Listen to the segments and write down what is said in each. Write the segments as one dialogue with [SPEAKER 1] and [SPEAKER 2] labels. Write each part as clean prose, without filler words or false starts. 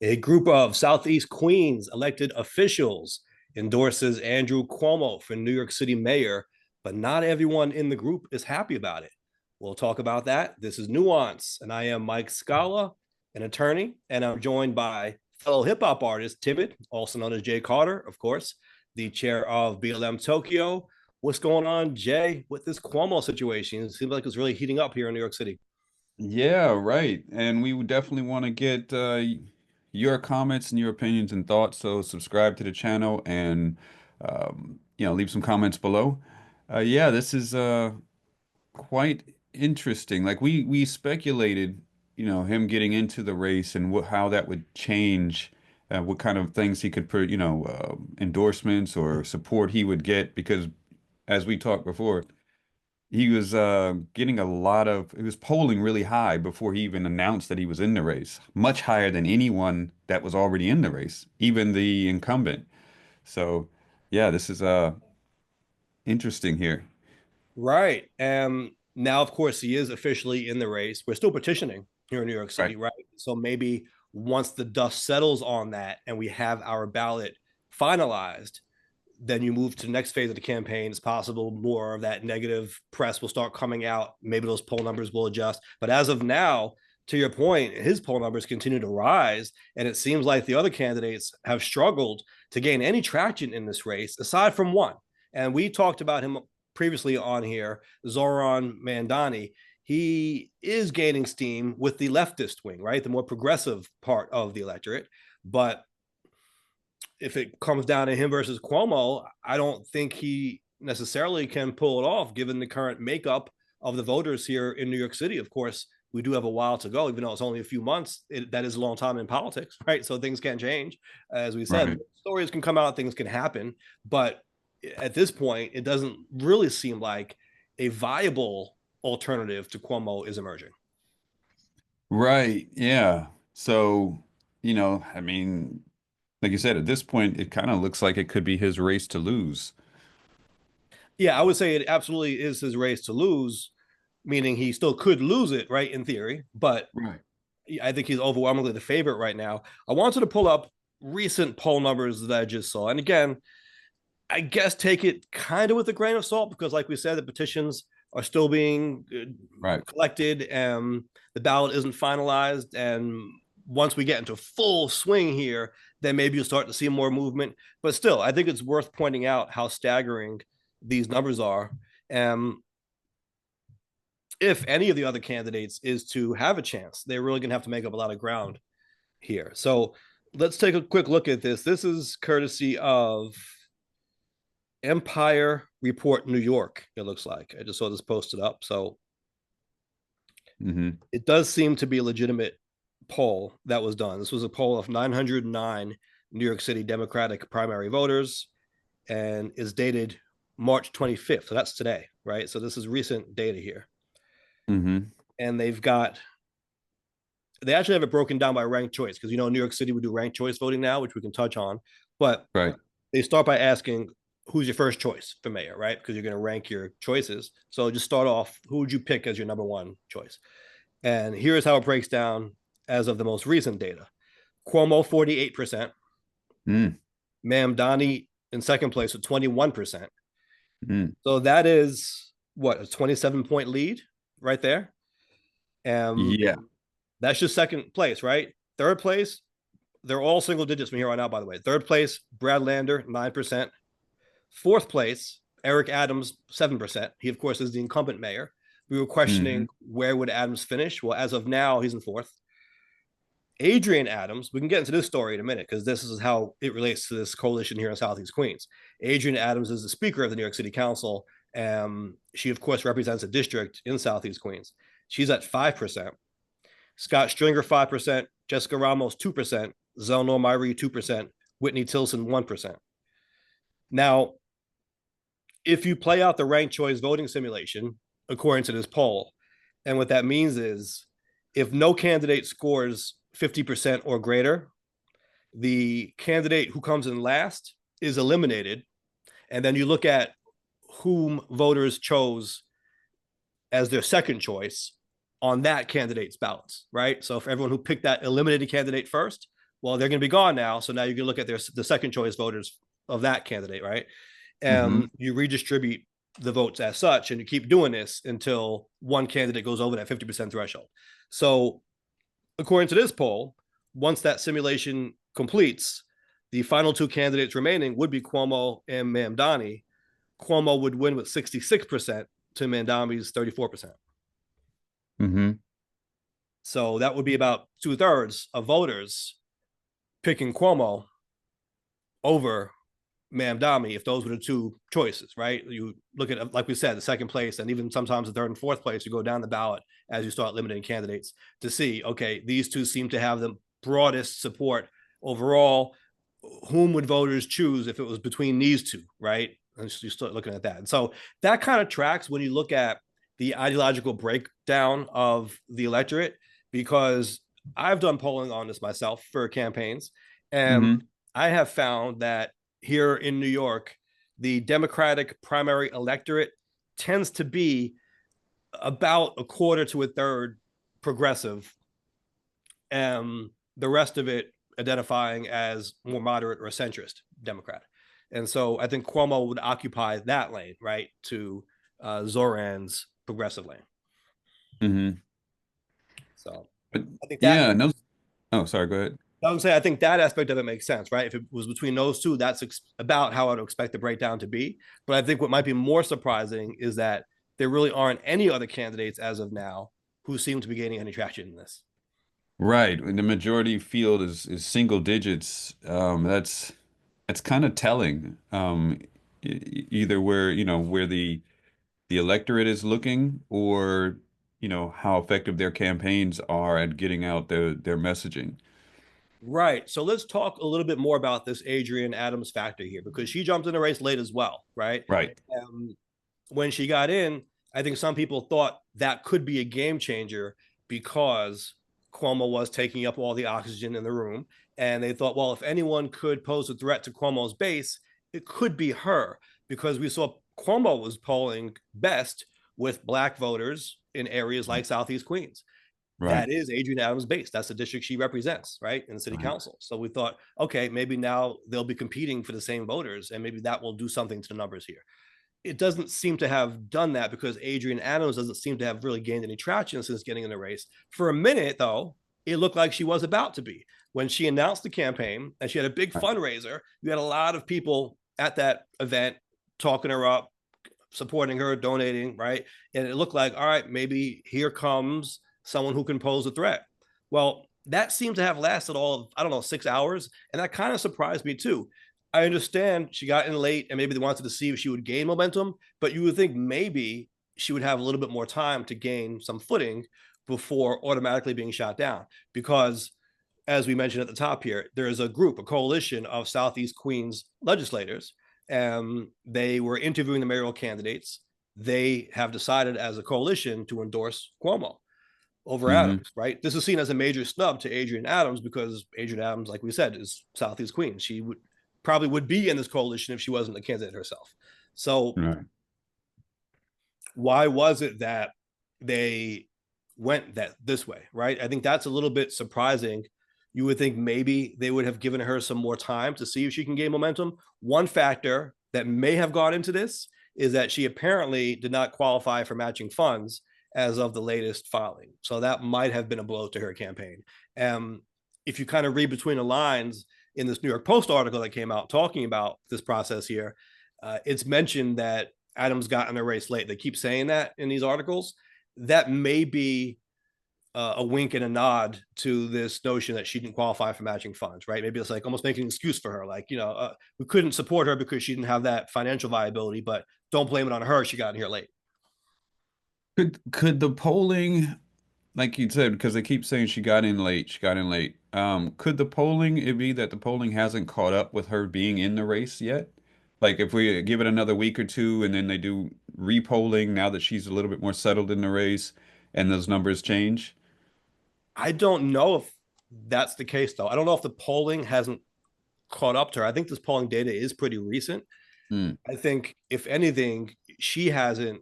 [SPEAKER 1] A group of Southeast Queens elected officials endorses Andrew Cuomo for New York City mayor, but not everyone in the group is happy about it. We'll talk about that. This is Nuance, and I am Mike Scala, an attorney, and I'm joined by fellow hip hop artist Timid, also known as Jay Carter, of course, the chair of BLM Tokyo. What's going on, Jay, with this Cuomo situation? It seems like it's really heating up here in New York City.
[SPEAKER 2] Yeah, right. And we would definitely want to get your comments and your opinions and thoughts. So subscribe to the channel and leave some comments below. Yeah, this is quite interesting. Like we speculated, him getting into the race and how that would change, what kind of things he could put, endorsements or support he would get because as we talked before, he was getting a lot of, he was polling really high before he even announced that he was in the race, much higher than anyone that was already in the race, even the incumbent. So, yeah, this is interesting here.
[SPEAKER 1] Right. Now, of course, he is officially in the race. We're still petitioning here in New York
[SPEAKER 2] Right.
[SPEAKER 1] City, right? So maybe once the dust settles on that and we have our ballot finalized, then you move to the next phase of the campaign. It's possible more of that negative press will start coming out. Maybe those poll numbers will adjust. But as of now, to your point, his poll numbers continue to rise. And it seems like the other candidates have struggled to gain any traction in this race, aside from one. And we talked about him previously on here, Zoran Mandani. He is gaining steam with the leftist wing, right? The more progressive part of the electorate. But if it comes down to him versus Cuomo, I don't think he necessarily can pull it off given the current makeup of the voters here in New York City. Of course, we do have a while to go, even though it's only a few months. That is a long time in politics, right? So things can change. As we said,
[SPEAKER 2] Right.
[SPEAKER 1] stories can come out, things can happen. But at this point, it doesn't really seem like a viable alternative to Cuomo is emerging.
[SPEAKER 2] Right. Yeah. So, I mean, like you said, at this point, it kind of looks like it could be his race to lose.
[SPEAKER 1] Yeah, I would say it absolutely is his race to lose, meaning he still could lose it, right, in theory, but
[SPEAKER 2] Right.
[SPEAKER 1] I think he's overwhelmingly the favorite right now. I wanted to pull up recent poll numbers that I just saw. And again, I guess take it kind of with a grain of salt because, like we said, the petitions are still being
[SPEAKER 2] Right.
[SPEAKER 1] collected and the ballot isn't finalized. And once we get into full swing here, then maybe you'll start to see more movement. But still, I think it's worth pointing out how staggering these numbers are. And if any of the other candidates is to have a chance, they're really going to have to make up a lot of ground here. So let's take a quick look at this. This is courtesy of Empire Report New York, it looks like. I just saw this posted up. So
[SPEAKER 2] Hmm.
[SPEAKER 1] it does seem to be a legitimate poll that was done. This was a poll of 909 New York City Democratic primary voters and is dated March 25th. So that's today, right? So this is recent data here.
[SPEAKER 2] Hmm.
[SPEAKER 1] And they actually have it broken down by ranked choice because New York City would do ranked choice voting now, which we can touch on. But
[SPEAKER 2] Right.
[SPEAKER 1] they start by asking who's your first choice for mayor, right? Because you're going to rank your choices. So just start off, who would you pick as your number one choice? And here's how it breaks down as of the most recent data. Cuomo, 48%.
[SPEAKER 2] Mm.
[SPEAKER 1] Ma'am Donnie in second place with 21%.
[SPEAKER 2] Mm.
[SPEAKER 1] So that is what, a 27-point lead right there. Um,
[SPEAKER 2] Yeah.
[SPEAKER 1] that's just second place, right? Third place, they're all single digits from here on out, by the way. Third place, Brad Lander, 9%. Fourth place, Eric Adams, 7%. He, of course, is the incumbent mayor. We were
[SPEAKER 2] Hmm.
[SPEAKER 1] questioning where would Adams finish. Well, as of now, he's in fourth. Adrienne Adams, we can get into this story in a minute because this is how it relates to this coalition here in Southeast Queens. Adrienne Adams is the speaker of the New York City Council. She, of course, represents a district in Southeast Queens. She's at 5%. Scott Stringer, 5%. Jessica Ramos, 2%. Zelnor Myrie, 2%. Whitney Tilson, 1%. Now, if you play out the ranked choice voting simulation, according to this poll, and what that means is if no candidate scores 50% or greater, the candidate who comes in last is eliminated. And then you look at whom voters chose as their second choice on that candidate's ballots, right? So for everyone who picked that eliminated candidate first, Well, they're going to be gone now. So now you can look at the second choice voters of that candidate, right?
[SPEAKER 2] Mm-hmm.
[SPEAKER 1] You redistribute the votes as such, and you keep doing this until one candidate goes over that 50% threshold. So, according to this poll, once that simulation completes, the final two candidates remaining would be Cuomo and Mamdani. Cuomo would win with 66% to Mamdani's 34%.
[SPEAKER 2] Mm-hmm.
[SPEAKER 1] So that would be about 2/3 of voters picking Cuomo over Mamdani if those were the two choices, right? You look at, like we said, the second place and even sometimes the third and fourth place, you go down the ballot as you start limiting candidates to see, okay, these two seem to have the broadest support overall. Whom would voters choose if it was between these two, right? And you start looking at that. And so that kind of tracks when you look at the ideological breakdown of the electorate, because I've done polling on this myself for campaigns. And
[SPEAKER 2] Mm-hmm.
[SPEAKER 1] I have found that here in New York, the Democratic primary electorate tends to be about a quarter to a third progressive, and the rest of it identifying as more moderate or centrist Democrat. And so I think Cuomo would occupy that lane, right, to Zoran's progressive lane.
[SPEAKER 2] Mm-hmm.
[SPEAKER 1] So
[SPEAKER 2] But
[SPEAKER 1] I think that
[SPEAKER 2] yeah, no. Oh, sorry. Go ahead.
[SPEAKER 1] I would say I think that aspect of it makes sense, right? If it was between those two, that's about how I'd expect the breakdown to be. But I think what might be more surprising is that there really aren't any other candidates as of now who seem to be gaining any traction in this.
[SPEAKER 2] Right. When the majority field is single digits, that's kind of telling. Either where, where the electorate is looking, or, how effective their campaigns are at getting out their messaging.
[SPEAKER 1] Right. So let's talk a little bit more about this Adrienne Adams factor here, because she jumped in the race late as well, right?
[SPEAKER 2] Right.
[SPEAKER 1] Um, when she got in, I think some people thought that could be a game changer because Cuomo was taking up all the oxygen in the room. And they thought, well, if anyone could pose a threat to Cuomo's base, it could be her, because we saw Cuomo was polling best with Black voters in areas like Southeast Queens.
[SPEAKER 2] Right.
[SPEAKER 1] That is Adrienne Adams' base. That's the district she represents, right, in the city
[SPEAKER 2] Right.
[SPEAKER 1] council. So we thought, okay, maybe now they'll be competing for the same voters, and maybe that will do something to the numbers here. It doesn't seem to have done that, because Adrienne Adams doesn't seem to have really gained any traction since getting in the race. For a minute, though, it looked like she was about to be. When she announced the campaign and she had a big
[SPEAKER 2] Right.
[SPEAKER 1] fundraiser, you had a lot of people at that event talking her up, supporting her, donating, right? And it looked like, all right, maybe here comes someone who can pose a threat. Well, that seemed to have lasted all of, I don't know, 6 hours. And that kind of surprised me too. I understand she got in late and maybe they wanted to see if she would gain momentum, but you would think maybe she would have a little bit more time to gain some footing before automatically being shot down. Because, as we mentioned at the top here, there is a group, a coalition of Southeast Queens legislators, and they were interviewing the mayoral candidates. They have decided as a coalition to endorse Cuomo over
[SPEAKER 2] Mm-hmm.
[SPEAKER 1] Adams, right? This is seen as a major snub to Adrienne Adams, because Adrienne Adams, like we said, is Southeast Queens. She would probably would be in this coalition if she wasn't a candidate herself. So
[SPEAKER 2] Right.
[SPEAKER 1] why was it that they went this way, right? I think that's a little bit surprising. You would think maybe they would have given her some more time to see if she can gain momentum. One factor that may have gone into this is that she apparently did not qualify for matching funds as of the latest filing. So that might have been a blow to her campaign. If you kind of read between the lines in this New York Post article that came out talking about this process here, it's mentioned that Adams got in the race late. They keep saying that in these articles. That may be a wink and a nod to this notion that she didn't qualify for matching funds, right? Maybe it's like almost making an excuse for her, like, we couldn't support her because she didn't have that financial viability, but don't blame it on her. She got in here late.
[SPEAKER 2] Could the polling, like you said, because they keep saying she got in late, she got in late. Could the polling it be that the polling hasn't caught up with her being in the race yet? Like if we give it another week or two and then they do repolling now that she's a little bit more settled in the race and those numbers change?
[SPEAKER 1] I don't know if that's the case, though. I don't know if the polling hasn't caught up to her. I think this polling data is pretty recent.
[SPEAKER 2] Hmm.
[SPEAKER 1] I think, if anything, she hasn't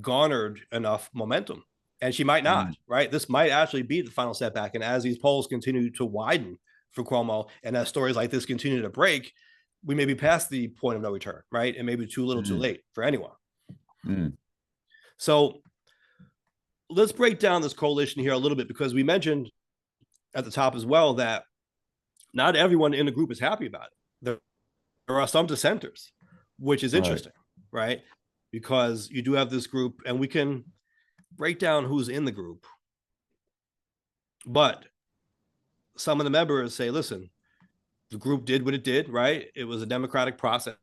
[SPEAKER 1] garnered enough momentum, and she might not,
[SPEAKER 2] Hmm.
[SPEAKER 1] right? This might actually be the final setback. And as these polls continue to widen for Cuomo, and as stories like this continue to break, we may be past the point of no return, right? And maybe too little, too
[SPEAKER 2] Mm,
[SPEAKER 1] late for anyone.
[SPEAKER 2] mm.
[SPEAKER 1] So let's break down this coalition here a little bit because we mentioned at the top as well that not everyone in the group is happy about it. There are some dissenters, which is
[SPEAKER 2] Right.
[SPEAKER 1] interesting, right? Because you do have this group, and we can break down who's in the group. But some of the members say, listen, the group did what it did, right? It was a democratic process.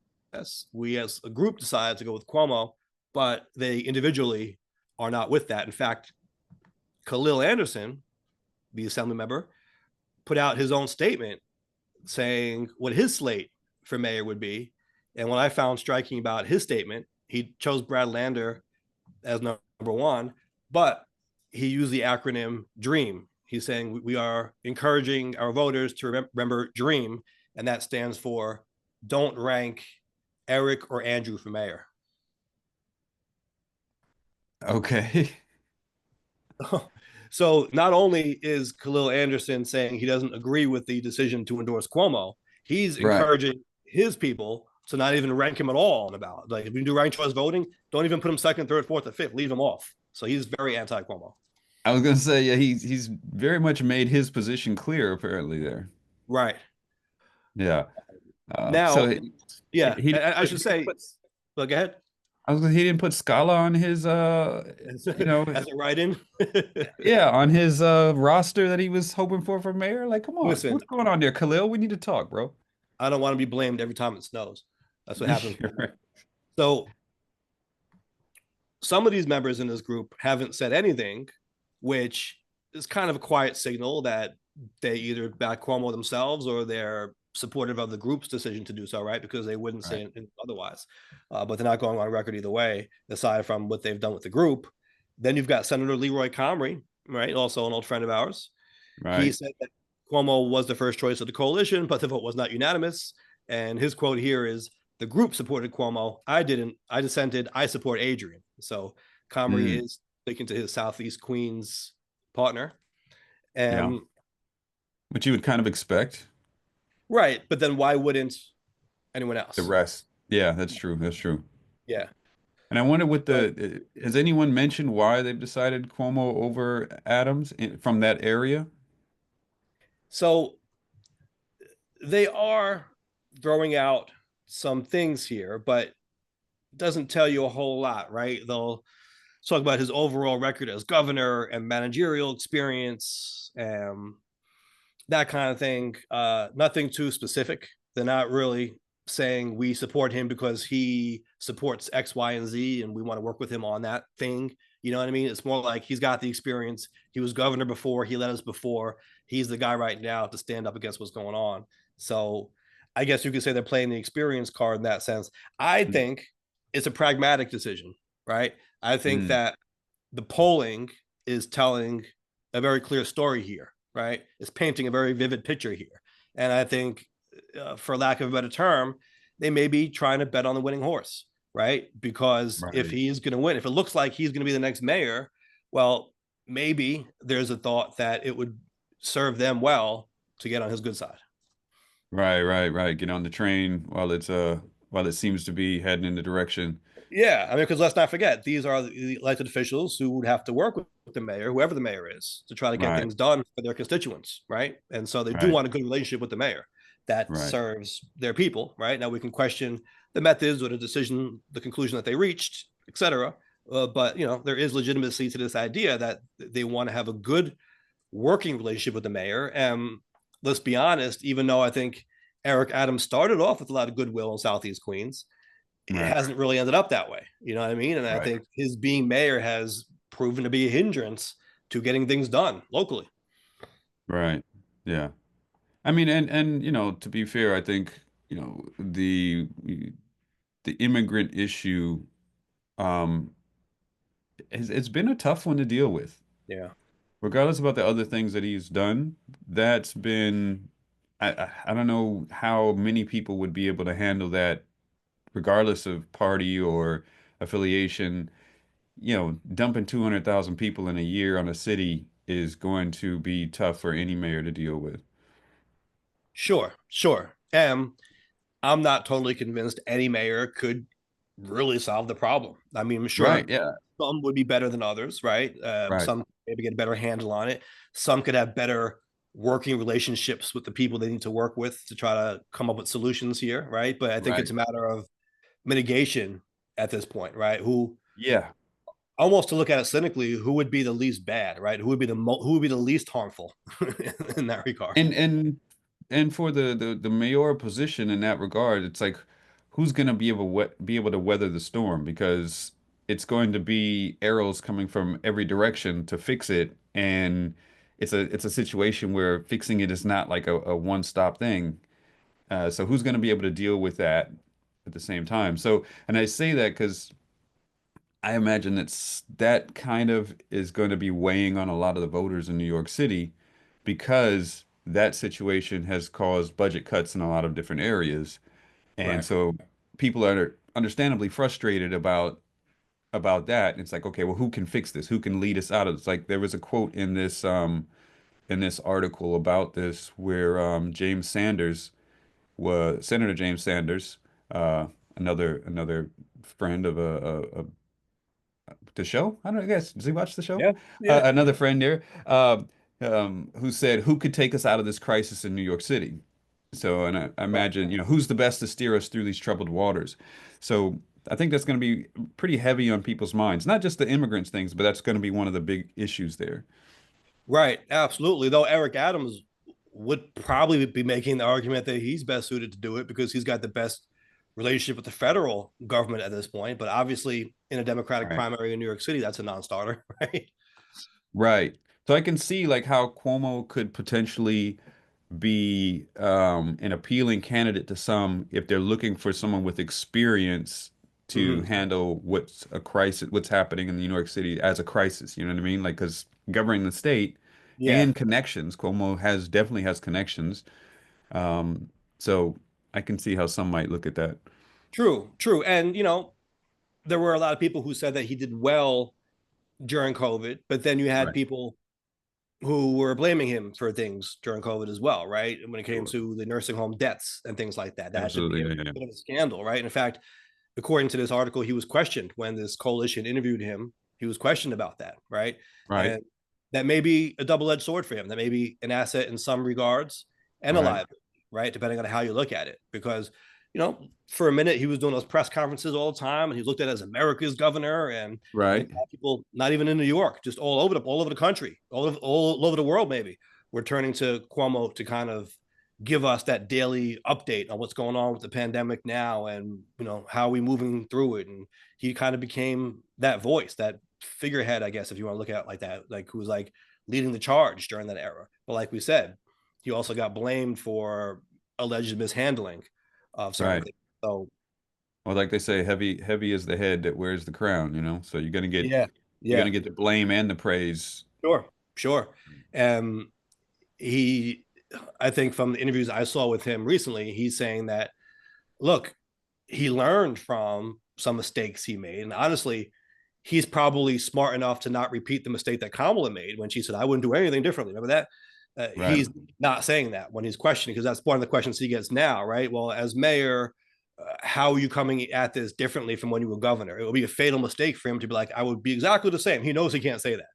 [SPEAKER 1] We as a group decided to go with Cuomo, but they individually are not with that. In fact, Khalil Anderson, the assembly member, put out his own statement saying what his slate for mayor would be. And what I found striking about his statement, he chose Brad Lander as number one, but he used the acronym DREAM. He's saying we are encouraging our voters to remember DREAM, and that stands for don't rank Eric or Andrew for mayor.
[SPEAKER 2] Okay.
[SPEAKER 1] So not only is Khalil Anderson saying he doesn't agree with the decision to endorse Cuomo, he's
[SPEAKER 2] Right.
[SPEAKER 1] encouraging his people to not even rank him at all on the ballot. Like if you do ranked choice voting, don't even put him second, third, fourth, or fifth. Leave him off. So he's very anti-Cuomo.
[SPEAKER 2] I was gonna say, yeah, he's very much made his position clear apparently there.
[SPEAKER 1] Right.
[SPEAKER 2] Yeah. So
[SPEAKER 1] Now, yeah,
[SPEAKER 2] he didn't
[SPEAKER 1] I
[SPEAKER 2] put,
[SPEAKER 1] should say, look ahead.
[SPEAKER 2] he didn't put Scala on his
[SPEAKER 1] As
[SPEAKER 2] you know,
[SPEAKER 1] a write-in.
[SPEAKER 2] yeah, on his roster that he was hoping for mayor. Like, come on,
[SPEAKER 1] Listen,
[SPEAKER 2] what's going on there, Khalil? We need to talk, bro.
[SPEAKER 1] I don't want to be blamed every time it snows. That's what happens.
[SPEAKER 2] You're right.
[SPEAKER 1] So some of these members in this group haven't said anything, which is kind of a quiet signal that they either back Cuomo themselves or they're supportive of the group's decision to do so, right? Because they wouldn't say
[SPEAKER 2] Right.
[SPEAKER 1] it otherwise. But they're not going on record either way, aside from what they've done with the group. Then you've got Senator Leroy Comrie, right? Also an old friend of ours. He
[SPEAKER 2] Right.
[SPEAKER 1] said that Cuomo was the first choice of the coalition, but the vote was not unanimous. And his quote here is the group supported Cuomo. I didn't. I dissented. I support Adrienne. So Comrie
[SPEAKER 2] Mm,
[SPEAKER 1] is speaking to his Southeast Queens partner.
[SPEAKER 2] yeah.
[SPEAKER 1] And
[SPEAKER 2] Which you would kind of expect.
[SPEAKER 1] right. But then why wouldn't anyone
[SPEAKER 2] The
[SPEAKER 1] else?
[SPEAKER 2] rest. Yeah, that's true. That's true.
[SPEAKER 1] Yeah.
[SPEAKER 2] And I wonder what
[SPEAKER 1] So,
[SPEAKER 2] has anyone mentioned why they've decided Cuomo over Adams from that area?
[SPEAKER 1] so they are throwing out some things here, but doesn't tell you a whole lot, right? They'll talk about his overall record as governor and managerial experience, that kind of thing. Nothing too specific. They're not really saying we support him because he supports X, Y, and Z, and we want to work with him on that thing. You know what I mean? It's more like he's got the experience. He was governor before. He led us before. He's the guy right now to stand up against what's going on. So I guess you could say they're playing the experience card in that sense. I think it's a pragmatic decision, right? I think
[SPEAKER 2] Mm,
[SPEAKER 1] that the polling is telling a very clear story here, right? It's painting a very vivid picture here. And I think, for lack of a better term, they may be trying to bet on the winning horse, right? Because if
[SPEAKER 2] right.
[SPEAKER 1] he's going to win, if it looks like he's going to be the next mayor, well, maybe there's a thought that it would serve them well to get on his good side.
[SPEAKER 2] Right, right, right. Get on the train while it seems to be heading in the direction.
[SPEAKER 1] Yeah, I mean, because let's not forget, these are the elected officials who would have to work with the mayor, whoever the mayor is, to try to get
[SPEAKER 2] Right,
[SPEAKER 1] things done for their constituents, right? And so they do
[SPEAKER 2] right,
[SPEAKER 1] want a good relationship with the mayor that
[SPEAKER 2] right,
[SPEAKER 1] serves their people, right? Now we can question the methods or the decision, the conclusion that they reached, et cetera. But there is legitimacy to this idea that they want to have a good working relationship with the mayor. And let's be honest, even though I think Eric Adams started off with a lot of goodwill in Southeast Queens, it
[SPEAKER 2] right,
[SPEAKER 1] hasn't really ended up that way. You know what I mean? And I
[SPEAKER 2] right,
[SPEAKER 1] think his being mayor has proven to be a hindrance to getting things done locally.
[SPEAKER 2] right. Yeah. I mean, and to be fair, I think, the immigrant issue, um, it's been a tough one to deal with.
[SPEAKER 1] Yeah.
[SPEAKER 2] Regardless about the other things that he's done, that's been, I don't know how many people would be able to handle that, regardless of party or affiliation. Dumping 200,000 people in a year on a city is going to be tough for any mayor to deal with.
[SPEAKER 1] Sure, sure. I'm not totally convinced any mayor could really solve the problem. I mean, I'm
[SPEAKER 2] Right.
[SPEAKER 1] sure
[SPEAKER 2] Yeah.
[SPEAKER 1] some would be better than others, right?
[SPEAKER 2] Right.
[SPEAKER 1] Some maybe get a better handle on it. Some could have better working relationships with the people they need to work with to try to come up with solutions here, right? But I think
[SPEAKER 2] Right.
[SPEAKER 1] it's a matter of mitigation at this point, right? Who
[SPEAKER 2] Yeah.
[SPEAKER 1] almost to look at it cynically, who would be the least bad, right? Who would be who would be the least harmful in that regard?
[SPEAKER 2] And for the mayor position in that regard, it's like who's going to be able to weather the storm because it's going to be arrows coming from every direction to fix it, and it's a situation where fixing it is not like a one-stop thing. So who's going to be able to deal with that at the same time? So, and I say that because I imagine that kind of is going to be weighing on a lot of the voters in New York City because that situation has caused budget cuts in a lot of different areas. And
[SPEAKER 1] Right.
[SPEAKER 2] so people are understandably frustrated about that. It's like, okay, well, who can fix this? Who can lead us out of this? Like there was a quote in this article about this where Senator James Sanders, uh, another friend of the show. I don't know, I guess. Does he watch the show?
[SPEAKER 1] Yeah. Yeah.
[SPEAKER 2] Another friend there, who said, "Who could take us out of this crisis in New York City?" So, and I
[SPEAKER 1] Right.
[SPEAKER 2] imagine, who's the best to steer us through these troubled waters? So, I think that's going to be pretty heavy on people's minds. Not just the immigrants things, but that's going to be one of the big issues there.
[SPEAKER 1] Right. Absolutely. Though Eric Adams would probably be making the argument that he's best suited to do it because he's got the best relationship with the federal government at this point. But obviously, in a Democratic
[SPEAKER 2] Right.
[SPEAKER 1] primary in New York City, that's a non-starter, right?
[SPEAKER 2] Right. So I can see like how Cuomo could potentially be an appealing candidate to some if they're looking for someone with experience to
[SPEAKER 1] Mm-hmm.
[SPEAKER 2] handle what's a crisis, what's happening in New York City as a crisis. You know what I mean? Like, because governing the state
[SPEAKER 1] Yeah.
[SPEAKER 2] and connections, Cuomo definitely has connections. Um, so I can see how some might look at that.
[SPEAKER 1] True. True. And there were a lot of people who said that he did well during COVID, but then you had
[SPEAKER 2] Right.
[SPEAKER 1] people who were blaming him for things during COVID as well, right? When it came
[SPEAKER 2] Sure.
[SPEAKER 1] to the nursing home deaths and things like that, that should
[SPEAKER 2] Absolutely.
[SPEAKER 1] be a
[SPEAKER 2] Yeah, yeah, yeah.
[SPEAKER 1] bit of a scandal, right? And in fact, according to this article, he was questioned when this coalition interviewed him. He was questioned about that, right?
[SPEAKER 2] Right.
[SPEAKER 1] And that may be a double-edged sword for him. That may be an asset in some regards and a
[SPEAKER 2] Right.
[SPEAKER 1] liability, right? Depending on how you look at it. Because, for a minute he was doing those press conferences all the time and he looked at it as America's governor and
[SPEAKER 2] Right.
[SPEAKER 1] people not even in New York, just all over the country, all over the world, maybe, were turning to Cuomo to kind of give us that daily update on what's going on with the pandemic now and how are we moving through it. And he kind of became that voice, that figurehead, I guess, if you want to look at it like that, like who was like leading the charge during that era. But like we said, he also got blamed for alleged mishandling of certain
[SPEAKER 2] Right.
[SPEAKER 1] things. So
[SPEAKER 2] Well, like they say, heavy is the head that wears the crown. So
[SPEAKER 1] yeah,
[SPEAKER 2] you're
[SPEAKER 1] yeah,
[SPEAKER 2] gonna get the blame and the praise.
[SPEAKER 1] sure, sure. um he I think from the interviews I saw with him recently, he's saying that, look, he learned from some mistakes he made. And honestly, he's probably smart enough to not repeat the mistake that Kamala made when she said, I wouldn't do anything differently. Remember that?
[SPEAKER 2] Right.
[SPEAKER 1] He's not saying that when he's questioning, because that's one of the questions he gets now, right? Well, as mayor, how are you coming at this differently from when you were governor? It would be a fatal mistake for him to be like, I would be exactly the same. He knows he can't say that.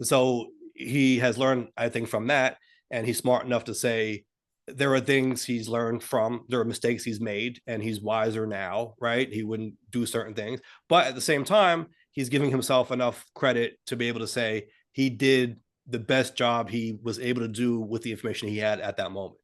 [SPEAKER 1] So he has learned, I think, from that. And he's smart enough to say, there are things he's learned from, there are mistakes he's made, and he's wiser now, right? He wouldn't do certain things. But at the same time, he's giving himself enough credit to be able to say he did the best job he was able to do with the information he had at that moment.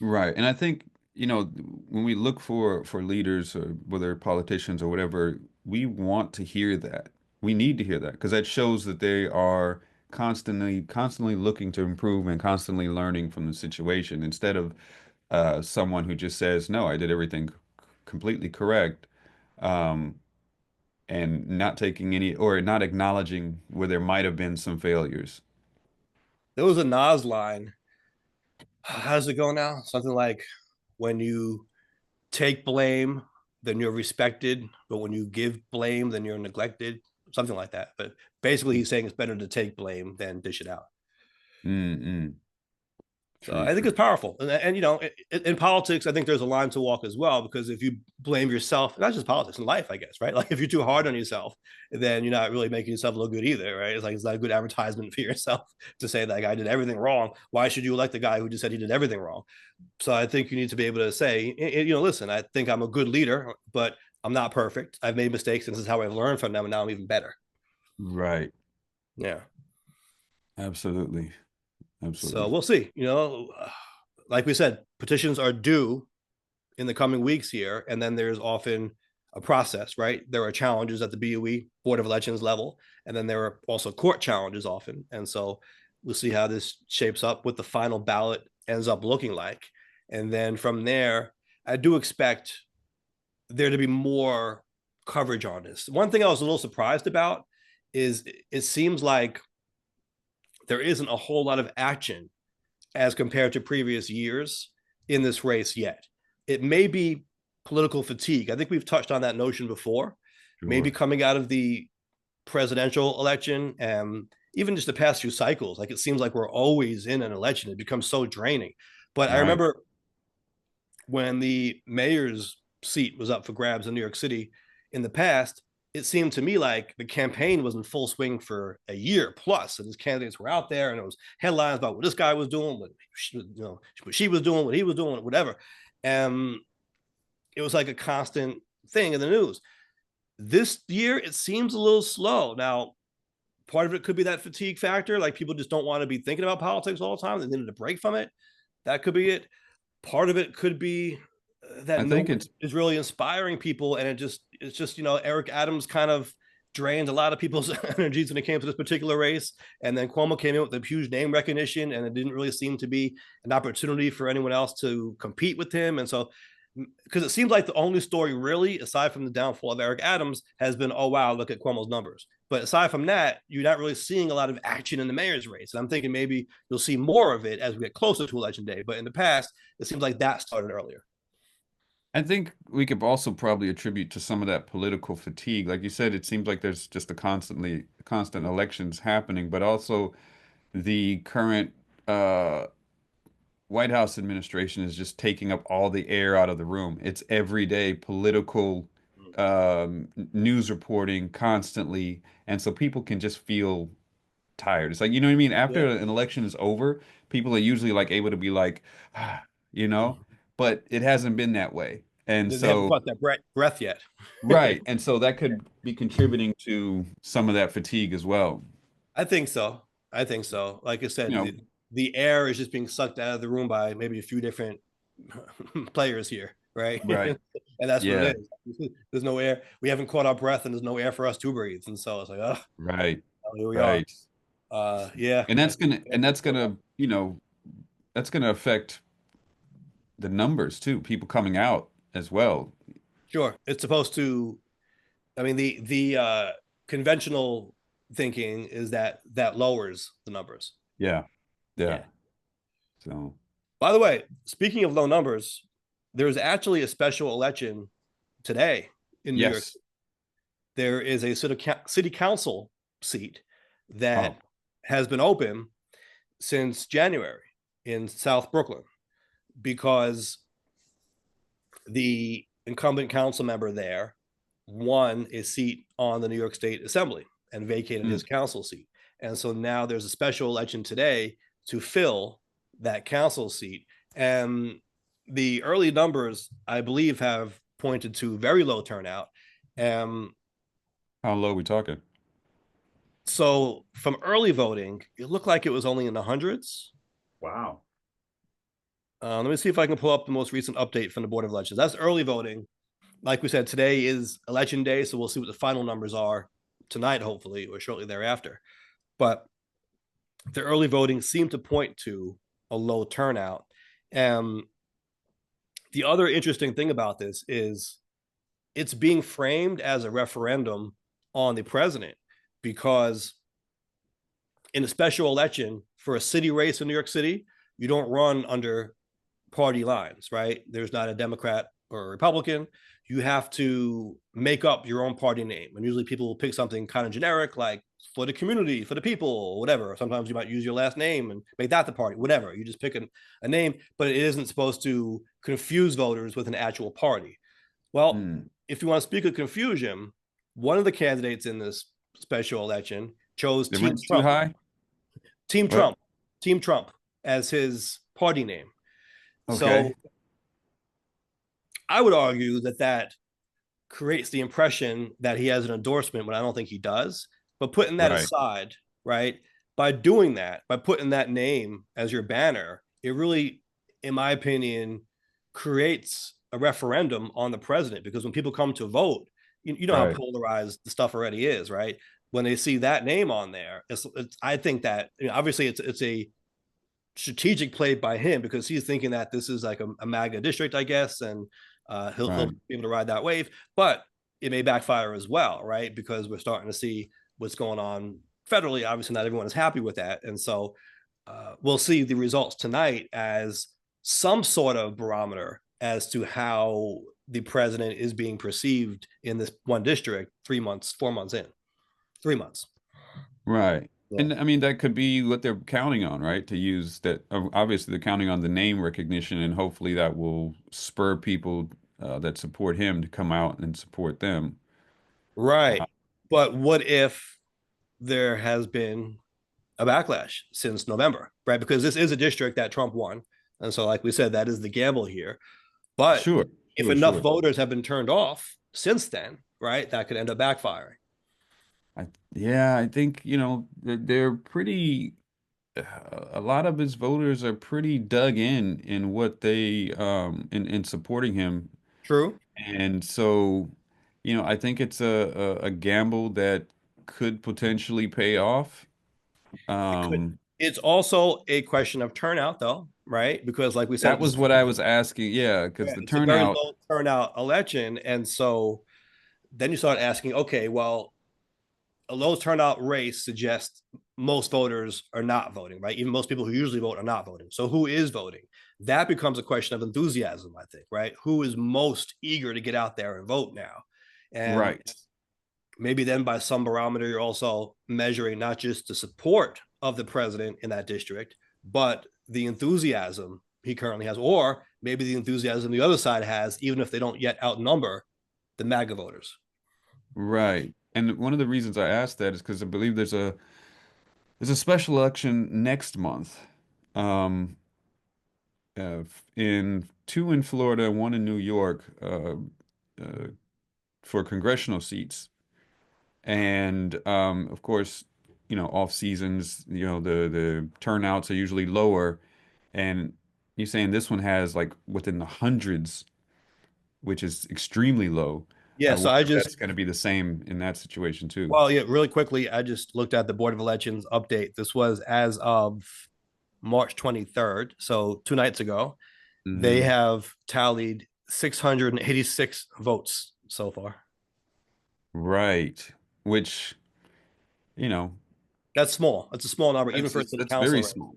[SPEAKER 2] Right. And I think, when we look for leaders or whether politicians or whatever, we want to hear that. We need to hear that because that shows that they are constantly looking to improve and constantly learning from the situation instead of someone who just says, "No, I did everything completely correct." Um, and not taking any or not acknowledging where there might have been some failures.
[SPEAKER 1] There was a Nas line. How's it go now? Something like, when you take blame, then you're respected. But when you give blame, then you're neglected. Something like that. But basically, he's saying it's better to take blame than dish it out.
[SPEAKER 2] Mm-mm.
[SPEAKER 1] So
[SPEAKER 2] True,
[SPEAKER 1] I think
[SPEAKER 2] true.
[SPEAKER 1] it's powerful, and you know, in politics, I think there's a line to walk as well, because if you blame yourself, not just politics, in life, I guess, right? Like if you're too hard on yourself, then you're not really making yourself look good either, right? It's like it's not a good advertisement for yourself to say that guy did everything wrong. Why should you elect the guy who just said he did everything wrong? So I think you need to be able to say, you know, listen, I think I'm a good leader, but I'm not perfect. I've made mistakes, and this is how I've learned from them, and now I'm even better.
[SPEAKER 2] Right.
[SPEAKER 1] Yeah.
[SPEAKER 2] Absolutely.
[SPEAKER 1] So
[SPEAKER 2] Absolutely.
[SPEAKER 1] we'll see. You know, like we said, petitions are due in the coming weeks here, and then there's often a process, right? There are challenges at the BOE Board of Elections level, and then there are also court challenges often. And so we'll see how this shapes up, what the final ballot ends up looking like. And then from there, I do expect there to be more coverage on this. One thing I was a little surprised about is it seems like there isn't a whole lot of action as compared to previous years in this race yet. It may be political fatigue. I think we've touched on that notion before. Maybe
[SPEAKER 2] Sure.
[SPEAKER 1] coming out of the presidential election and even just the past few cycles, like it seems like we're always in an election. It becomes so draining. But I
[SPEAKER 2] Right.
[SPEAKER 1] remember when the mayor's seat was up for grabs in New York City in the past, it seemed to me like the campaign was in full swing for a year plus, and his candidates were out there, and it was headlines about what this guy was doing, what she was doing, what he was doing, whatever. And it was like a constant thing in the news. This year, it seems a little slow. Now, part of it could be that fatigue factor, like people just don't want to be thinking about politics all the time. They needed a break from it. That could be it. Part of it could be that
[SPEAKER 2] I
[SPEAKER 1] no
[SPEAKER 2] think
[SPEAKER 1] one
[SPEAKER 2] it's
[SPEAKER 1] is really inspiring people, and it's just, you know, Eric Adams kind of drained a lot of people's energies when it came to this particular race, and then Cuomo came in with a huge name recognition, and it didn't really seem to be an opportunity for anyone else to compete with him. And so, because it seems like the only story really, aside from the downfall of Eric Adams, has been, oh wow, look at Cuomo's numbers. But aside from that, you're not really seeing a lot of action in the mayor's race. And I'm thinking maybe you'll see more of it as we get closer to election day. But in the past, it seems like that started earlier.
[SPEAKER 2] I think we could also probably attribute to some of that political fatigue. Like you said, it seems like there's just a constant elections happening, but also the current White House administration is just taking up all the air out of the room. It's everyday political news reporting constantly, and so people can just feel tired. It's like, you know what I mean? After
[SPEAKER 1] Yeah.
[SPEAKER 2] an election is over, people are usually like able to be like, ah, you know, but it hasn't been that way. And
[SPEAKER 1] They haven't
[SPEAKER 2] so,
[SPEAKER 1] caught that breath yet.
[SPEAKER 2] right. And so that could be contributing to some of that fatigue as well.
[SPEAKER 1] I think so. I think so. Like I
[SPEAKER 2] You
[SPEAKER 1] said,
[SPEAKER 2] know,
[SPEAKER 1] the air is just being sucked out of the room by maybe a few different players here, right?
[SPEAKER 2] right.
[SPEAKER 1] And that's what
[SPEAKER 2] Yeah,
[SPEAKER 1] it is. There's no air. We haven't caught our breath, and there's no air for us to breathe. And so it's like, oh,
[SPEAKER 2] right.
[SPEAKER 1] here we are.
[SPEAKER 2] Right.
[SPEAKER 1] Yeah.
[SPEAKER 2] And that's gonna, that's gonna affect the numbers too, people coming out as well.
[SPEAKER 1] Sure. It's supposed to. I mean, the conventional thinking is that that lowers the numbers.
[SPEAKER 2] Yeah. Yeah.
[SPEAKER 1] Yeah.
[SPEAKER 2] So,
[SPEAKER 1] By the way, speaking of low numbers, there's actually a special election today in New York.
[SPEAKER 2] yes.
[SPEAKER 1] There is a city council seat
[SPEAKER 2] Oh,
[SPEAKER 1] that has been open since January in South Brooklyn, because the incumbent council member there won a seat on the New York State Assembly and vacated his
[SPEAKER 2] mm.
[SPEAKER 1] council seat. And so now there's a special election today to fill that council seat. And the early numbers, I believe, have pointed to very low turnout. Um,
[SPEAKER 2] How low are we talking?
[SPEAKER 1] so from early voting, it looked like it was only in the hundreds.
[SPEAKER 2] Wow.
[SPEAKER 1] Let me see if I can pull up the most recent update from the Board of Elections. That's early voting. Like we said, today is election day, so we'll see what the final numbers are tonight, hopefully, or shortly thereafter. But the early voting seemed to point to a low turnout. And the other interesting thing about this is it's being framed as a referendum on the president, because in a special election for a city race in New York City, you don't run under party lines, right? There's not a Democrat or a Republican, you have to make up your own party name. And usually people will pick something kind of generic, like for the community, for the people, whatever. Sometimes you might use your last name and make that the party, whatever. You just pick a name, but it isn't supposed to confuse voters with an actual party. Well,
[SPEAKER 2] Hmm.
[SPEAKER 1] if you want to speak of confusion, one of the candidates in this special election chose
[SPEAKER 2] The
[SPEAKER 1] Team
[SPEAKER 2] rent's too
[SPEAKER 1] Trump,
[SPEAKER 2] high?
[SPEAKER 1] Team
[SPEAKER 2] What?
[SPEAKER 1] Trump, Team Trump as his party name. So
[SPEAKER 2] Okay.
[SPEAKER 1] I would argue that that creates the impression that he has an endorsement when I don't think he does. But putting that
[SPEAKER 2] Right.
[SPEAKER 1] aside, right, by doing that, by putting that name as your banner, it really, in my opinion, creates a referendum on the president. Because when people come to vote, you know how
[SPEAKER 2] Right.
[SPEAKER 1] polarized the stuff already is, right? When they see that name on there, I think that, obviously it's a strategic play by him because he's thinking that this is like a MAGA district, I guess, and he'll
[SPEAKER 2] Right.
[SPEAKER 1] be able to ride that wave. But it may backfire as well, right? Because we're starting to see what's going on federally. Obviously, not everyone is happy with that, and so we'll see the results tonight as some sort of barometer as to how the president is being perceived in this one district 3 months, 4 months in, 3 months.
[SPEAKER 2] Right.
[SPEAKER 1] Yeah.
[SPEAKER 2] And I mean, that could be what they're counting on, right? To use that. Obviously, they're counting on the name recognition, and hopefully that will spur people that support him to come out and support them.
[SPEAKER 1] Right. But what if there has been a backlash since November, right? Because this is a district that Trump won. And so, like we said, that is the gamble here. But
[SPEAKER 2] Sure,
[SPEAKER 1] if
[SPEAKER 2] sure,
[SPEAKER 1] enough
[SPEAKER 2] sure.
[SPEAKER 1] voters have been turned off since then, right, that could end up backfiring.
[SPEAKER 2] Yeah, I think, they're pretty, a lot of his voters are pretty dug in what they, in supporting him.
[SPEAKER 1] True.
[SPEAKER 2] And so, I think it's a gamble that could potentially pay off.
[SPEAKER 1] It could.
[SPEAKER 2] Um,
[SPEAKER 1] It's also a question of turnout, though, right? Because, like we said,
[SPEAKER 2] that was what I was asking. Yeah, because the
[SPEAKER 1] it's a very
[SPEAKER 2] turnout,
[SPEAKER 1] low turnout election. And so then you start asking, okay, well, a low turnout race suggests most voters are not voting, right? Even most people who usually vote are not voting. So who is voting? That becomes a question of enthusiasm, I think, right? Who is most eager to get out there and vote now? And
[SPEAKER 2] right,
[SPEAKER 1] maybe then by some barometer, you're also measuring not just the support of the president in that district, but the enthusiasm he currently has, or maybe the enthusiasm the other side has, even if they don't yet outnumber the MAGA voters.
[SPEAKER 2] right. And one of the reasons I asked that is because I believe there's a special election next month. Um, in two in Florida, one in New York, uh, for congressional seats. And of course, off seasons, the turnouts are usually lower. And you're saying this one has like within the hundreds, which is extremely low.
[SPEAKER 1] Yeah,
[SPEAKER 2] I
[SPEAKER 1] so
[SPEAKER 2] wonder
[SPEAKER 1] I
[SPEAKER 2] if
[SPEAKER 1] just
[SPEAKER 2] that's going to be the same in that situation too.
[SPEAKER 1] Well, yeah, really quickly, I just looked at the Board of Elections update. This was as of March 23rd, so 2 nights ago. They
[SPEAKER 2] Hmm.
[SPEAKER 1] have tallied 686 votes so far.
[SPEAKER 2] Right. Which, you know,
[SPEAKER 1] That's small. That's a small number, even
[SPEAKER 2] that's
[SPEAKER 1] for a
[SPEAKER 2] it's,
[SPEAKER 1] city
[SPEAKER 2] that's very
[SPEAKER 1] council race.
[SPEAKER 2] small.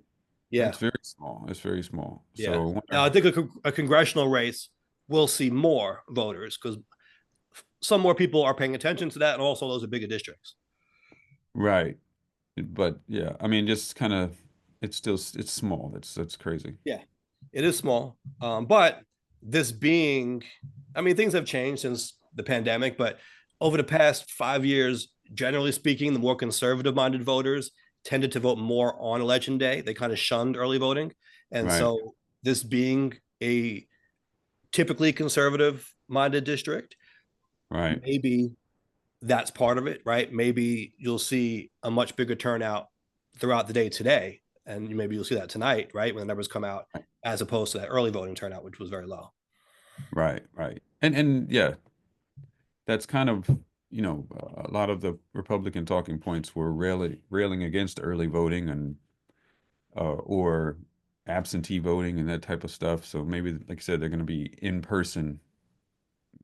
[SPEAKER 1] Yeah,
[SPEAKER 2] That's very small. It's very small.
[SPEAKER 1] yeah.
[SPEAKER 2] So I
[SPEAKER 1] Now, I
[SPEAKER 2] wonder,
[SPEAKER 1] think a congressional race will see more voters because some more people are paying attention to that, and also those are bigger districts.
[SPEAKER 2] right. But yeah, I mean, just kind of, it's small. That's crazy.
[SPEAKER 1] Yeah, it is small. But this being, I mean, things have changed since the pandemic, but over the past 5 years, generally speaking, the more conservative minded voters tended to vote more on election day. They kind of shunned early voting. And
[SPEAKER 2] Right.
[SPEAKER 1] so, this being a typically conservative minded district,
[SPEAKER 2] Right.
[SPEAKER 1] maybe that's part of it, right? Maybe you'll see a much bigger turnout throughout the day today, and maybe you'll see that tonight, right, when the numbers come out, as opposed to that early voting turnout, which was very low.
[SPEAKER 2] Right. Right. And yeah, that's kind of, a lot of the Republican talking points were railing against early voting and or absentee voting and that type of stuff. So maybe, like I said, they're going to be in person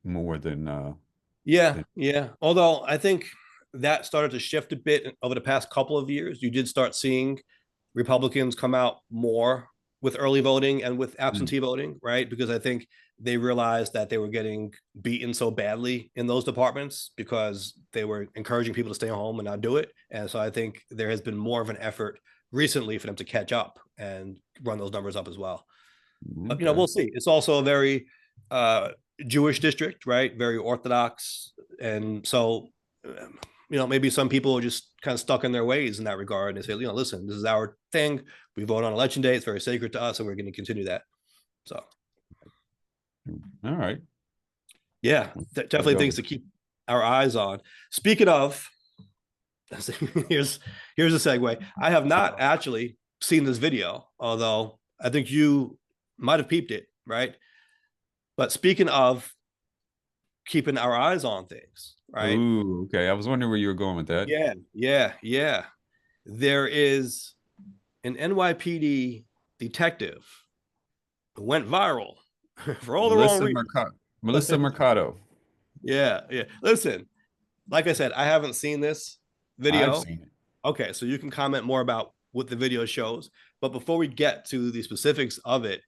[SPEAKER 2] more
[SPEAKER 1] Yeah,
[SPEAKER 2] than
[SPEAKER 1] yeah. Although I think that started to shift a bit over the past couple of years. You did start seeing Republicans come out more with early voting and with absentee voting, right? Because I think they realized that they were getting beaten so badly in those departments because they were encouraging people to stay home and not do it. And so I think there has been more of an effort recently for them to catch up and run those numbers up as well. But
[SPEAKER 2] Okay.
[SPEAKER 1] we'll see. It's also a very uh, Jewish district, right? Very Orthodox, and so maybe some people are just kind of stuck in their ways in that regard. And they say, listen, this is our thing. We vote on election day. It's very sacred to us, and we're going to continue that. So,
[SPEAKER 2] All right.
[SPEAKER 1] yeah, definitely things to keep our eyes on. Speaking of, here's a segue. I have not actually seen this video, although I think you might have peeped it, right? But speaking of keeping our eyes on things, right?
[SPEAKER 2] Ooh, okay. I was wondering where you were going with that.
[SPEAKER 1] Yeah. There is an NYPD detective who went viral for all the wrong
[SPEAKER 2] Melissa
[SPEAKER 1] reasons.
[SPEAKER 2] Mercado. Melissa Mercado.
[SPEAKER 1] Yeah. Listen, like I said, I haven't seen this
[SPEAKER 2] I've
[SPEAKER 1] video.
[SPEAKER 2] seen it.
[SPEAKER 1] Okay, so you can comment more about what the video shows. But before we get to the specifics of it,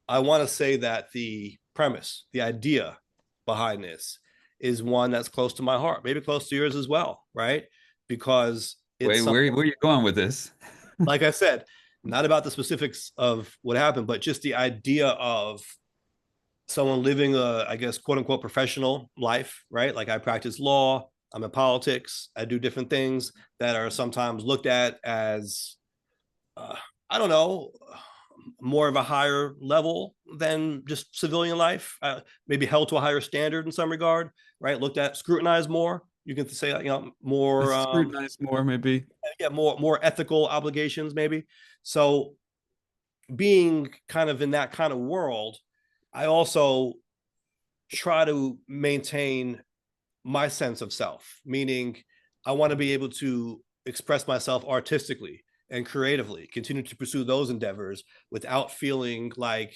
[SPEAKER 1] I want to say that the premise, the idea behind this is one that's close to my heart, maybe close to yours as well, right? Because it's
[SPEAKER 2] Wait,
[SPEAKER 1] something,
[SPEAKER 2] where are you going with this?
[SPEAKER 1] like I said, not about the specifics of what happened, but just the idea of someone living a, I guess, quote unquote, professional life, right? Like I practice law, I'm in politics, I do different things that are sometimes looked at as, uh, I don't know, more of a higher level than just civilian life, maybe held to a higher standard in some regard, right? Looked at, scrutinized more. You can say, more,
[SPEAKER 2] Let's scrutinize more, maybe.
[SPEAKER 1] yeah, more ethical obligations, maybe. So being kind of in that kind of world, I also try to maintain my sense of self, meaning I want to be able to express myself artistically and creatively, continue to pursue those endeavors without feeling like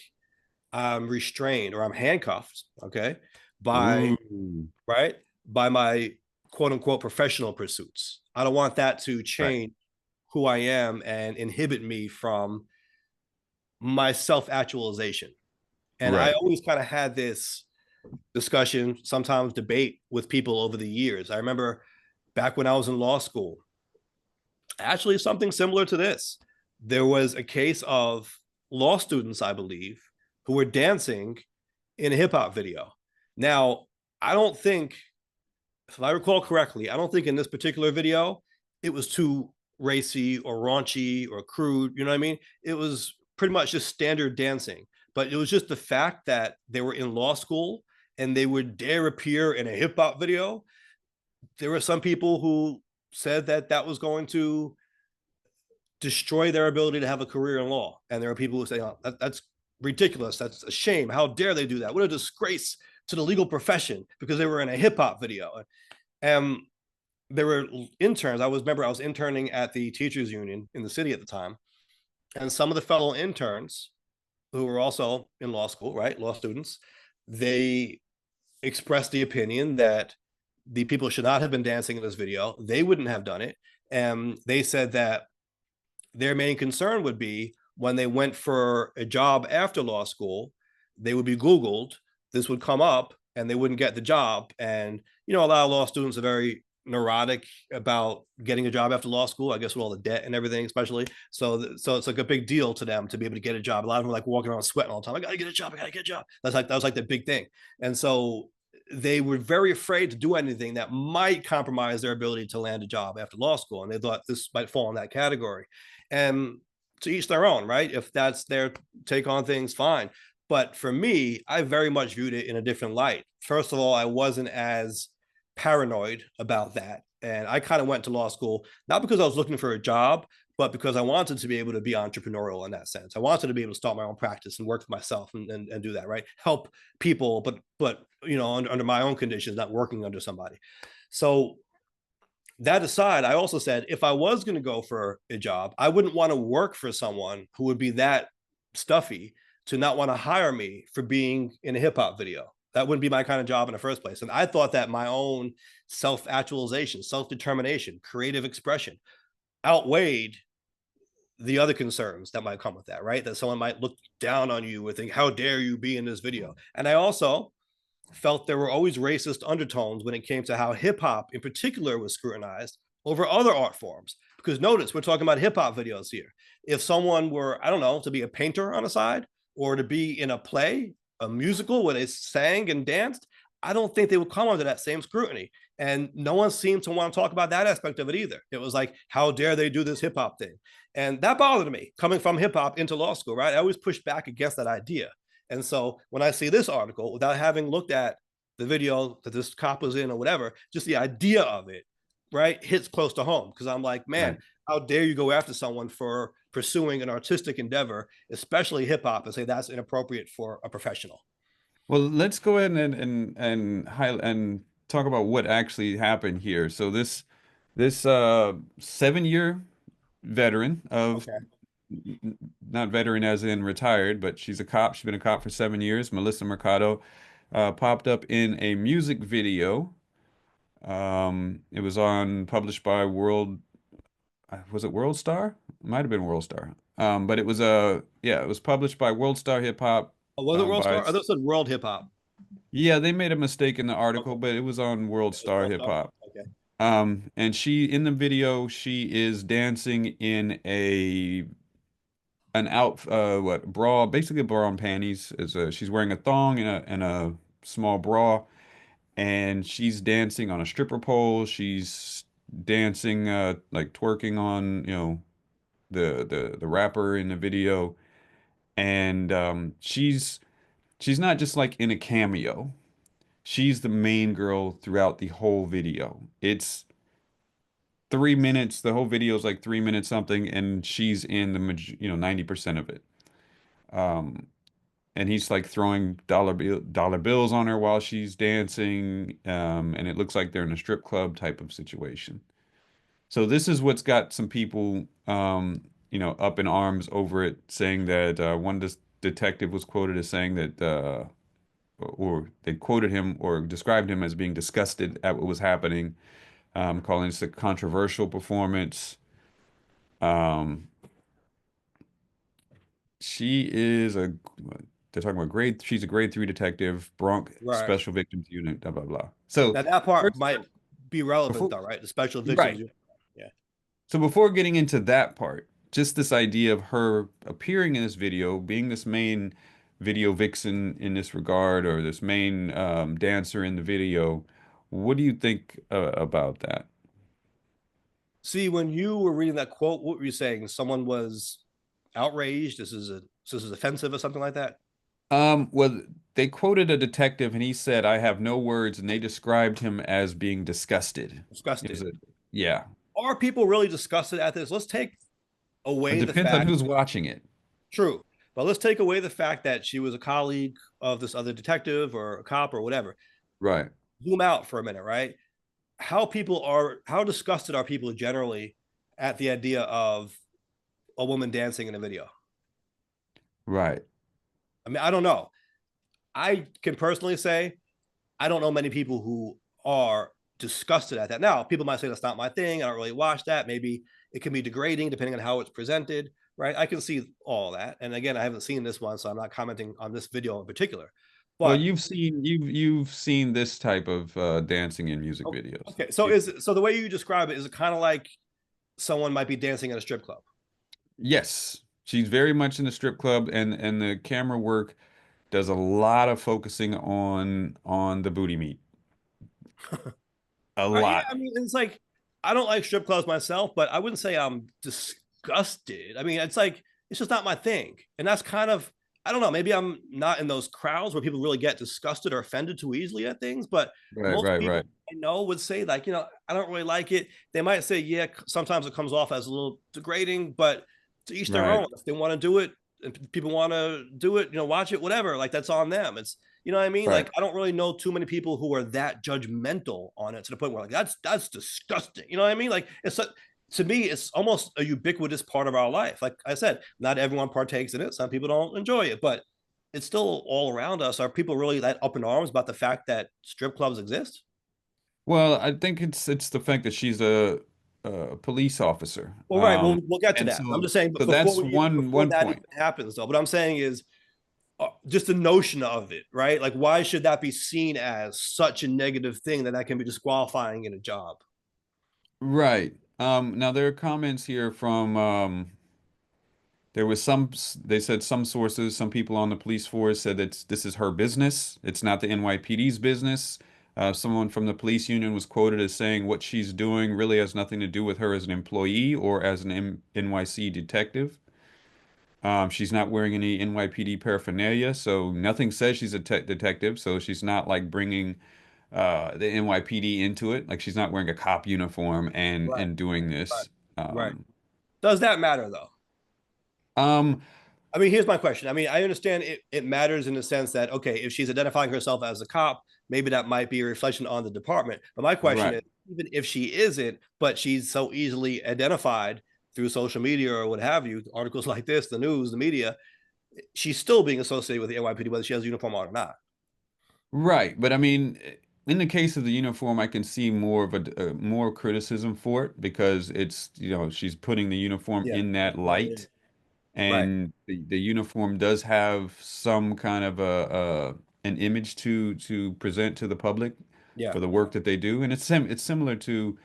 [SPEAKER 1] I'm restrained or I'm handcuffed, okay, by
[SPEAKER 2] Ooh,
[SPEAKER 1] right by my quote unquote professional pursuits. I don't want that to
[SPEAKER 2] right,
[SPEAKER 1] change who I am and inhibit me from my self actualization. And I
[SPEAKER 2] right.
[SPEAKER 1] always kind of had this discussion, sometimes debate with people over the years. I remember back when I was in law school, actually something similar to this. There was a case of law students, I believe, who were dancing in a hip hop video. Now, I don't think, if I recall correctly, I don't think in this particular video it was too racy or raunchy or crude. You know what I mean? It was pretty much just standard dancing. But it was just the fact that they were in law school and they would dare appear in a hip hop video. There were some people who said that that was going to destroy their ability to have a career in law. And there are people who say, oh, that's ridiculous. That's a shame. How dare they do that? What a disgrace to the legal profession because they were in a hip hop video. And there were interns. I was interning at the teachers union in the city at the time. And some of the fellow interns who were also in law school, right? Law students, they expressed the opinion that the people should not have been dancing in this video. They wouldn't have done it. And they said that their main concern would be when they went for a job after law school, they would be Googled, this would come up, and they wouldn't get the job. And, a lot of law students are very neurotic about getting a job after law school, I guess with all the debt and everything, especially. So it's like a big deal to them to be able to get a job. A lot of them are like walking around sweating all the time. I gotta get a job, I gotta get a job. That was like the big thing. And so they were very afraid to do anything that might compromise their ability to land a job after law school. And they thought this might fall in that category. And to each their own, right? If that's their take on things, fine. But for me, I very much viewed it in a different light. First of all, I wasn't as paranoid about that. And I kind of went to law school, not because I was looking for a job, but because I wanted to be able to be entrepreneurial in that sense. I wanted to be able to start my own practice and work for myself and do that, right? Help people, but under my own conditions, not working under somebody. So that aside, I also said if I was going to go for a job, I wouldn't want to work for someone who would be that stuffy to not want to hire me for being in a hip hop video. That wouldn't be my kind of job in the first place. And I thought that my own self actualization, self determination, creative expression outweighed the other concerns that might come with that, right? That someone might look down on you and think, how dare you be in this video? And I also felt there were always racist undertones when it came to how hip hop in particular was scrutinized over other art forms. Because notice we're talking about hip hop videos here. If someone were, I don't know, to be a painter on a side or to be in a play, a musical where they sang and danced, I don't think they would come under that same scrutiny. And no one seemed to want to talk about that aspect of it either. It was like, how dare they do this hip hop thing? And that bothered me coming from hip hop into law school, right? I always pushed back against that idea. And so when I see this article, without having looked at the video that this cop was in or whatever, just the idea of it, right, hits close to home. Because I'm like, man,
[SPEAKER 2] Right.
[SPEAKER 1] how dare you go after someone for pursuing an artistic endeavor, especially hip hop, and say that's inappropriate for a professional.
[SPEAKER 2] Well, let's go ahead and talk about what actually happened here. So this 7-year veteran of
[SPEAKER 1] Okay.
[SPEAKER 2] not veteran as in retired, but she's a cop. She's been a cop for 7 years. Melissa Mercado popped up in a music video. It was on published by World. Was it World Star? It might have been World Star. But it was yeah, it was published by World Star Hip Hop.
[SPEAKER 1] Oh, was it World
[SPEAKER 2] By
[SPEAKER 1] Star? I thought it said World Hip Hop.
[SPEAKER 2] Yeah, they made a mistake in the
[SPEAKER 1] Okay.
[SPEAKER 2] article, but it was on World Star
[SPEAKER 1] World
[SPEAKER 2] Hip
[SPEAKER 1] Star.
[SPEAKER 2] Hop.
[SPEAKER 1] Okay.
[SPEAKER 2] And she in the video, she is dancing in a an out what bra, basically a bra and panties. She's wearing a thong and a small bra, and she's dancing on a stripper pole. She's dancing like twerking on, the rapper in the video, and she's not just like in a cameo. She's the main girl throughout the whole video. It's 3 minutes. The whole video is like 3 minutes something, and she's in 90% of it. Um, and he's like throwing dollar bills on her while she's dancing, and it looks like they're in a strip club type of situation. So this is what's got some people, up in arms over it, saying that one detective was quoted as saying that, or they quoted him or described him as being disgusted at what was happening, calling this a controversial performance. Um, she is a, they're talking about she's a grade 3 detective, Bronx
[SPEAKER 1] Right.
[SPEAKER 2] Special Victims Unit, blah, blah, blah. So
[SPEAKER 1] Now that part
[SPEAKER 2] first,
[SPEAKER 1] might be relevant
[SPEAKER 2] before,
[SPEAKER 1] though, right? The special victims.
[SPEAKER 2] right.
[SPEAKER 1] Yeah.
[SPEAKER 2] So before getting into that part, just this idea of her appearing in this video, being this main video vixen in this regard, or this main dancer in the video, what do you think about that?
[SPEAKER 1] See, when you were reading that quote, what were you saying? Someone was outraged. This is offensive or something like that.
[SPEAKER 2] Well, they quoted a detective and he said, I have no words, and they described him as being disgusted. It was
[SPEAKER 1] Disgusted.
[SPEAKER 2] yeah.
[SPEAKER 1] Are people really disgusted at this? Let's take
[SPEAKER 2] It
[SPEAKER 1] away the
[SPEAKER 2] depends on
[SPEAKER 1] fact,
[SPEAKER 2] who's watching it.
[SPEAKER 1] true, but let's take away the fact that she was a colleague of this other detective or a cop or whatever.
[SPEAKER 2] Right,
[SPEAKER 1] Zoom out for a minute, right? How disgusted are people generally at the idea of a woman dancing in a video?
[SPEAKER 2] right.
[SPEAKER 1] I mean, I don't know. I can personally say I don't know many people who are disgusted at that. Now, people might say that's not my thing. I don't really watch that. Maybe it can be degrading depending on how it's presented, right? I can see all that. And again, I haven't seen this one, so I'm not commenting on this video in particular.
[SPEAKER 2] Well,
[SPEAKER 1] But
[SPEAKER 2] you've seen this type of dancing in music videos.
[SPEAKER 1] okay, so the way you describe it, is it kind of like someone might be dancing at a strip club?
[SPEAKER 2] Yes, she's very much in the strip club, and the camera work does a lot of focusing on the booty meat. A
[SPEAKER 1] Yeah,
[SPEAKER 2] lot.
[SPEAKER 1] I mean, it's like I don't like strip clubs myself, but I wouldn't say I'm disgusted. I mean, it's like it's just not my thing, and that's kind of, I don't know. Maybe I'm not in those crowds where people really get disgusted or offended too easily at things, but
[SPEAKER 2] Right,
[SPEAKER 1] most
[SPEAKER 2] right,
[SPEAKER 1] people
[SPEAKER 2] right,
[SPEAKER 1] I know would say like, I don't really like it. They might say, yeah, sometimes it comes off as a little degrading, but to each their
[SPEAKER 2] right,
[SPEAKER 1] own. If they want to do it and people want to do it, watch it, whatever. Like that's on them. It's you know what I mean?
[SPEAKER 2] right.
[SPEAKER 1] Like I don't really know too many people who are that judgmental on it to the point where like that's disgusting. You know what I mean? Like to me, it's almost a ubiquitous part of our life. Like I said, not everyone partakes in it. Some people don't enjoy it, but it's still all around us. Are people really that up in arms about the fact that strip clubs exist?
[SPEAKER 2] Well, I think it's the fact that she's police officer.
[SPEAKER 1] Well, right. We'll get to
[SPEAKER 2] And
[SPEAKER 1] that. I'm just saying, but
[SPEAKER 2] so that's
[SPEAKER 1] before
[SPEAKER 2] one
[SPEAKER 1] that even
[SPEAKER 2] point.
[SPEAKER 1] happens, though, what I'm saying is just the notion of it, right? Like, why should that be seen as such a negative thing that can be disqualifying in a job?
[SPEAKER 2] Right. Now there are comments here from there was some, they said some sources, some people on the police force said that this is her business. It's not the NYPD's business. Someone from the police union was quoted as saying what she's doing really has nothing to do with her as an employee or as an NYC detective. She's not wearing any NYPD paraphernalia, so nothing says she's a detective. So she's not like bringing the NYPD into it. Like she's not wearing a cop uniform
[SPEAKER 1] Right,
[SPEAKER 2] and doing
[SPEAKER 1] right,
[SPEAKER 2] this.
[SPEAKER 1] right. Does that matter though?
[SPEAKER 2] Um,
[SPEAKER 1] I mean, here's my question. I mean, I understand it matters in the sense that, okay, if she's identifying herself as a cop, maybe that might be a reflection on the department. But my question
[SPEAKER 2] right.
[SPEAKER 1] is, even if she isn't, but she's so easily identified through social media or what have you, articles like this, the news, the media, she's still being associated with the NYPD, whether she has a uniform on or not.
[SPEAKER 2] Right, but I mean, in the case of the uniform, I can see more of more criticism for it because it's, she's putting the uniform
[SPEAKER 1] Yeah.
[SPEAKER 2] in that
[SPEAKER 1] Yeah. Yeah.
[SPEAKER 2] light,
[SPEAKER 1] Right.
[SPEAKER 2] and the uniform does have some kind of an image to present to the public
[SPEAKER 1] Yeah.
[SPEAKER 2] for the work that they do, and it's similar to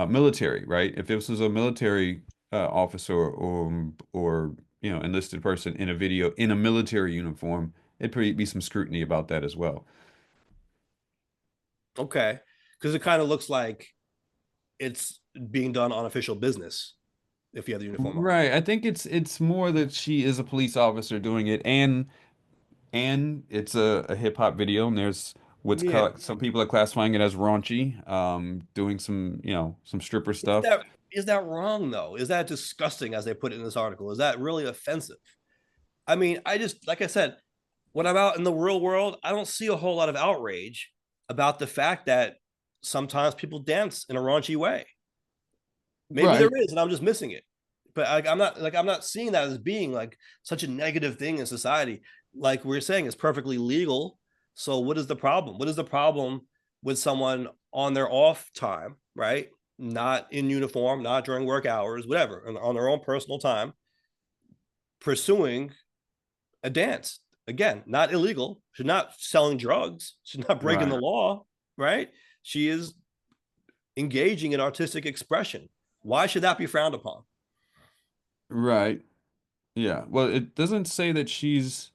[SPEAKER 2] military, right? If this was a military officer or enlisted person in a video in a military uniform, it'd probably be some scrutiny about that as well.
[SPEAKER 1] Okay. Because it kind of looks like it's being done on official business if you have the uniform on.
[SPEAKER 2] Right. I think it's more that she is a police officer doing it, and it's a hip hop video, and there's
[SPEAKER 1] Yeah.
[SPEAKER 2] some people are classifying it as raunchy, doing some some stripper
[SPEAKER 1] Is
[SPEAKER 2] stuff.
[SPEAKER 1] that wrong though? Is that disgusting as they put it in this article? Is that really offensive? I mean, I just like I said, when I'm out in the real world, I don't see a whole lot of outrage about the fact that sometimes people dance in a raunchy way. Maybe there
[SPEAKER 2] Right.
[SPEAKER 1] is, and I'm just missing it. But I'm not seeing that as being like such a negative thing in society. Like we're saying, it's perfectly legal. So what is the problem? What is the problem with someone on their off time, right? Not in uniform, not during work hours, whatever, on their own personal time, pursuing a dance. Again, not illegal. She's not selling drugs. She's not breaking the
[SPEAKER 2] Right.
[SPEAKER 1] law, right? She is engaging in artistic expression. Why should that be frowned upon?
[SPEAKER 2] Right. Yeah. Well, it doesn't say that she's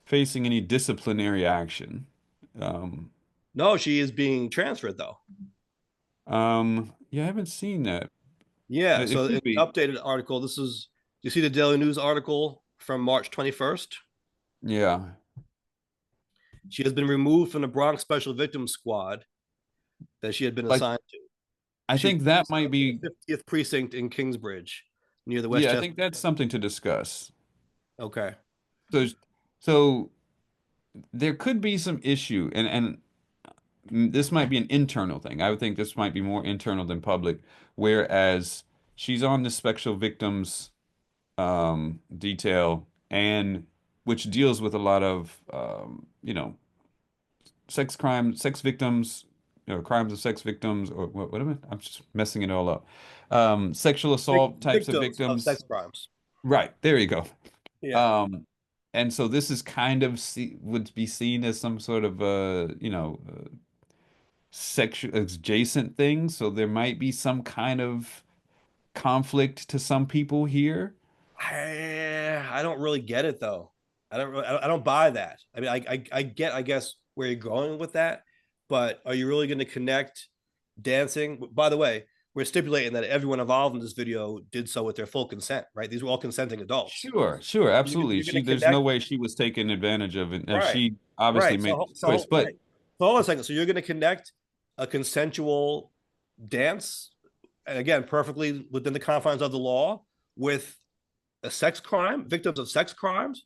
[SPEAKER 2] facing any disciplinary action. Um,
[SPEAKER 1] No, she is being transferred though.
[SPEAKER 2] yeah, I haven't seen that.
[SPEAKER 1] Yeah.
[SPEAKER 2] It
[SPEAKER 1] So in
[SPEAKER 2] could
[SPEAKER 1] the
[SPEAKER 2] be.
[SPEAKER 1] updated article, this is you see the Daily News article from March 21st.
[SPEAKER 2] Yeah.
[SPEAKER 1] She has been removed from the Bronx Special Victims Squad that she had been
[SPEAKER 2] Like
[SPEAKER 1] assigned to.
[SPEAKER 2] I
[SPEAKER 1] She was
[SPEAKER 2] think that might
[SPEAKER 1] assigned to
[SPEAKER 2] be,
[SPEAKER 1] the 50th precinct in Kingsbridge near the
[SPEAKER 2] yeah, I
[SPEAKER 1] Westchester.
[SPEAKER 2] think that's something to discuss.
[SPEAKER 1] Okay.
[SPEAKER 2] So so there could be some issue, and this might be an internal thing. I would think this might be more internal than public, whereas she's on the special victims detail, and which deals with a lot of sex victims, crimes of sex victims, or what am I? I'm just messing it all up. Sexual assault types of
[SPEAKER 1] Victims of
[SPEAKER 2] victims.
[SPEAKER 1] sex crimes.
[SPEAKER 2] Right, there you go.
[SPEAKER 1] Yeah.
[SPEAKER 2] Um, and so this is kind of would be seen as some sort of sexual adjacent thing. So there might be some kind of conflict to some people here.
[SPEAKER 1] I don't really get it though. I don't buy that. I mean, I get, I guess, where you're going with that, but are you really going to connect dancing? By the way, we're stipulating that everyone involved in this video did so with their full consent, right? These were all consenting adults.
[SPEAKER 2] Sure, sure, absolutely.
[SPEAKER 1] You're going to
[SPEAKER 2] There's no
[SPEAKER 1] connect,
[SPEAKER 2] way she was taken advantage of, and
[SPEAKER 1] right?
[SPEAKER 2] she obviously
[SPEAKER 1] Right.
[SPEAKER 2] made this choice. But
[SPEAKER 1] Right. So hold on a second. So you're going to connect a consensual dance, and again, perfectly within the confines of the law, with a sex crime, victims of sex crimes.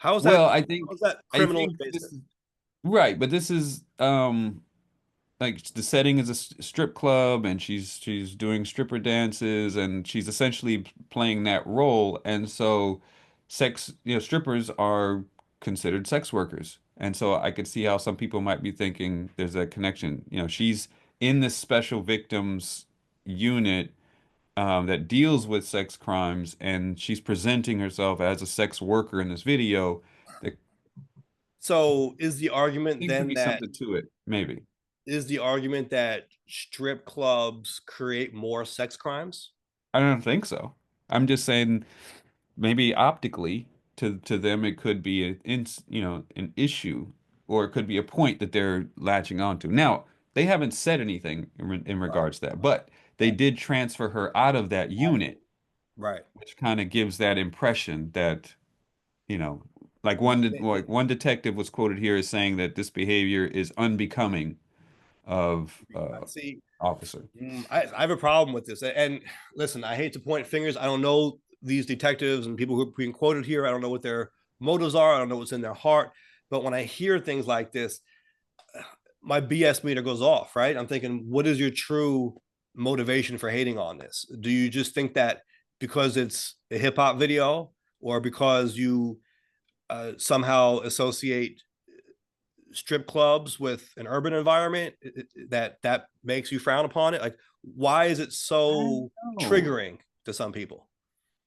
[SPEAKER 2] well,
[SPEAKER 1] How is that
[SPEAKER 2] I
[SPEAKER 1] criminal
[SPEAKER 2] think this
[SPEAKER 1] invasive?
[SPEAKER 2] is right, but this is like the setting is a strip club, and she's doing stripper dances, and she's essentially playing that role, and so strippers are considered sex workers, and so I could see how some people might be thinking there's a connection. She's in this special victims unit, that deals with sex crimes, and she's presenting herself as a sex worker in this video. There
[SPEAKER 1] So is the argument
[SPEAKER 2] seems to
[SPEAKER 1] then
[SPEAKER 2] be
[SPEAKER 1] that
[SPEAKER 2] something to it, maybe.
[SPEAKER 1] strip clubs create more sex crimes?
[SPEAKER 2] I don't think so. I'm just saying maybe optically to them it could be an issue, or it could be a point that they're latching onto. Now, they haven't said anything in
[SPEAKER 1] Right,
[SPEAKER 2] regards to that, but they
[SPEAKER 1] right,
[SPEAKER 2] did transfer her out of that unit,
[SPEAKER 1] right.
[SPEAKER 2] which kind of gives that impression that, you know, like one detective was quoted here as saying that this behavior is unbecoming of
[SPEAKER 1] See,
[SPEAKER 2] officer.
[SPEAKER 1] I have a problem with this. And listen, I hate to point fingers. I don't know these detectives and people who are being quoted here. I don't know what their motives are. I don't know what's in their heart. But when I hear things like this, my BS meter goes off, right? I'm thinking, what is your true motivation for hating on this? Do you just think that because it's a hip hop video, or because you somehow associate strip clubs with an urban environment, that makes you frown upon it? Like, why is it
[SPEAKER 2] I don't
[SPEAKER 1] so
[SPEAKER 2] know.
[SPEAKER 1] triggering to some people?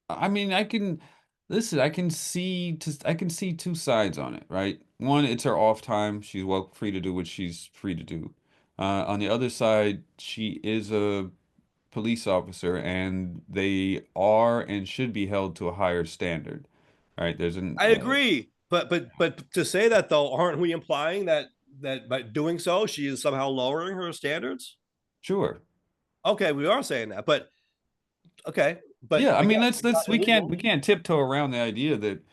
[SPEAKER 2] I mean, listen, I can see two sides on it, right? One, it's her off time. She's well free to do what she's free to do. On the other side, she is a police officer, and they are and should be held to a higher standard. Right? There's an
[SPEAKER 1] I agree, but to say that though, aren't we implying that by doing so she is somehow lowering her standards?
[SPEAKER 2] Sure.
[SPEAKER 1] Okay, we are saying that, but okay, but
[SPEAKER 2] Yeah, I
[SPEAKER 1] again,
[SPEAKER 2] mean,
[SPEAKER 1] it's not
[SPEAKER 2] we
[SPEAKER 1] illegal.
[SPEAKER 2] can't tiptoe around the idea that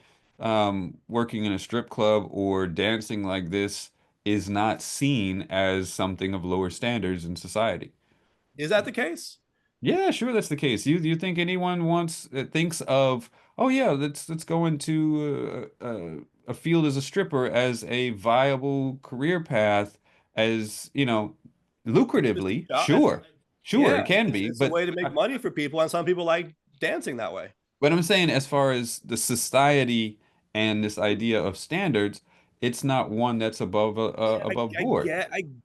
[SPEAKER 2] working in a strip club or dancing like this is not seen as something of lower standards in society.
[SPEAKER 1] Is that the case?
[SPEAKER 2] Yeah, sure, that's the case. You think anyone wants thinks of, oh yeah, let's go into a field as a stripper as a viable career path, as
[SPEAKER 1] It's a
[SPEAKER 2] lucratively?
[SPEAKER 1] job.
[SPEAKER 2] Sure, sure,
[SPEAKER 1] Yeah,
[SPEAKER 2] it can
[SPEAKER 1] it's
[SPEAKER 2] be,
[SPEAKER 1] it's a
[SPEAKER 2] but
[SPEAKER 1] way to make money for people, and some people like dancing that way.
[SPEAKER 2] but I'm saying, as far as the society and this idea of standards, it's not one that's
[SPEAKER 1] Yeah,
[SPEAKER 2] above board.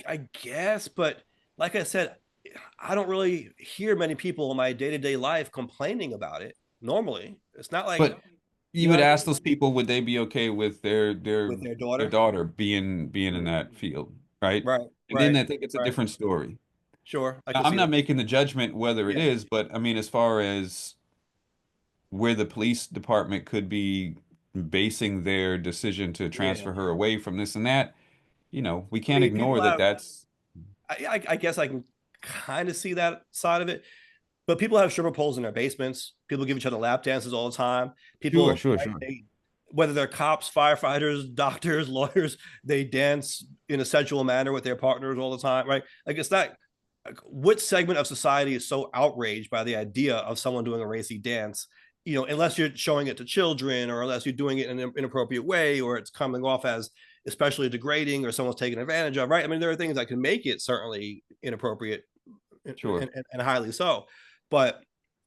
[SPEAKER 1] I guess, but like I said, I don't really hear many people in my day to day life complaining about it. Normally, it's not like,
[SPEAKER 2] But
[SPEAKER 1] you
[SPEAKER 2] you
[SPEAKER 1] know
[SPEAKER 2] would
[SPEAKER 1] what I
[SPEAKER 2] ask
[SPEAKER 1] mean,
[SPEAKER 2] those people, would they be okay with
[SPEAKER 1] with their
[SPEAKER 2] their
[SPEAKER 1] daughter.
[SPEAKER 2] daughter being in
[SPEAKER 1] Mm.
[SPEAKER 2] that field, right?
[SPEAKER 1] Right,
[SPEAKER 2] And then
[SPEAKER 1] right,
[SPEAKER 2] I think it's a
[SPEAKER 1] right.
[SPEAKER 2] different story.
[SPEAKER 1] Sure, I
[SPEAKER 2] Now,
[SPEAKER 1] can
[SPEAKER 2] I'm
[SPEAKER 1] see
[SPEAKER 2] not
[SPEAKER 1] that.
[SPEAKER 2] making the judgment whether it
[SPEAKER 1] Yeah,
[SPEAKER 2] is, but I mean, as far as where the police department could be basing their decision to
[SPEAKER 1] yeah.
[SPEAKER 2] transfer her away from this and that, we
[SPEAKER 1] I
[SPEAKER 2] can't
[SPEAKER 1] mean,
[SPEAKER 2] ignore
[SPEAKER 1] people
[SPEAKER 2] that
[SPEAKER 1] have.
[SPEAKER 2] that's
[SPEAKER 1] I guess I can kind of see that side of it. But people have stripper poles in their basements. People give each other lap dances all the time.
[SPEAKER 2] sure,
[SPEAKER 1] People,
[SPEAKER 2] sure,
[SPEAKER 1] right,
[SPEAKER 2] sure.
[SPEAKER 1] whether they're cops, firefighters, doctors, lawyers, they dance in a sensual manner with their partners all the time, right? Like, it's not, like, which segment of society is so outraged by the idea of someone doing a racy dance? Unless you're showing it to children, or unless you're doing it in an inappropriate way, or it's coming off as especially degrading, or someone's taking advantage of, right? I mean, there are things that can make it certainly inappropriate, and,
[SPEAKER 2] Sure.
[SPEAKER 1] and highly so. But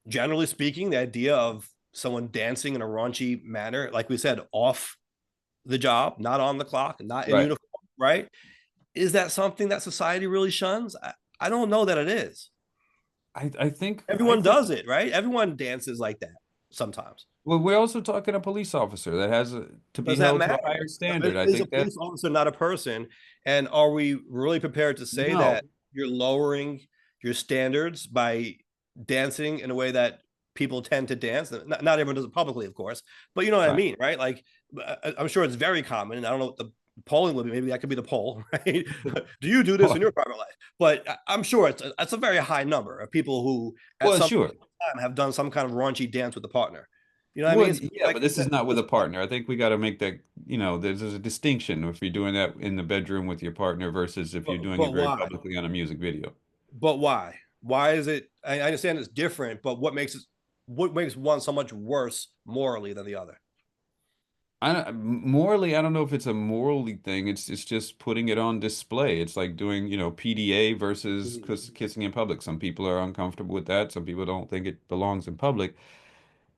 [SPEAKER 1] generally speaking, the idea of someone dancing in a raunchy manner, like we said, off the job, not on the clock, not in
[SPEAKER 2] Right.
[SPEAKER 1] uniform, right? Is that something that society really shuns? I don't know that it is.
[SPEAKER 2] I think I
[SPEAKER 1] Everyone
[SPEAKER 2] think
[SPEAKER 1] does it, right? Everyone dances like that sometimes.
[SPEAKER 2] well, we're also talking a police officer that has to be
[SPEAKER 1] Does that
[SPEAKER 2] held to a
[SPEAKER 1] matter?
[SPEAKER 2] higher standard. I
[SPEAKER 1] Is a
[SPEAKER 2] think that
[SPEAKER 1] police officer not a person? And are we really prepared to say
[SPEAKER 2] no.
[SPEAKER 1] that you're lowering your standards by dancing in a way that people tend to dance? Not everyone does it publicly, of course, but you know what I
[SPEAKER 2] Right.
[SPEAKER 1] mean, right? Like, I'm sure it's very common, and I don't know what the polling would be. Maybe that could be the poll, right? Do you do this in your private life? But I'm sure it's a very high number of people who, at
[SPEAKER 2] Well,
[SPEAKER 1] some
[SPEAKER 2] sure.
[SPEAKER 1] time, have done some kind of raunchy dance with a partner. You know what I
[SPEAKER 2] Well,
[SPEAKER 1] mean? So,
[SPEAKER 2] yeah,
[SPEAKER 1] like,
[SPEAKER 2] but this is not with
[SPEAKER 1] that's
[SPEAKER 2] a partner. I think we got to make that, there's a distinction if you're doing that in the bedroom with your partner versus if you're doing it
[SPEAKER 1] but
[SPEAKER 2] very
[SPEAKER 1] why?
[SPEAKER 2] publicly on a music video.
[SPEAKER 1] But why? Why is it? I understand it's different, but what makes one so much worse morally than the other?
[SPEAKER 2] Morally, I don't know if it's a morally thing. It's just putting it on display. It's like doing, PDA versus
[SPEAKER 1] Mhm.
[SPEAKER 2] kissing in public. Some people are uncomfortable with that. Some people don't think it belongs in public.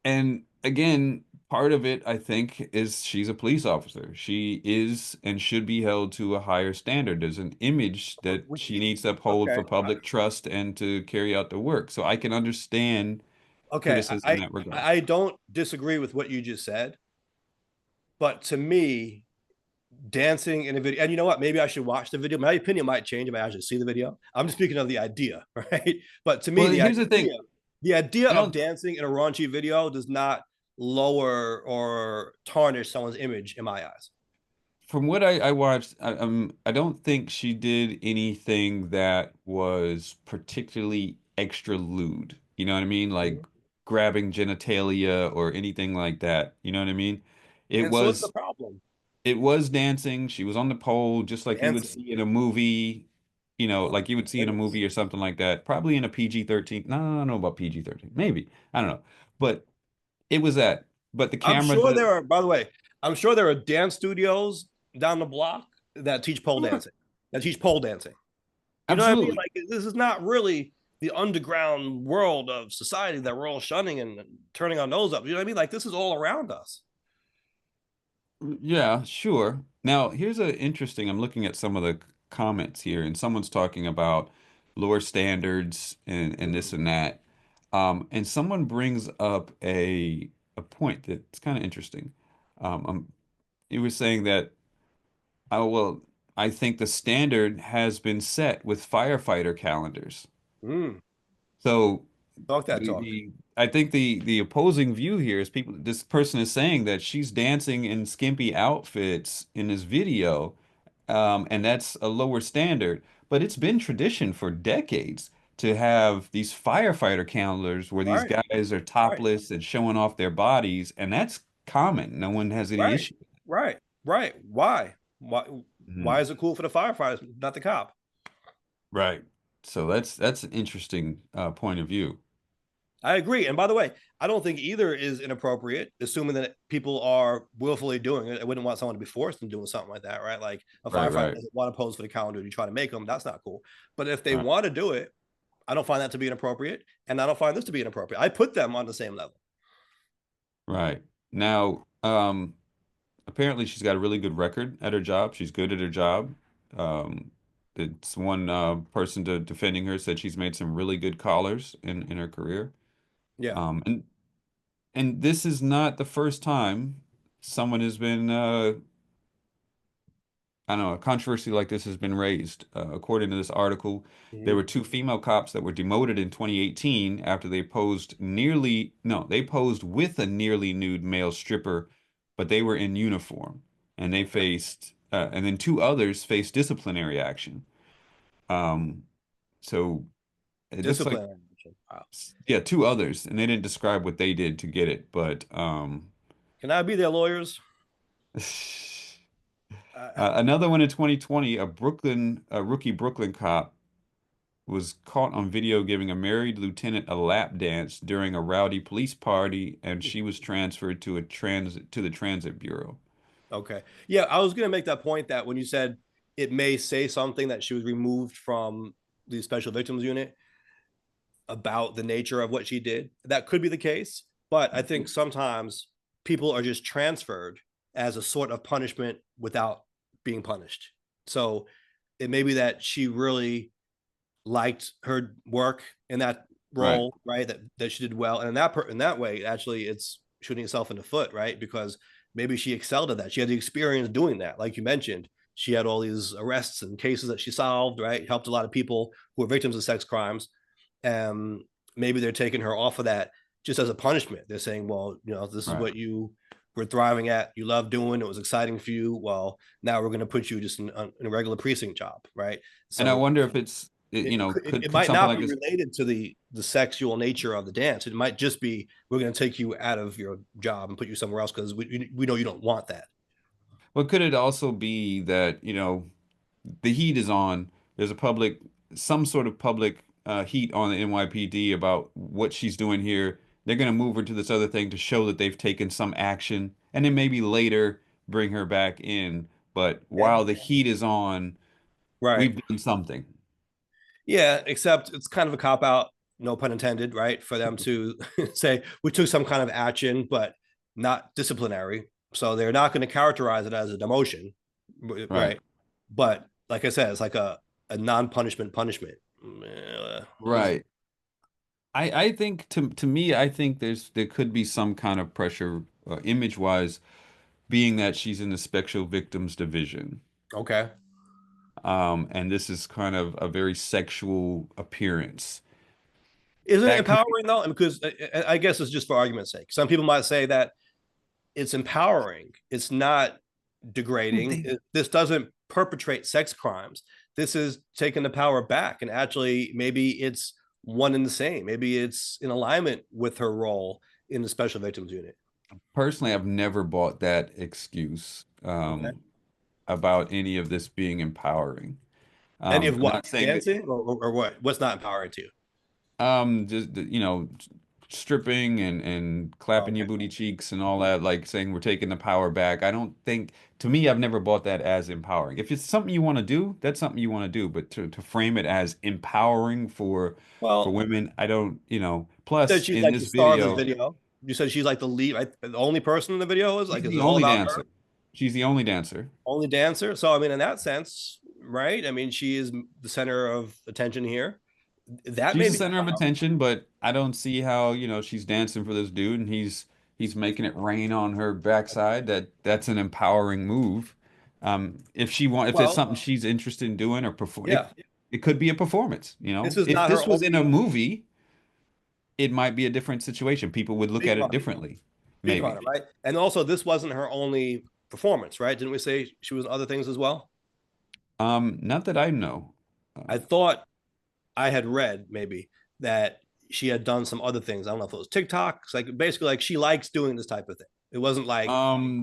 [SPEAKER 2] And again, part of it, I think, is she's a police officer. She is and should be held to a higher standard. There's an image that
[SPEAKER 1] Which,
[SPEAKER 2] she needs to uphold
[SPEAKER 1] okay,
[SPEAKER 2] for public trust and to carry out the work. So I can understand
[SPEAKER 1] okay,
[SPEAKER 2] criticism in that regard.
[SPEAKER 1] I don't disagree with what you just said, but to me, dancing in a video, and you know what? Maybe I should watch the video. My opinion might change if I actually see the video. I'm just speaking of the idea, right? But to me,
[SPEAKER 2] Well, here's the thing.
[SPEAKER 1] the idea
[SPEAKER 2] I
[SPEAKER 1] of
[SPEAKER 2] don't
[SPEAKER 1] dancing in a raunchy video does not lower or tarnish someone's image in my eyes.
[SPEAKER 2] From what I watched, I don't think she did anything that was particularly extra lewd. You know what I mean? Like grabbing genitalia or anything like that. You know what I mean? It
[SPEAKER 1] And so what's the
[SPEAKER 2] was
[SPEAKER 1] problem?
[SPEAKER 2] it was dancing. She was on the pole, just like you would
[SPEAKER 1] Dancing.
[SPEAKER 2] see in a movie. You know,
[SPEAKER 1] Oh
[SPEAKER 2] like you would see in a
[SPEAKER 1] goodness.
[SPEAKER 2] movie or something like that. Probably in a PG-13. No, I don't know about PG-13. Maybe. I don't know. But it was that. But the
[SPEAKER 1] I'm
[SPEAKER 2] camera
[SPEAKER 1] sure
[SPEAKER 2] does.
[SPEAKER 1] there are, by the way, I'm sure there are dance studios down the block that teach pole
[SPEAKER 2] Sure,
[SPEAKER 1] dancing, that teach pole dancing. You know what I mean?
[SPEAKER 2] absolutely.
[SPEAKER 1] Like this is not really the underground world of society that we're all shunning and turning our nose up. You know what I mean? Like this is all around us.
[SPEAKER 2] Yeah, sure. Now, here's a interesting, I'm looking at some of the comments here, and someone's talking about lower standards and this and that. And someone brings up a point that's kind of interesting. He was saying that, oh, well, I think the standard has been set with firefighter calendars.
[SPEAKER 1] Mm,
[SPEAKER 2] So
[SPEAKER 1] talk that
[SPEAKER 2] the
[SPEAKER 1] talk.
[SPEAKER 2] the I think the opposing view here is people this person is saying that she's dancing in skimpy outfits in this video, and that's a lower standard. But it's been tradition for decades to have these firefighter calendars where these
[SPEAKER 1] Right,
[SPEAKER 2] guys are
[SPEAKER 1] right,
[SPEAKER 2] topless and showing off their bodies, and that's common. No one has any
[SPEAKER 1] right,
[SPEAKER 2] issue.
[SPEAKER 1] right, right. Why? Why? Why
[SPEAKER 2] Mhm.
[SPEAKER 1] is it cool for the firefighters, not the cop?
[SPEAKER 2] Right. So that's an interesting point of view.
[SPEAKER 1] I agree. And by the way, I don't think either is inappropriate, assuming that people are willfully doing it. I wouldn't want someone to be forced into doing something like that, right? Like a
[SPEAKER 2] Right,
[SPEAKER 1] firefighter
[SPEAKER 2] right,
[SPEAKER 1] doesn't want to pose for the calendar, you try to make them. That's not cool. But if they
[SPEAKER 2] right,
[SPEAKER 1] want to do it, I don't find that to be inappropriate, and I don't find this to be inappropriate. I put them on the same level.
[SPEAKER 2] right. Now, apparently she's got a really good record at her job. She's good at her job. Um, it's one person defending her said she's made some really good callers in her career.
[SPEAKER 1] Yeah.
[SPEAKER 2] Um, and and this is not the first time someone has been I don't know, a controversy like this has been raised. According to this article, there
[SPEAKER 1] Mhm.
[SPEAKER 2] were two female cops that were demoted in 2018 after they posed nearly, no, they posed with a nearly nude male stripper, but they were in uniform and they
[SPEAKER 1] Okay.
[SPEAKER 2] faced, and then two others faced disciplinary action. Um, so it looks like,
[SPEAKER 1] Discipline. Wow.
[SPEAKER 2] yeah, two others, and they didn't describe what they did to get it, but
[SPEAKER 1] Can I be their lawyers? Uh,
[SPEAKER 2] another one in 2020, a rookie Brooklyn cop was caught on video giving a married lieutenant a lap dance during a rowdy police party, and she was transferred to the transit bureau.
[SPEAKER 1] okay. Yeah, I was going to make that point that when you said it may say something that she was removed from the special victims unit about the nature of what she did, that could be the case. But I think sometimes people are just transferred as a sort of punishment without being punished. So it may be that she really liked her work in that
[SPEAKER 2] Right.
[SPEAKER 1] role, right? That she did well, and in that way, actually, it's shooting herself in the foot, right? Because maybe she excelled at that. She had the experience doing that, like you mentioned. She had all these arrests and cases that she solved, right? Helped a lot of people who were victims of sex crimes. And maybe they're taking her off of that just as a punishment. They're saying, well, you know, this is
[SPEAKER 2] Right.
[SPEAKER 1] what you were thriving at, you love doing, it was exciting for you. Well, now we're going to put you just in a regular precinct job, right?
[SPEAKER 2] And I
[SPEAKER 1] So
[SPEAKER 2] wonder if you
[SPEAKER 1] it
[SPEAKER 2] know,
[SPEAKER 1] could, it
[SPEAKER 2] could
[SPEAKER 1] might
[SPEAKER 2] something
[SPEAKER 1] not
[SPEAKER 2] like
[SPEAKER 1] be
[SPEAKER 2] this,
[SPEAKER 1] related to the sexual nature of the dance. It might just be we're going to take you out of your job and put you somewhere else because we know you don't want that.
[SPEAKER 2] what could it also be that, you know, the heat is on. There's a some sort of public heat on the NYPD about what she's doing here. They're going to move her to this other thing to show that they've taken some action, and then maybe later bring her back in. But
[SPEAKER 1] Yeah.
[SPEAKER 2] while the heat is on,
[SPEAKER 1] Right.
[SPEAKER 2] we've done something.
[SPEAKER 1] Yeah, except it's kind of a cop out, no pun intended, right? For them to say we took some kind of action, but not disciplinary. So they're not going to characterize it as a demotion,
[SPEAKER 2] Right.
[SPEAKER 1] right? But like I said, it's like a non-punishment punishment.
[SPEAKER 2] Right. I think to me, I think there could be some kind of pressure image wise, being that she's in the special victims division.
[SPEAKER 1] Okay.
[SPEAKER 2] And this is kind of a very sexual appearance.
[SPEAKER 1] Isn't it
[SPEAKER 2] That could be,
[SPEAKER 1] empowering though? Because I guess it's just for argument's sake. Some people might say that it's empowering. It's not degrading.
[SPEAKER 2] they,
[SPEAKER 1] This doesn't perpetrate sex crimes. This is taking the power back, and actually, maybe it's one and the same. Maybe it's in alignment with her role in the special victims unit.
[SPEAKER 2] personally, I've never bought that excuse
[SPEAKER 1] Okay.
[SPEAKER 2] about any of this being empowering.
[SPEAKER 1] Any of
[SPEAKER 2] I'm
[SPEAKER 1] what?
[SPEAKER 2] not saying that
[SPEAKER 1] Dancing or what? What's not empowering to you?
[SPEAKER 2] just stripping and clapping your
[SPEAKER 1] Okay.
[SPEAKER 2] booty cheeks and all that, like saying we're taking the power back. I don't think, to me, I've never bought that as empowering. If it's something you want to do, that's something you want to do. But to frame it as empowering for
[SPEAKER 1] Well,
[SPEAKER 2] women, I don't,
[SPEAKER 1] you said
[SPEAKER 2] plus
[SPEAKER 1] she's
[SPEAKER 2] in
[SPEAKER 1] like the
[SPEAKER 2] this
[SPEAKER 1] star of this
[SPEAKER 2] video,
[SPEAKER 1] video. You said she's like the lead, right? The only person in the video is
[SPEAKER 2] she's
[SPEAKER 1] like, is
[SPEAKER 2] the
[SPEAKER 1] it all
[SPEAKER 2] only
[SPEAKER 1] about her?
[SPEAKER 2] dancer. She's the only dancer.
[SPEAKER 1] Only dancer. So, I mean, in that sense, right? I mean, she is the center of attention here. That
[SPEAKER 2] She's
[SPEAKER 1] may
[SPEAKER 2] the
[SPEAKER 1] be
[SPEAKER 2] center of
[SPEAKER 1] empowering.
[SPEAKER 2] attention, but I don't see how, she's dancing for this dude and he's making it rain on her backside. That's an empowering move. If it's
[SPEAKER 1] Well,
[SPEAKER 2] something she's interested in doing or perform,
[SPEAKER 1] yeah,
[SPEAKER 2] it could be a performance.
[SPEAKER 1] this is
[SPEAKER 2] If
[SPEAKER 1] not her
[SPEAKER 2] this was in a
[SPEAKER 1] only.
[SPEAKER 2] movie, it might be a different situation. People would look
[SPEAKER 1] Speak
[SPEAKER 2] at it
[SPEAKER 1] on it.
[SPEAKER 2] differently,
[SPEAKER 1] Speak on
[SPEAKER 2] maybe.
[SPEAKER 1] it, right? And also, this wasn't her only performance, right? Didn't we say she was in other things as well?
[SPEAKER 2] Not that I know.
[SPEAKER 1] I
[SPEAKER 2] Um,
[SPEAKER 1] thought I had read maybe that she had done some other things. I don't know if it was TikTok. It's like basically like she likes doing this type of thing. It wasn't like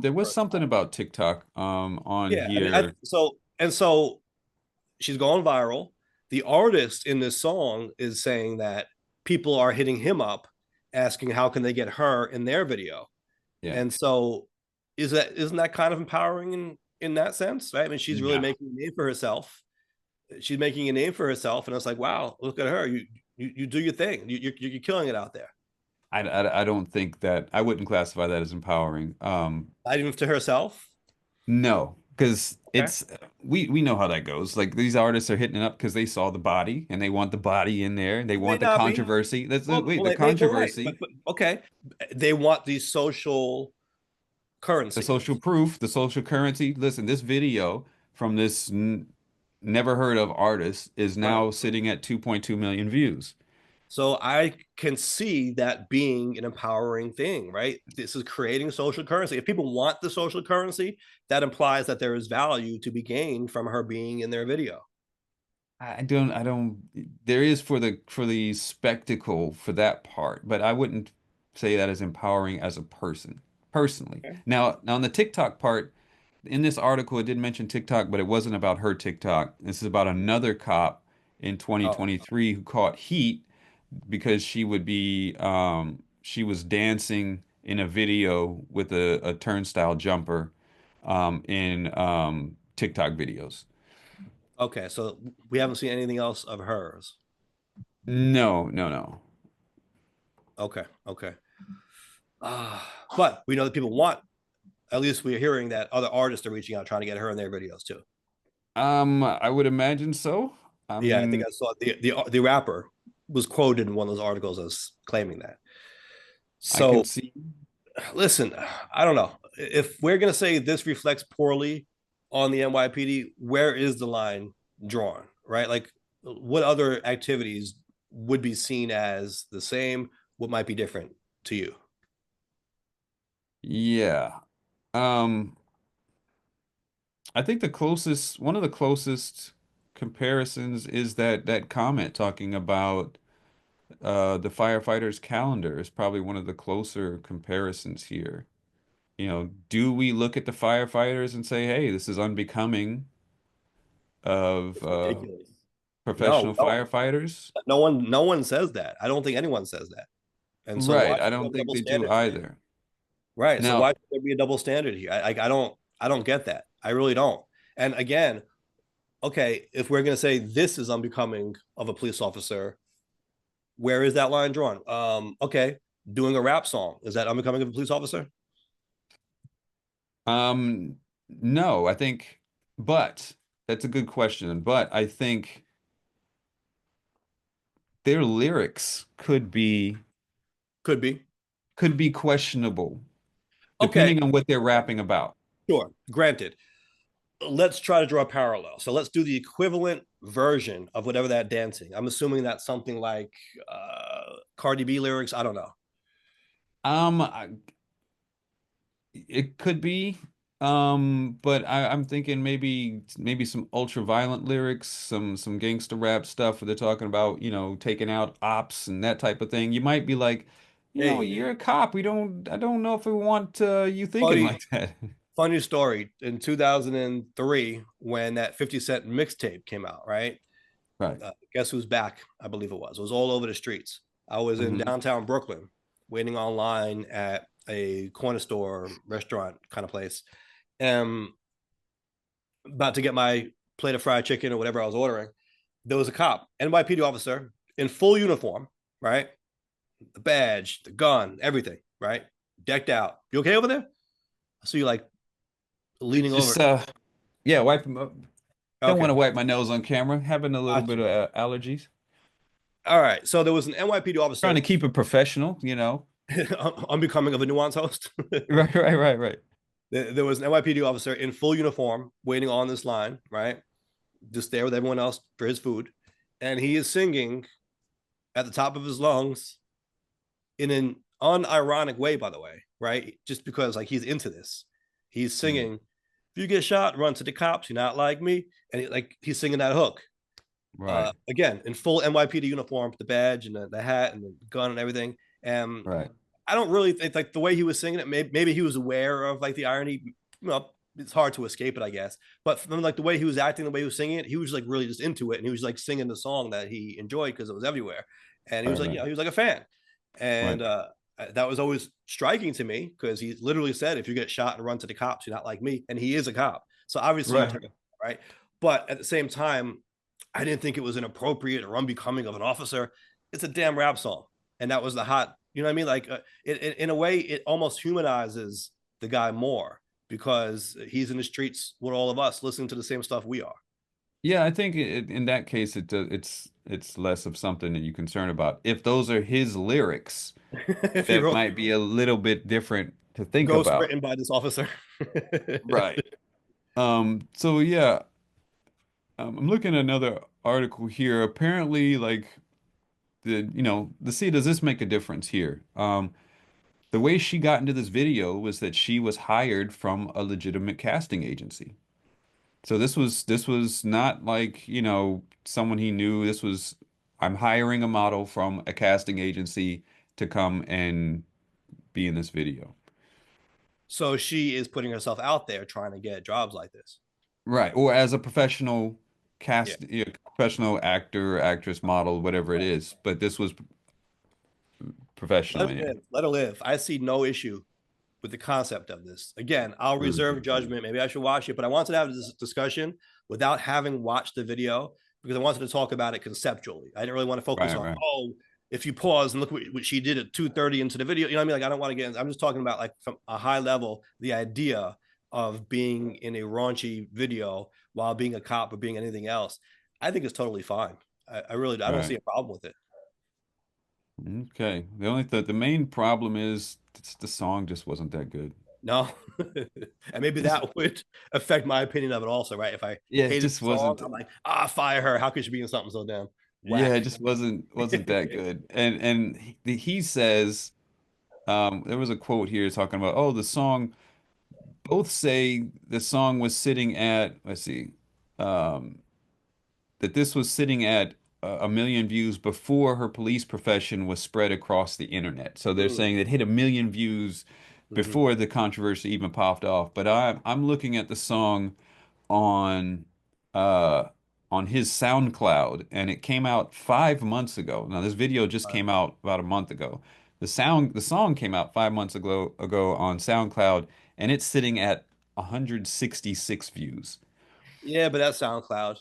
[SPEAKER 2] there was something about TikTok on
[SPEAKER 1] yeah. I mean,
[SPEAKER 2] here.
[SPEAKER 1] so she's gone viral. The artist in this song is saying that people are hitting him up, asking how can they get her in their video.
[SPEAKER 2] Yeah.
[SPEAKER 1] And so, isn't that kind of empowering in that sense, right? I mean, she's really
[SPEAKER 2] No.
[SPEAKER 1] making a name for herself. She's making a name for herself, and it's like, wow, look at her. You do your thing. You're killing it out there.
[SPEAKER 2] I don't think that I wouldn't classify that as empowering.
[SPEAKER 1] Not even to herself.
[SPEAKER 2] No, because
[SPEAKER 1] Okay.
[SPEAKER 2] we know how that goes. Like these artists are hitting it up because they saw the body and they want the body in there. They
[SPEAKER 1] May
[SPEAKER 2] want the
[SPEAKER 1] not be.
[SPEAKER 2] controversy. The
[SPEAKER 1] Well, right.
[SPEAKER 2] controversy,
[SPEAKER 1] But okay, they want the social
[SPEAKER 2] the
[SPEAKER 1] currency.
[SPEAKER 2] social proof, the social currency. Listen, this video from this n never heard of artist is
[SPEAKER 1] Right.
[SPEAKER 2] now sitting at 2.2 million views.
[SPEAKER 1] So I can see that being an empowering thing, right? This is creating social currency. If people want the social currency, that implies that there is value to be gained from her being in their video.
[SPEAKER 2] I don't there is for the spectacle for that part, but I wouldn't say that as empowering as a person personally.
[SPEAKER 1] Okay.
[SPEAKER 2] Now on the TikTok part, in this article it did mention TikTok, but it wasn't about her TikTok. This is about another cop in
[SPEAKER 1] Oh,
[SPEAKER 2] 2023 who caught heat because she was dancing in a video with a turnstile jumper in TikTok videos.
[SPEAKER 1] okay. So we haven't seen anything else of hers.
[SPEAKER 2] No, no, no.
[SPEAKER 1] Okay. Okay. But we know that people want, at least we're hearing that other artists are reaching out trying to get her in their videos too.
[SPEAKER 2] I would imagine so. I
[SPEAKER 1] Yeah, I think
[SPEAKER 2] mean,
[SPEAKER 1] I saw the rapper was quoted in one of those articles as claiming that.
[SPEAKER 2] I can
[SPEAKER 1] So
[SPEAKER 2] see.
[SPEAKER 1] listen, I don't know. If we're gonna say this reflects poorly on the NYPD, where is the line drawn? Right? Like what other activities would be seen as the same? What might be different to you?
[SPEAKER 2] Yeah. Um, I think one of the closest comparisons is that comment talking about the firefighters' calendar is probably one of the closer comparisons here. Do we look at the firefighters and say, hey, this is unbecoming of
[SPEAKER 1] It's ridiculous. No,
[SPEAKER 2] professional
[SPEAKER 1] no,
[SPEAKER 2] firefighters?
[SPEAKER 1] no one says that. I don't think anyone says that. And so why
[SPEAKER 2] Right. I
[SPEAKER 1] should we
[SPEAKER 2] don't
[SPEAKER 1] have a
[SPEAKER 2] think
[SPEAKER 1] double
[SPEAKER 2] they do
[SPEAKER 1] standard here?
[SPEAKER 2] either.
[SPEAKER 1] Right. So
[SPEAKER 2] Now,
[SPEAKER 1] why should there be a double standard here? I don't get that. I really don't. And again, okay, if we're gonna say this is unbecoming of a police officer, where is that line drawn? Okay, doing a rap song, is that unbecoming of a police officer?
[SPEAKER 2] Um, no, I think, but that's a good question. But I think their lyrics
[SPEAKER 1] Could be.
[SPEAKER 2] could be questionable
[SPEAKER 1] Okay,
[SPEAKER 2] depending on what they're rapping about.
[SPEAKER 1] sure. Granted. Let's try to draw a parallel. So let's do the equivalent version of whatever that dancing. I'm assuming that's something like Cardi B lyrics. I don't know.
[SPEAKER 2] I, it could be, but I'm thinking maybe some ultra violent lyrics, some gangster rap stuff where they're talking about, taking out ops and that type of thing. You might be like,
[SPEAKER 1] Hey,
[SPEAKER 2] you're a cop. I don't know if we want you thinking
[SPEAKER 1] funny,
[SPEAKER 2] like that.
[SPEAKER 1] funny story. In 2003, when that 50 Cent mixtape came out, right?
[SPEAKER 2] Right.
[SPEAKER 1] Guess who's back? I believe it was. It was all over the streets. I was in
[SPEAKER 2] Hmm.
[SPEAKER 1] downtown Brooklyn, waiting online at a corner store, restaurant kind of place, and about to get my plate of fried chicken or whatever I was ordering. There was a cop, NYPD officer in full uniform, right? The badge, the gun, everything, right? Decked out. You okay over there? I see you like leaning over.
[SPEAKER 2] Just yeah, don't want
[SPEAKER 1] Okay,
[SPEAKER 2] to wipe my nose on camera. Having a little
[SPEAKER 1] got
[SPEAKER 2] bit
[SPEAKER 1] you.
[SPEAKER 2] of allergies.
[SPEAKER 1] All right. So there was an NYPD
[SPEAKER 2] Trying to
[SPEAKER 1] officer
[SPEAKER 2] keep it professional.
[SPEAKER 1] unbecoming of a Nuance host.
[SPEAKER 2] Right, right, right, right.
[SPEAKER 1] There was an NYPD officer in full uniform waiting on this line, right? Just there with everyone else for his food. And he is singing at the top of his lungs in an unironic way, by the way, right? Just because like he's into this. He's
[SPEAKER 2] Mm,
[SPEAKER 1] singing, if you get shot, run to the cops, you're not like me. And he's singing that hook.
[SPEAKER 2] right,
[SPEAKER 1] Again, in full NYPD uniform, the badge and the hat and the gun and everything. And
[SPEAKER 2] right,
[SPEAKER 1] I don't really think like the way he was singing it. Maybe he was aware of like the irony. Well, it's hard to escape it, I guess. But from like the way he was acting, the way he was singing it, he was like really just into it, and he was like singing the song that he enjoyed because it was everywhere, and he was
[SPEAKER 2] right,
[SPEAKER 1] like,
[SPEAKER 2] right,
[SPEAKER 1] he was like a fan,
[SPEAKER 2] right,
[SPEAKER 1] and that was always striking to me because he literally said, "If you get shot and run to the cops, you're not like me," and he is a cop, so obviously he
[SPEAKER 2] right,
[SPEAKER 1] turned right. But at the same time, I didn't think it was inappropriate or unbecoming of an officer. It's a damn rap song, and that was the hot. You know what I mean? Like in a way, it almost humanizes the guy more because he's in the streets with all of us, listening to the same stuff we are.
[SPEAKER 2] Yeah, I think in that case, it's less of something that you're concerned about. If those are his lyrics,
[SPEAKER 1] If he
[SPEAKER 2] that
[SPEAKER 1] wrote
[SPEAKER 2] might be a little bit different to think
[SPEAKER 1] ghost
[SPEAKER 2] about.
[SPEAKER 1] written by this officer.
[SPEAKER 2] Right. So yeah, I'm looking at another article here. Apparently, like does this make a difference here? The way she got into this video was that she was hired from a legitimate casting agency. So this was not like, someone he knew. This was, I'm hiring a model from a casting agency to come and be in this video.
[SPEAKER 1] So she is putting herself out there trying to get jobs like this.
[SPEAKER 2] Right. Or as a professional
[SPEAKER 1] Yeah.
[SPEAKER 2] professional actor, actress, model, whatever it is. But this was
[SPEAKER 1] Let
[SPEAKER 2] professional.
[SPEAKER 1] her
[SPEAKER 2] Yeah.
[SPEAKER 1] live. Let her live. I see no issue with the concept of this. Again, I'll
[SPEAKER 2] Agree with you.
[SPEAKER 1] reserve judgment. Maybe I should watch it, but I wanted to have this discussion without having watched the video because I wanted to talk about it conceptually. I didn't really want to focus
[SPEAKER 2] Right,
[SPEAKER 1] on,
[SPEAKER 2] right.
[SPEAKER 1] oh, if you pause and look what she did at 2:30 into the video, you know what I mean? Like, I don't want to get in, I'm just talking about like from a high level, the idea of being in a raunchy video while being a cop or being anything else. I think it's totally fine. I really, I don't see
[SPEAKER 2] Right.
[SPEAKER 1] a problem with it.
[SPEAKER 2] Okay. The main problem is the song just wasn't that good.
[SPEAKER 1] No. And maybe
[SPEAKER 2] Just
[SPEAKER 1] that would affect my opinion of it also, right? If I
[SPEAKER 2] Yeah, it
[SPEAKER 1] hated
[SPEAKER 2] just
[SPEAKER 1] the song,
[SPEAKER 2] wasn't.
[SPEAKER 1] I'm like, fire her. How could she be in something so damn
[SPEAKER 2] Yeah, it
[SPEAKER 1] whack?
[SPEAKER 2] just wasn't that good. And he says, there was a quote here talking about, oh, the song. Both say the song was sitting at, let's see, um, that this was sitting at a million views before her police profession was spread across the internet. So they're
[SPEAKER 1] Mm,
[SPEAKER 2] saying it hit a million views
[SPEAKER 1] mhm.
[SPEAKER 2] before the controversy even popped off. But I'm looking at the song on uh on his SoundCloud, and it came out 5 months ago. Now this video just came out about a month ago. The song came out 5 months ago on SoundCloud, and it's sitting at 166 views.
[SPEAKER 1] Yeah, but that's SoundCloud.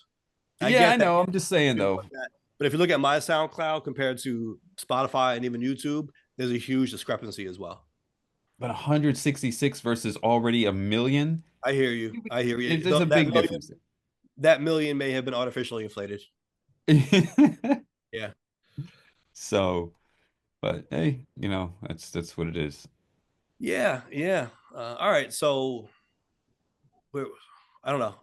[SPEAKER 1] I
[SPEAKER 2] Yeah, I
[SPEAKER 1] get that.
[SPEAKER 2] know. I'm just saying
[SPEAKER 1] You
[SPEAKER 2] though.
[SPEAKER 1] put that. But if you look at my SoundCloud compared to Spotify and even YouTube, there's a huge discrepancy as well.
[SPEAKER 2] but 166 versus already a million.
[SPEAKER 1] I hear you. I hear you.
[SPEAKER 2] There's a
[SPEAKER 1] That
[SPEAKER 2] big
[SPEAKER 1] million,
[SPEAKER 2] difference
[SPEAKER 1] that million may have been artificially inflated.
[SPEAKER 2] there.
[SPEAKER 1] Yeah.
[SPEAKER 2] So, but hey, that's what it is.
[SPEAKER 1] Yeah. Yeah. All right. So we're, I don't know.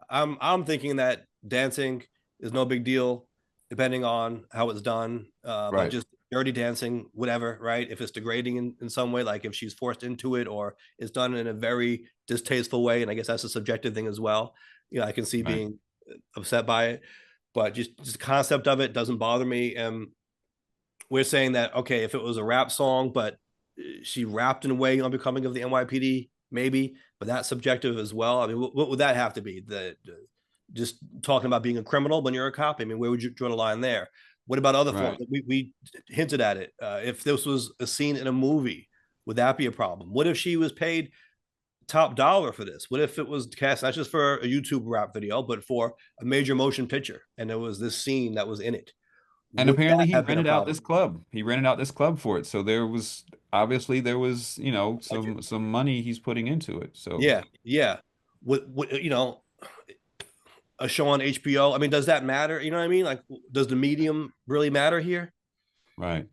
[SPEAKER 1] I'm thinking that dancing is no big deal, depending on how it's done. But
[SPEAKER 2] Right,
[SPEAKER 1] just dirty dancing, whatever, right? If it's degrading in some way, like if she's forced into it or it's done in a very distasteful way, and I guess that's a subjective thing as well. I can see
[SPEAKER 2] right.
[SPEAKER 1] being upset by it, but just the concept of it doesn't bother me. And we're saying that okay, if it was a rap song, but she rapped in a way unbecoming of the NYPD, maybe, but that's subjective as well. I mean, what would that have to be? Just talking about being a criminal when you're a cop. I mean, where would you draw the line there? What about other forms?
[SPEAKER 2] Right.
[SPEAKER 1] We hinted at it. If this was a scene in a movie, would that be a problem? What if she was paid top dollar for this? What if it was cast not just for a YouTube rap video, but for a major motion picture, and there was this scene that was in it?
[SPEAKER 2] And
[SPEAKER 1] Would
[SPEAKER 2] apparently
[SPEAKER 1] that
[SPEAKER 2] he
[SPEAKER 1] have been a
[SPEAKER 2] rented out
[SPEAKER 1] problem?
[SPEAKER 2] this club. He rented out this club for it. So there was obviously
[SPEAKER 1] Budget.
[SPEAKER 2] some money he's putting into it. So
[SPEAKER 1] Yeah, yeah. What a show on HBO? I mean, does that matter? You know what I mean? Like, does the medium really matter here?
[SPEAKER 2] right.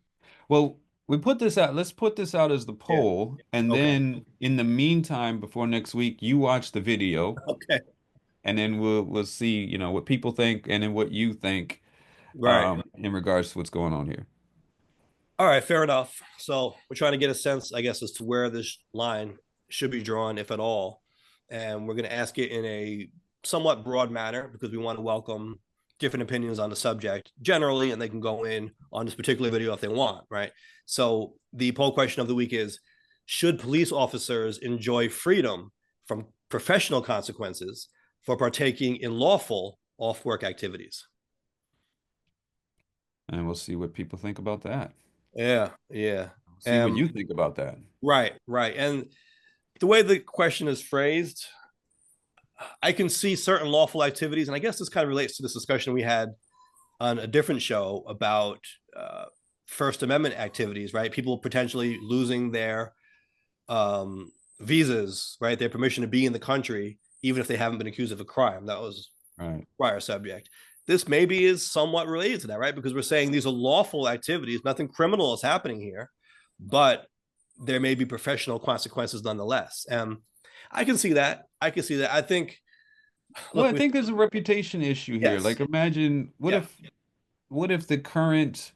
[SPEAKER 2] Well, we put this out. Let's put this out as the
[SPEAKER 1] Yeah.
[SPEAKER 2] poll, and
[SPEAKER 1] Okay.
[SPEAKER 2] then in the meantime, before next week, you watch the video,
[SPEAKER 1] Okay.
[SPEAKER 2] and then we'll see, what people think, and then what you think,
[SPEAKER 1] Right.
[SPEAKER 2] in regards to what's going on here.
[SPEAKER 1] All right. Fair enough. So we're trying to get a sense, I guess, as to where this line should be drawn, if at all. And we're going to ask it in a somewhat broad manner because we want to welcome different opinions on the subject generally, and they can go in on this particular video if they want, right? So the poll question of the week is: should police officers enjoy freedom from professional consequences for partaking in lawful off-work activities?
[SPEAKER 2] And we'll see what people think about that.
[SPEAKER 1] Yeah, yeah.
[SPEAKER 2] See what you think about that.
[SPEAKER 1] Right, right. And the way the question is phrased, I can see certain lawful activities, and I guess this kind of relates to this discussion we had on a different show about uh, First Amendment activities, right? People potentially losing their visas, right? Their permission to be in the country, even if they haven't been accused of a crime. That was
[SPEAKER 2] Right.
[SPEAKER 1] prior subject. This maybe is somewhat related to that, right? Because we're saying these are lawful activities, nothing criminal is happening here, but there may be professional consequences nonetheless. And I can see that. I can see that. I think,
[SPEAKER 2] Well,
[SPEAKER 1] look,
[SPEAKER 2] I think there's a reputation issue here.
[SPEAKER 1] yes,
[SPEAKER 2] Like imagine
[SPEAKER 1] yeah,
[SPEAKER 2] what if the current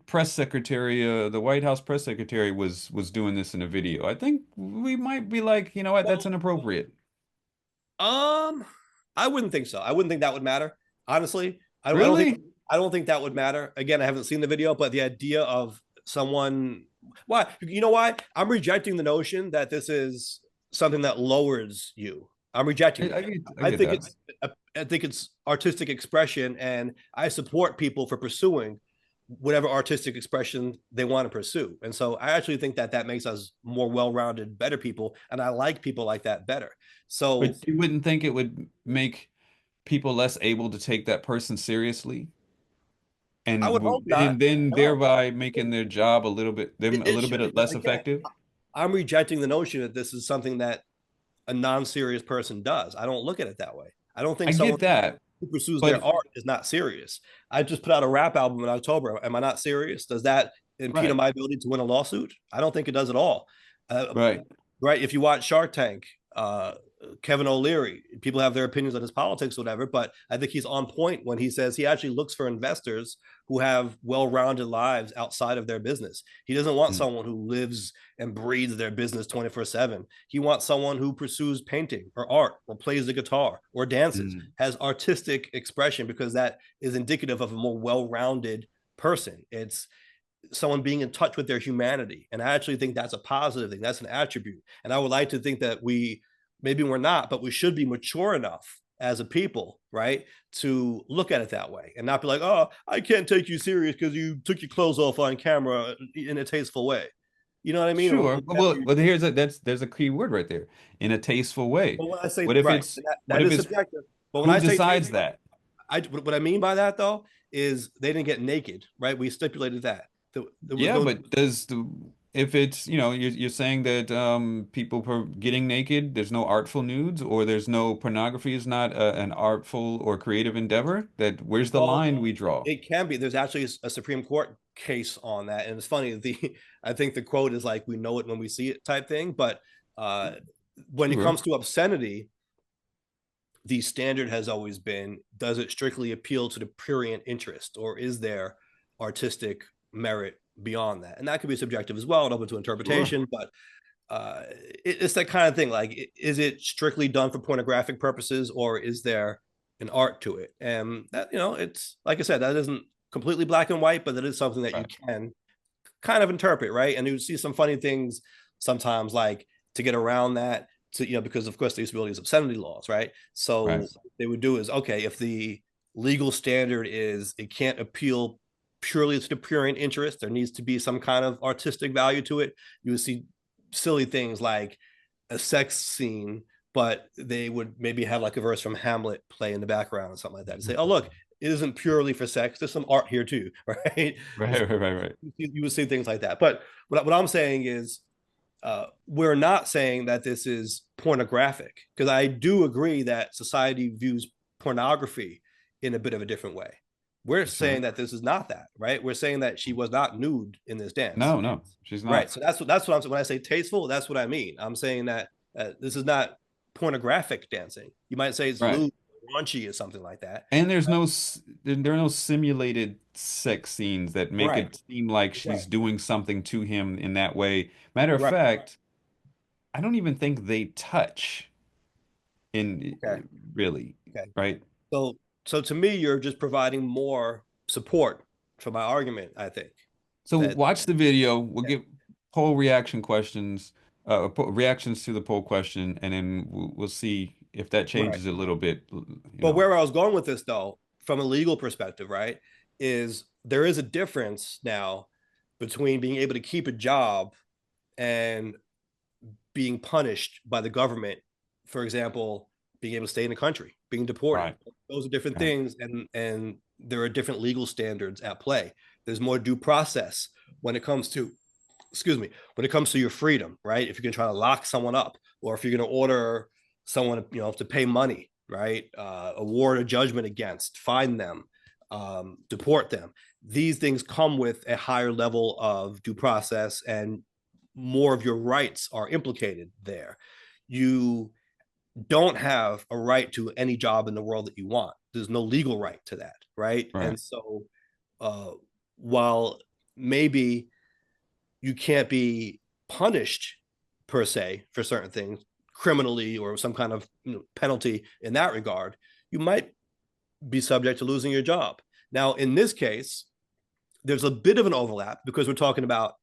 [SPEAKER 2] press secretary, the White House press secretary was doing this in a video. I think we might be like, you know what, that's
[SPEAKER 1] well,
[SPEAKER 2] inappropriate.
[SPEAKER 1] um, I wouldn't think so. I wouldn't think that would matter. Honestly, I don't think
[SPEAKER 2] Really?
[SPEAKER 1] that would matter. Again, I haven't seen the video, but the idea of someone why you know why I'm rejecting the notion that this is something that lowers you. I'm rejecting that.
[SPEAKER 2] I
[SPEAKER 1] I
[SPEAKER 2] get
[SPEAKER 1] think
[SPEAKER 2] that.
[SPEAKER 1] it's I think it's artistic expression, and I support people for pursuing whatever artistic expression they want to pursue. And so I actually think that that makes us more well-rounded, better people, and I like people like that better. So
[SPEAKER 2] But you wouldn't think it would make people less able to take that person seriously
[SPEAKER 1] I would hope not.
[SPEAKER 2] and then
[SPEAKER 1] No,
[SPEAKER 2] thereby making their job a
[SPEAKER 1] it
[SPEAKER 2] little bit
[SPEAKER 1] shouldn't.
[SPEAKER 2] less
[SPEAKER 1] Again,
[SPEAKER 2] effective?
[SPEAKER 1] I'm rejecting the notion that this is something that a non-serious person does. I don't look at it that way. I don't
[SPEAKER 2] I
[SPEAKER 1] think someone
[SPEAKER 2] get that,
[SPEAKER 1] who pursues their
[SPEAKER 2] but
[SPEAKER 1] art is not serious. I just put out a rap album in October. Am I not serious? Does that impede on
[SPEAKER 2] right,
[SPEAKER 1] my ability to win a lawsuit? I don't think it does at all. Uh,
[SPEAKER 2] right.
[SPEAKER 1] right? If you watch Shark Tank, Kevin O'Leary, people have their opinions on his politics, whatever, but I think he's on point when he says he actually looks for investors who have well-rounded lives outside of their business. He doesn't want
[SPEAKER 2] Mm,
[SPEAKER 1] someone who lives and breathes their business 24/7. He wants someone who pursues painting or art or plays the guitar or dances,
[SPEAKER 2] mm.
[SPEAKER 1] has artistic expression because that is indicative of a more well-rounded person. It's someone being in touch with their humanity. And I actually think that's a positive thing. That's an attribute. And I would like to think that maybe we're not, but we should be mature enough as a people, right, to look at it that way and not be like, oh, I can't take you serious because you took your clothes off on camera in a tasteful way. You know what I mean?
[SPEAKER 2] Sure. Well, there's a key word right there. In a tasteful way.
[SPEAKER 1] But when I say
[SPEAKER 2] What if
[SPEAKER 1] right,
[SPEAKER 2] it's
[SPEAKER 1] that
[SPEAKER 2] what if
[SPEAKER 1] is
[SPEAKER 2] it's
[SPEAKER 1] subjective. But when
[SPEAKER 2] who
[SPEAKER 1] I say
[SPEAKER 2] decides
[SPEAKER 1] tasteful,
[SPEAKER 2] that?
[SPEAKER 1] what I mean by that though is they didn't get naked, right? We stipulated that. There was
[SPEAKER 2] Yeah,
[SPEAKER 1] no
[SPEAKER 2] but does the if it's, you're saying that people getting naked, there's no artful nudes, or there's no pornography is not an artful or creative endeavor, that where's the
[SPEAKER 1] Well,
[SPEAKER 2] line we draw?
[SPEAKER 1] it can be. There's actually a Supreme Court case on that, and it's funny. I think the quote is like, "We know it when we see it" type thing. But uh, when it
[SPEAKER 2] Sure.
[SPEAKER 1] comes to obscenity, the standard has always been: does it strictly appeal to the prurient interest, or is there artistic merit beyond that? And that could be subjective as well, and open to
[SPEAKER 2] Sure.
[SPEAKER 1] interpretation. But it's that kind of thing. Like, is it strictly done for pornographic purposes, or is there an art to it? And that, it's like I said, that isn't completely black and white, but that is something that you
[SPEAKER 2] Right.
[SPEAKER 1] can kind of interpret, right? And you see some funny things sometimes, like to get around that, because of course there used to be all these obscenity laws, right?
[SPEAKER 2] Right.
[SPEAKER 1] So what they would do is, okay, if the legal standard is it can't appeal purely to the prurient interest, there needs to be some kind of artistic value to it. You would see silly things like a sex scene, but they would maybe have like a verse from Hamlet play in the background or something like that, and say, "Oh, look, it isn't purely for sex. There's some art here too," right?
[SPEAKER 2] Right. Right. Right. Right.
[SPEAKER 1] You would see things like that. But what I'm saying is, we're not saying that this is pornographic, because I do agree that society views pornography in a bit of a different way. We're
[SPEAKER 2] Sure.
[SPEAKER 1] saying that this is not that, right? We're saying that she was not nude in this dance.
[SPEAKER 2] No, no, she's
[SPEAKER 1] Right.
[SPEAKER 2] not.
[SPEAKER 1] So that's what I'm saying. When I say tasteful, that's what I mean. I'm saying that this is not pornographic dancing. You might say it's
[SPEAKER 2] Right.
[SPEAKER 1] lewd, raunchy, or something like that.
[SPEAKER 2] And there are no simulated sex scenes that make
[SPEAKER 1] Right.
[SPEAKER 2] it seem like
[SPEAKER 1] Right.
[SPEAKER 2] she's doing something to him in that way. Matter of
[SPEAKER 1] Right.
[SPEAKER 2] fact, I don't even think they touch in
[SPEAKER 1] Okay.
[SPEAKER 2] really,
[SPEAKER 1] Okay.
[SPEAKER 2] right?
[SPEAKER 1] So so to me, you're just providing more support for my argument. I think
[SPEAKER 2] So
[SPEAKER 1] that
[SPEAKER 2] watch the video. We'll
[SPEAKER 1] yeah,
[SPEAKER 2] get poll reaction questions, reactions to the poll question, and then we'll see if that
[SPEAKER 1] right.
[SPEAKER 2] changes a little bit,
[SPEAKER 1] But where I was going with this, though, from a legal perspective, right, is there is a difference now between being able to keep a job and being punished by the government. For example, being able to stay in the country, being deported.
[SPEAKER 2] Right,
[SPEAKER 1] Those are different
[SPEAKER 2] right,
[SPEAKER 1] things, and there are different legal standards at play. There's more due process when it comes to, excuse me, when it comes to your freedom, right? If you're gonna try to lock someone up, or if you're gonna order someone, to pay money, right? Award a judgment against, fine them, deport them. These things come with a higher level of due process, and more of your rights are implicated there. You don't have a right to any job in the world that you want. There's no legal right to that, right?
[SPEAKER 2] right,
[SPEAKER 1] And so, uh, while maybe you can't be punished per se for certain things criminally, or some kind of penalty in that regard, you might be subject to losing your job. Now, in this case, there's a bit of an overlap because we're talking about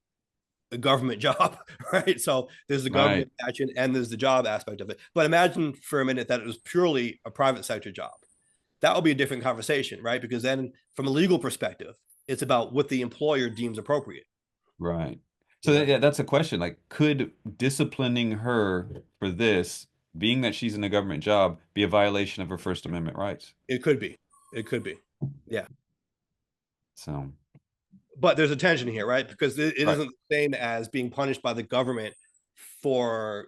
[SPEAKER 1] a government job, right? So there's the
[SPEAKER 2] right.
[SPEAKER 1] government action and there's the job aspect of it. But imagine for a minute that it was purely a private sector job. That would be a different conversation, right? Because then, from a legal perspective, it's about what the employer deems appropriate.
[SPEAKER 2] Right.
[SPEAKER 1] You
[SPEAKER 2] So
[SPEAKER 1] know,
[SPEAKER 2] yeah, that's a question. Like, could disciplining her for this, being that she's in a government job, be a violation of her First Amendment rights?
[SPEAKER 1] it could be. It could be. Yeah.
[SPEAKER 2] So,
[SPEAKER 1] But there's a tension here, right? Because it
[SPEAKER 2] right,
[SPEAKER 1] isn't the same as being punished by the government for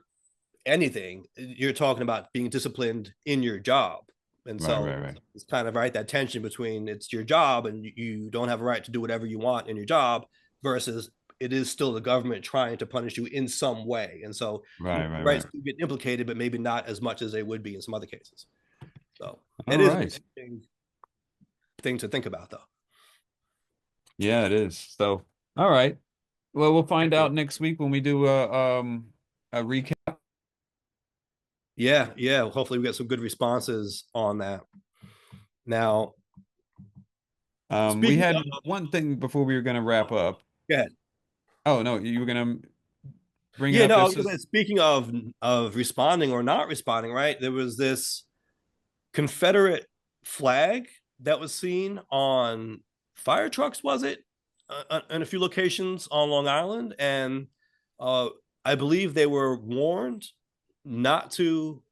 [SPEAKER 1] anything. You're talking about being disciplined in your job. And
[SPEAKER 2] right,
[SPEAKER 1] so
[SPEAKER 2] right, right,
[SPEAKER 1] it's kind of, right, that tension between it's your job and you don't have a right to do whatever you want in your job, versus it is still the government trying to punish you in some way. And so
[SPEAKER 2] right, right,
[SPEAKER 1] rights
[SPEAKER 2] right.
[SPEAKER 1] do get implicated, but maybe not as much as they would be in some other cases. So
[SPEAKER 2] All
[SPEAKER 1] it is an
[SPEAKER 2] right.
[SPEAKER 1] interesting thing to think about, though.
[SPEAKER 2] Yeah, it is. So, all right. Well, we'll find out next week when we do a recap.
[SPEAKER 1] Yeah, yeah. Hopefully, we get some good responses on that. Now,
[SPEAKER 2] We
[SPEAKER 1] speaking
[SPEAKER 2] had
[SPEAKER 1] of,
[SPEAKER 2] one thing before we were going to wrap up.
[SPEAKER 1] go ahead.
[SPEAKER 2] Oh no, you were going to bring it
[SPEAKER 1] Yeah,
[SPEAKER 2] up.
[SPEAKER 1] no, I
[SPEAKER 2] This
[SPEAKER 1] was gonna say,
[SPEAKER 2] is
[SPEAKER 1] speaking of responding or not responding, right? There was this Confederate flag that was seen on fire trucks, was it, in a few locations on Long Island, and uh, I believe they were warned not to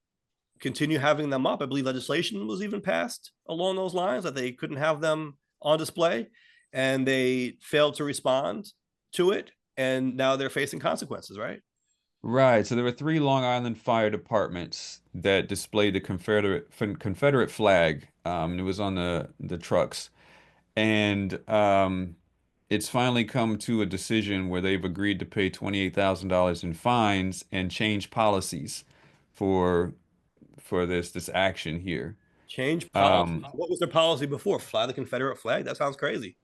[SPEAKER 1] continue having them up. I believe legislation was even passed along those lines that they couldn't have them on display, and they failed to respond to it. and now they're facing consequences, right?
[SPEAKER 2] Right. So there were three Long Island fire departments that displayed the Confederate flag. And it was on the trucks. And it's finally come to a decision where they've agreed to pay $28,000 in fines and change policies for this action here.
[SPEAKER 1] Change policy.
[SPEAKER 2] Um,
[SPEAKER 1] What was their policy before? Fly the Confederate flag? That sounds crazy.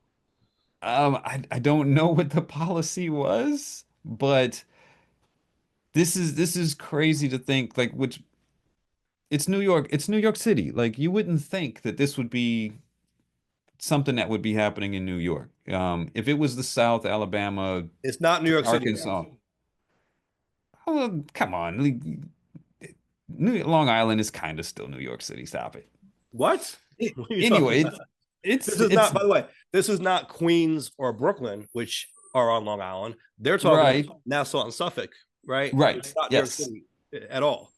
[SPEAKER 2] I don't know what the policy was, but this is crazy to think like which it's New York City. Like you wouldn't think that this would be something that would be happening in New York. If it was the South, Alabama,
[SPEAKER 1] It's not New York City, though.
[SPEAKER 2] Arkansas, oh, come on. Like, Long Island is kind of still New York City. Stop it.
[SPEAKER 1] What? What are you talking
[SPEAKER 2] Anyway,
[SPEAKER 1] about? This is
[SPEAKER 2] it's
[SPEAKER 1] not, by the way, this is not Queens or Brooklyn, which are on Long Island. They're talking about
[SPEAKER 2] right,
[SPEAKER 1] Nassau and Suffolk, right? It's
[SPEAKER 2] right.
[SPEAKER 1] not New York
[SPEAKER 2] Yes.
[SPEAKER 1] City at all.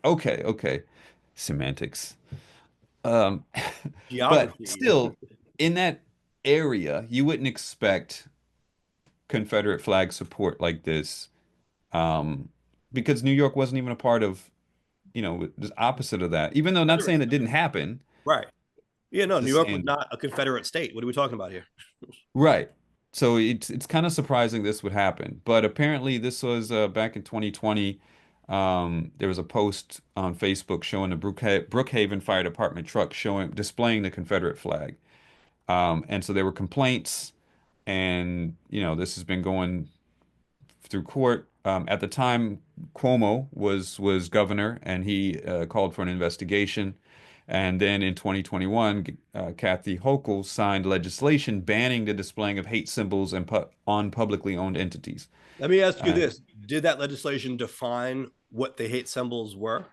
[SPEAKER 2] Okay, okay. Semantics. Um, but
[SPEAKER 1] Geography.
[SPEAKER 2] still, in that area, you wouldn't expect Confederate flag support like this, um, because New York wasn't even a part of, the opposite of that. Even though not saying it didn't happen,
[SPEAKER 1] Right. Yeah, no, New
[SPEAKER 2] just
[SPEAKER 1] York was
[SPEAKER 2] saying,
[SPEAKER 1] not a Confederate state. What are we talking about here?
[SPEAKER 2] right. So it's kind of surprising this would happen, but apparently this was back in 2020. There was a post on Facebook showing the Brookhaven Fire Department truck showing displaying the Confederate flag. And so there were complaints, and this has been going through court. At the time, Cuomo was governor, and he called for an investigation. And then in 2021, Kathy Hochul signed legislation banning the displaying of hate symbols on publicly owned entities.
[SPEAKER 1] Let me ask you
[SPEAKER 2] Uh,
[SPEAKER 1] this. Did that legislation define what the hate symbols were?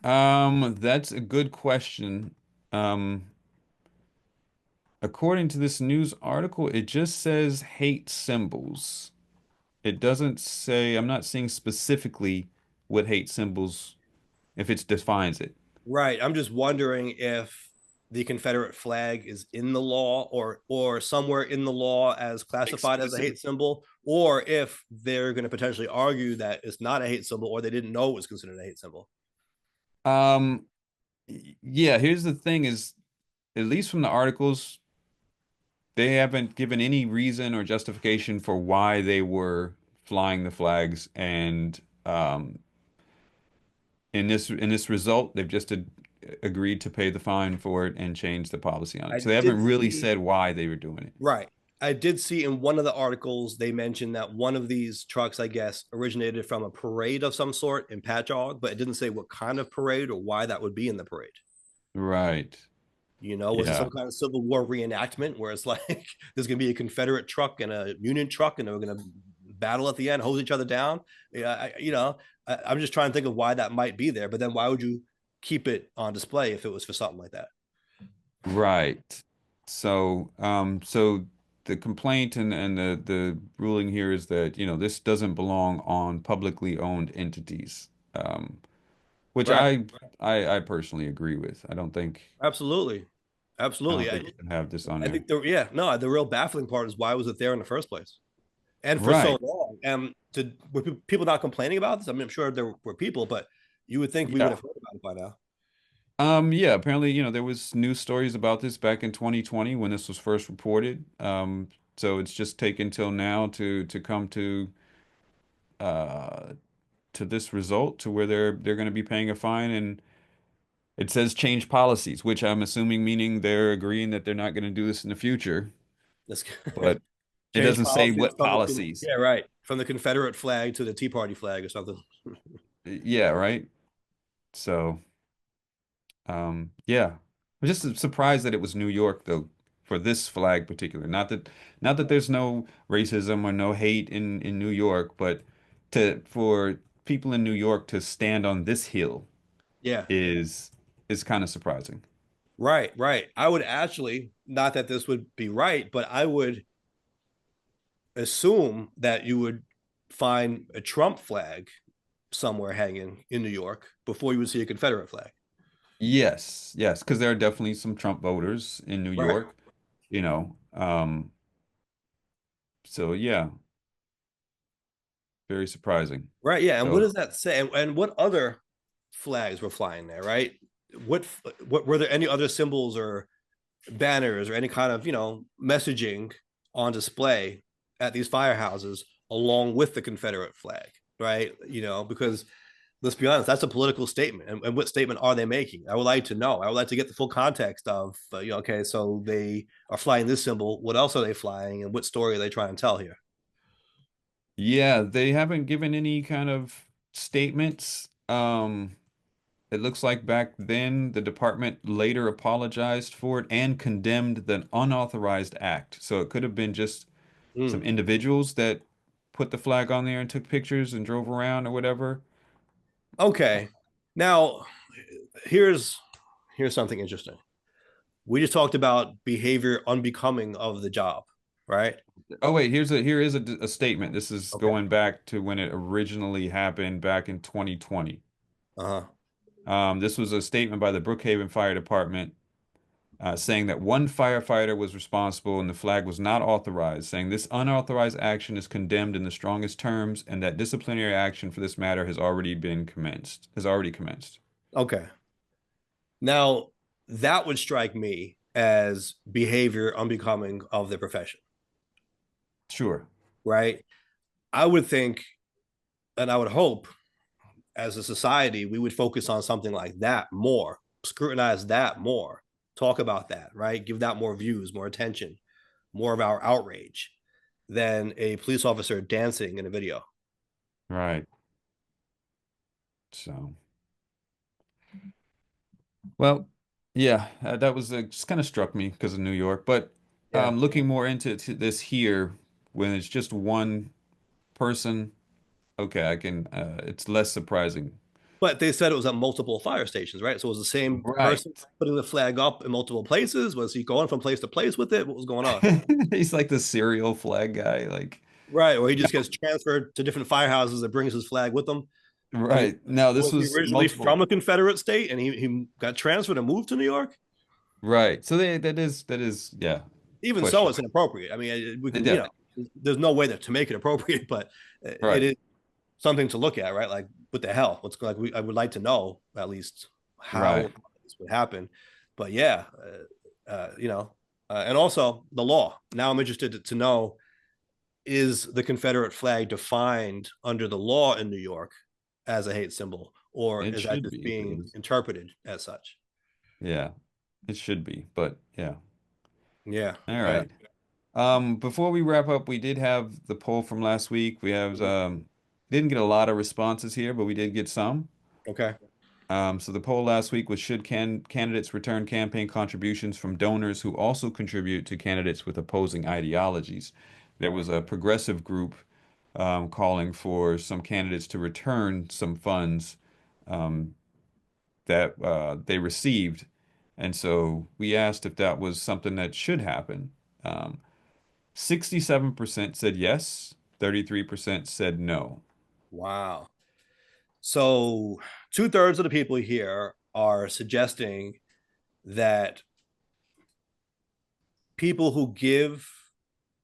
[SPEAKER 2] that's a good question. Um, According to this news article, it just says hate symbols. It doesn't say, I'm not seeing specifically what hate symbols, if it defines it.
[SPEAKER 1] Right. I'm just wondering if the Confederate flag is in the law or somewhere in the law as classified as a
[SPEAKER 2] Explicit.
[SPEAKER 1] hate symbol, or if they're going to potentially argue that it's not a hate symbol or they didn't know it was considered a hate symbol.
[SPEAKER 2] Um, yeah, here's the thing is, at least from the articles, they haven't given any reason or justification for why they were flying the flags. And in this result, they've just agreed to pay the fine for it and change the policy on
[SPEAKER 1] I
[SPEAKER 2] it. So they
[SPEAKER 1] did
[SPEAKER 2] haven't really
[SPEAKER 1] see,
[SPEAKER 2] said why they were doing it.
[SPEAKER 1] right. I did see in one of the articles they mentioned that one of these trucks, I guess, originated from a parade of some sort in Patchogue, but it didn't say what kind of parade or why that would be in the parade.
[SPEAKER 2] Right.
[SPEAKER 1] You know, was it
[SPEAKER 2] Yeah.
[SPEAKER 1] some kind of Civil War reenactment where it's like there's going to be a Confederate truck and a Union truck, and they're going to battle at the end, hose each other down? Yeah, I'm just trying to think of why that might be there. But then why would you keep it on display if it was for something like that?
[SPEAKER 2] Right. So the complaint and the ruling here is that, this doesn't belong on publicly owned entities, which
[SPEAKER 1] Right.
[SPEAKER 2] I personally agree with.
[SPEAKER 1] Absolutely.
[SPEAKER 2] I don't
[SPEAKER 1] Absolutely.
[SPEAKER 2] think we can have this on
[SPEAKER 1] I
[SPEAKER 2] there.
[SPEAKER 1] think the real baffling part is why was it there in the first place and for so
[SPEAKER 2] Right.
[SPEAKER 1] long? And were people not complaining about this? I mean, I'm sure there were people, but you would think we would
[SPEAKER 2] Yeah.
[SPEAKER 1] have heard about it by now.
[SPEAKER 2] Yeah, apparently, there was news stories about this back in 2020 when this was first reported. So it's just taken till now to come uh to this result to where they're going to be paying a fine. And it says change policies, which I'm assuming meaning they're agreeing that they're not going to do this in the future,
[SPEAKER 1] Let's
[SPEAKER 2] but it
[SPEAKER 1] change
[SPEAKER 2] doesn't say
[SPEAKER 1] policies
[SPEAKER 2] what
[SPEAKER 1] from
[SPEAKER 2] policies.
[SPEAKER 1] yeah, right, from the Confederate flag to the Tea Party flag or something.
[SPEAKER 2] Yeah, right. So, yeah. I'm just surprised that it was New York though for this flag particular. Not that there's no racism or no hate in New York, but to for people in New York to stand on this hill
[SPEAKER 1] Yeah,
[SPEAKER 2] is is kind of surprising.
[SPEAKER 1] right, right. I would actually, not that this would be right, but I would assume that you would find a Trump flag somewhere hanging in New York before you would see a Confederate flag.
[SPEAKER 2] Yes, yes, because there are definitely some Trump voters in New
[SPEAKER 1] Right.
[SPEAKER 2] York, you know. So yeah, very surprising.
[SPEAKER 1] Right. Yeah. And what
[SPEAKER 2] So
[SPEAKER 1] does that say? And what other flags were flying there? Right. What what were there any other symbols or banners or any kind of messaging on display at these firehouses along with the Confederate flag? Right. Because let's be honest, that's a political statement. And what statement are they making? I would like to know. I would like to get the full context of, okay, so they are flying this symbol. What else are they flying? And what story are they trying to tell here?
[SPEAKER 2] yeah, they haven't given any kind of statements. It looks like back then the department later apologized for it and condemned the unauthorized act. So it could have been just some
[SPEAKER 1] Mm.
[SPEAKER 2] individuals that put the flag on there and took pictures and drove around or whatever.
[SPEAKER 1] Okay. Now, here's here's something interesting. We just talked about behavior unbecoming of the job, right?
[SPEAKER 2] Oh wait, here is a statement. This is
[SPEAKER 1] Okay.
[SPEAKER 2] going back to when it originally happened back in 2020.
[SPEAKER 1] Uh-huh.
[SPEAKER 2] This was a statement by the Brookhaven Fire Department saying that one firefighter was responsible and the flag was not authorized, saying this unauthorized action is condemned in the strongest terms and that disciplinary action for this matter has already commenced.
[SPEAKER 1] Okay. Now, that would strike me as behavior unbecoming of the profession,
[SPEAKER 2] Sure.
[SPEAKER 1] right? I would think, and I would hope, as a society, we would focus on something like that more, scrutinize that more, talk about that, right? Give that more views, more attention, more of our outrage than a police officer dancing in a video.
[SPEAKER 2] Right. So, well, yeah, that was just kind of struck me because of New York. But
[SPEAKER 1] Yeah.
[SPEAKER 2] looking more into this here, when it's just one person, okay, I can, it's less surprising.
[SPEAKER 1] But they said it was at multiple fire stations, right? So it was the same
[SPEAKER 2] Right.
[SPEAKER 1] person putting the flag up in multiple places. Was he going from place to place with it? What was going on?
[SPEAKER 2] He's like the serial flag guy. Like,
[SPEAKER 1] Right. Or he just
[SPEAKER 2] no,
[SPEAKER 1] gets transferred to different firehouses and brings his flag with him. I mean,
[SPEAKER 2] right. No, this
[SPEAKER 1] was he
[SPEAKER 2] was
[SPEAKER 1] originally
[SPEAKER 2] multiple.
[SPEAKER 1] from a Confederate state and he got transferred and moved to New York?
[SPEAKER 2] Right. So that is, yeah,
[SPEAKER 1] Even so,
[SPEAKER 2] question.
[SPEAKER 1] it's inappropriate. I mean, we can,
[SPEAKER 2] Yeah,
[SPEAKER 1] there's no way to make it appropriate, but it
[SPEAKER 2] right.
[SPEAKER 1] is something to look at, right? Like, what the hell? What's like? I would like to know at least
[SPEAKER 2] Right.
[SPEAKER 1] how this would happen. But yeah, and also the law. Now I'm interested to know, is the Confederate flag defined under the law in New York as a hate symbol, or
[SPEAKER 2] It
[SPEAKER 1] is that
[SPEAKER 2] should
[SPEAKER 1] just
[SPEAKER 2] be
[SPEAKER 1] being
[SPEAKER 2] because
[SPEAKER 1] interpreted as such?
[SPEAKER 2] yeah, it should be. But yeah.
[SPEAKER 1] Yeah.
[SPEAKER 2] All right. Before we wrap up, we did have the poll from last week. We have didn't get a lot of responses here, but we did get some.
[SPEAKER 1] Okay.
[SPEAKER 2] So the poll last week was should candidates return campaign contributions from donors who also contribute to candidates with opposing ideologies? There was a progressive group calling for some candidates to return some funds um, that they received. And so we asked if that was something that should happen. 67% said yes, 33% said no.
[SPEAKER 1] Wow. So 2/3 of the people here are suggesting that people who give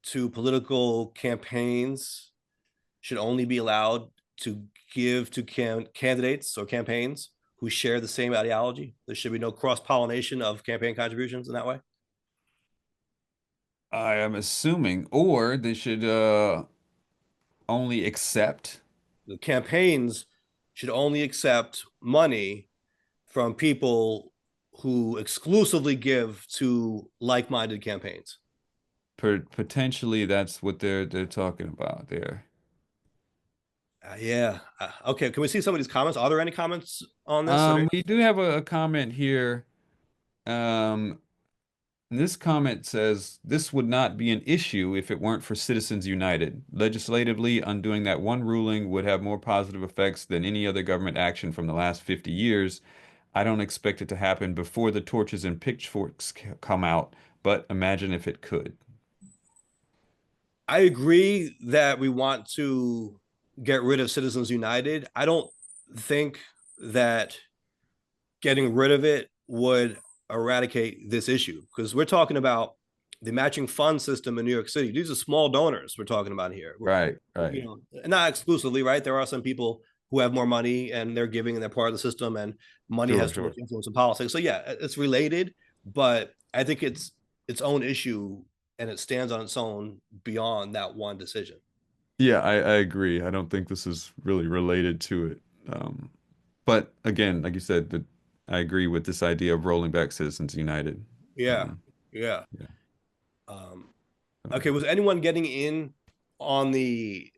[SPEAKER 1] to political campaigns should only be allowed to give to candidates or campaigns who share the same ideology. There should be no cross pollination of campaign contributions in that way.
[SPEAKER 2] I am assuming, or they should only accept.
[SPEAKER 1] The campaigns should only accept money from people who exclusively give to like-minded campaigns.
[SPEAKER 2] Potentially that's what they're talking about there.
[SPEAKER 1] Yeah. Okay. Can we see some of these comments? Are there any comments on this?
[SPEAKER 2] We do have a comment here. Um, this comment says this would not be an issue if it weren't for Citizens United. Legislatively, undoing that one ruling would have more positive effects than any other government action from the last 50 years. I don't expect it to happen before the torches and pitchforks come out, but imagine if it could.
[SPEAKER 1] I agree that we want to get rid of Citizens United. I don't think that getting rid of it would eradicate this issue because we're talking about the matching fund system in New York City. These are small donors we're talking about here.
[SPEAKER 2] Right,
[SPEAKER 1] You
[SPEAKER 2] right.
[SPEAKER 1] know, not exclusively, right? There are some people who have more money and they're giving and they're part of the system, and money
[SPEAKER 2] Sure,
[SPEAKER 1] has too
[SPEAKER 2] sure.
[SPEAKER 1] much influence in politics. So yeah, it's related, but I think it's own issue and it stands on its own beyond that one decision.
[SPEAKER 2] Yeah, I agree. I don't think this is really related to it. But again, like you said, that I agree with this idea of rolling back Citizens United.
[SPEAKER 1] Yeah,
[SPEAKER 2] Um,
[SPEAKER 1] yeah.
[SPEAKER 2] yeah.
[SPEAKER 1] Um,
[SPEAKER 2] So,
[SPEAKER 1] okay, was anyone getting in on the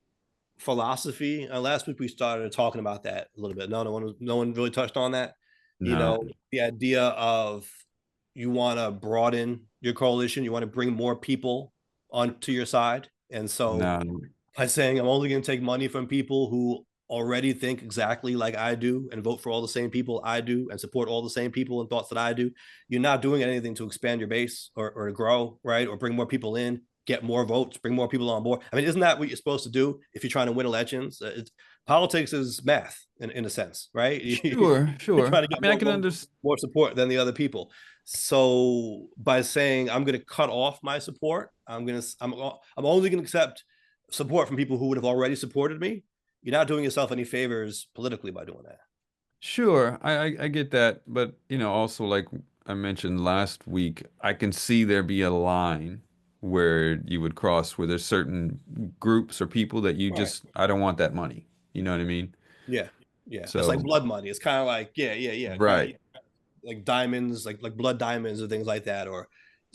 [SPEAKER 1] philosophy? Last week we started talking about that a little bit. No one really touched on that. You
[SPEAKER 2] no,
[SPEAKER 1] know, the idea of you want to broaden your coalition, you want to bring more people onto your side, and so
[SPEAKER 2] no,
[SPEAKER 1] by saying I'm only going to take money from people who already think exactly like I do and vote for all the same people I do and support all the same people and thoughts that I do, you're not doing anything to expand your base or to grow, right? Or bring more people in, get more votes, bring more people on board. I mean, isn't that what you're supposed to do if you're trying to win elections? Politics is math in a sense, right?
[SPEAKER 2] sure,
[SPEAKER 1] You're
[SPEAKER 2] sure.
[SPEAKER 1] trying to
[SPEAKER 2] I
[SPEAKER 1] get
[SPEAKER 2] mean, I can understand.
[SPEAKER 1] more support than the other people. So by saying I'm going to cut off my support, I'm only going to accept support from people who would have already supported me. You're not doing yourself any favors politically by doing that.
[SPEAKER 2] Sure, I get that, but also like I mentioned last week, I can see there be a line where you would cross where there's certain groups or people that you
[SPEAKER 1] Right.
[SPEAKER 2] just I don't want that money. You know what I mean?
[SPEAKER 1] Yeah. Yeah. It's like
[SPEAKER 2] So,
[SPEAKER 1] blood money. It's kind of like, yeah. Kind of
[SPEAKER 2] right,
[SPEAKER 1] like diamonds, like blood diamonds or things like that. Or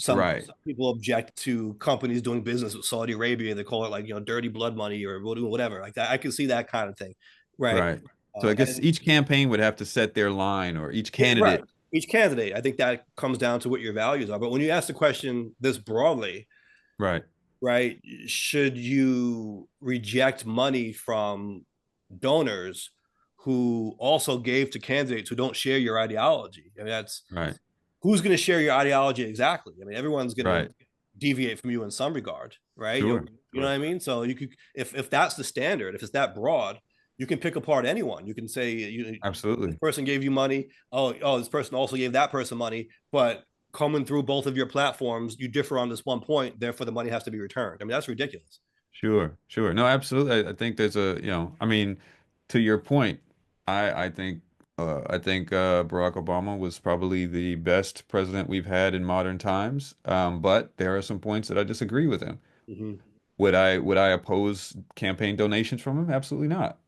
[SPEAKER 2] right,
[SPEAKER 1] some people object to companies doing business with Saudi Arabia. They call it like, dirty blood money or whatever like that. I can see that kind of thing. Right.
[SPEAKER 2] right. So I guess
[SPEAKER 1] And
[SPEAKER 2] each campaign would have to set their line or each
[SPEAKER 1] yeah, right.
[SPEAKER 2] candidate.
[SPEAKER 1] Each candidate, I think that comes down to what your values are. But when you ask the question this broadly,
[SPEAKER 2] Right,
[SPEAKER 1] right, should you reject money from donors who also gave to candidates who don't share your ideology? I mean, that's
[SPEAKER 2] right,
[SPEAKER 1] who's going to share your ideology exactly. I mean, everyone's going to
[SPEAKER 2] right.
[SPEAKER 1] deviate from you in some regard, right?
[SPEAKER 2] Sure,
[SPEAKER 1] You know what
[SPEAKER 2] sure.
[SPEAKER 1] I mean? So you could, if that's the standard, if it's that broad, you can pick apart anyone. You can say this
[SPEAKER 2] Absolutely.
[SPEAKER 1] person gave you money. This person also gave that person money, but coming through both of your platforms, you differ on this one point. Therefore, the money has to be returned. I mean, that's ridiculous.
[SPEAKER 2] Sure, sure. No, absolutely. I think there's I mean, to your point, I think Barack Obama was probably the best president we've had in modern times. But there are some points that I disagree with him.
[SPEAKER 1] Mm-hmm.
[SPEAKER 2] Would I oppose campaign donations from him? Absolutely not.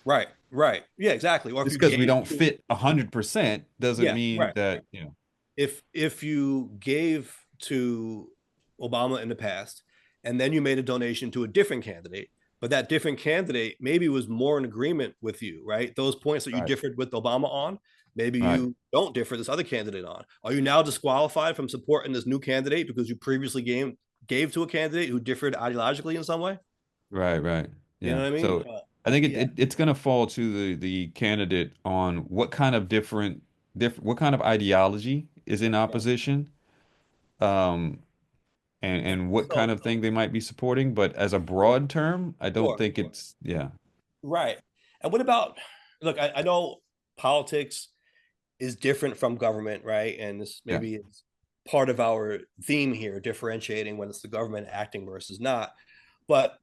[SPEAKER 1] Right, right, yeah, exactly. Or if
[SPEAKER 2] Just
[SPEAKER 1] you
[SPEAKER 2] because we
[SPEAKER 1] gave
[SPEAKER 2] don't
[SPEAKER 1] to,
[SPEAKER 2] fit 100% doesn't
[SPEAKER 1] yeah,
[SPEAKER 2] mean
[SPEAKER 1] right.
[SPEAKER 2] that,
[SPEAKER 1] If you gave to Obama in the past and then you made a donation to a different candidate, but that different candidate maybe was more in agreement with you, right? Those points that you
[SPEAKER 2] Right,
[SPEAKER 1] differed with Obama on, maybe
[SPEAKER 2] right,
[SPEAKER 1] you don't differ this other candidate on. Are you now disqualified from supporting this new candidate because you previously gave to a candidate who differed ideologically in some way?
[SPEAKER 2] right, right.
[SPEAKER 1] You know
[SPEAKER 2] Yeah.
[SPEAKER 1] what I mean?
[SPEAKER 2] So I think
[SPEAKER 1] Yeah.
[SPEAKER 2] it's going to fall to the candidate on what kind of what kind of ideology is in
[SPEAKER 1] Yeah.
[SPEAKER 2] opposition, um, and what kind
[SPEAKER 1] So,
[SPEAKER 2] of thing they might be supporting. But as a broad term, I don't
[SPEAKER 1] sure.
[SPEAKER 2] think it's yeah,
[SPEAKER 1] Right. And what about, look, I know politics is different from government, right? And this
[SPEAKER 2] yeah,
[SPEAKER 1] maybe is part of our theme here, differentiating when it's the government acting versus not. But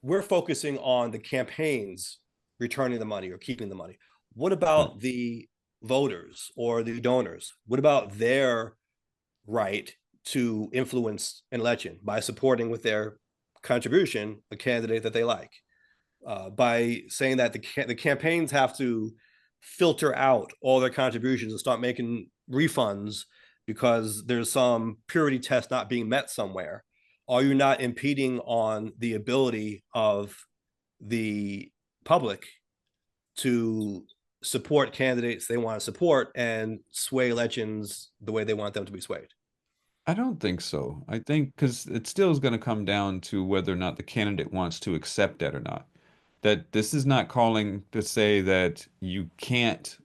[SPEAKER 1] we're focusing on the campaigns returning the money or keeping the money. What
[SPEAKER 2] right,
[SPEAKER 1] about the voters or the donors? What about their right to influence an election by supporting with their contribution a candidate that they like? By saying that the campaigns have to filter out all their contributions and start making refunds because there's some purity test not being met somewhere. Are you not impeding on the ability of the public to support candidates they want to support and sway elections the way they want them to be swayed?
[SPEAKER 2] I don't think so. I think because it still is going to come down to whether or not the candidate wants to accept that or not. That this is not calling to say that you can't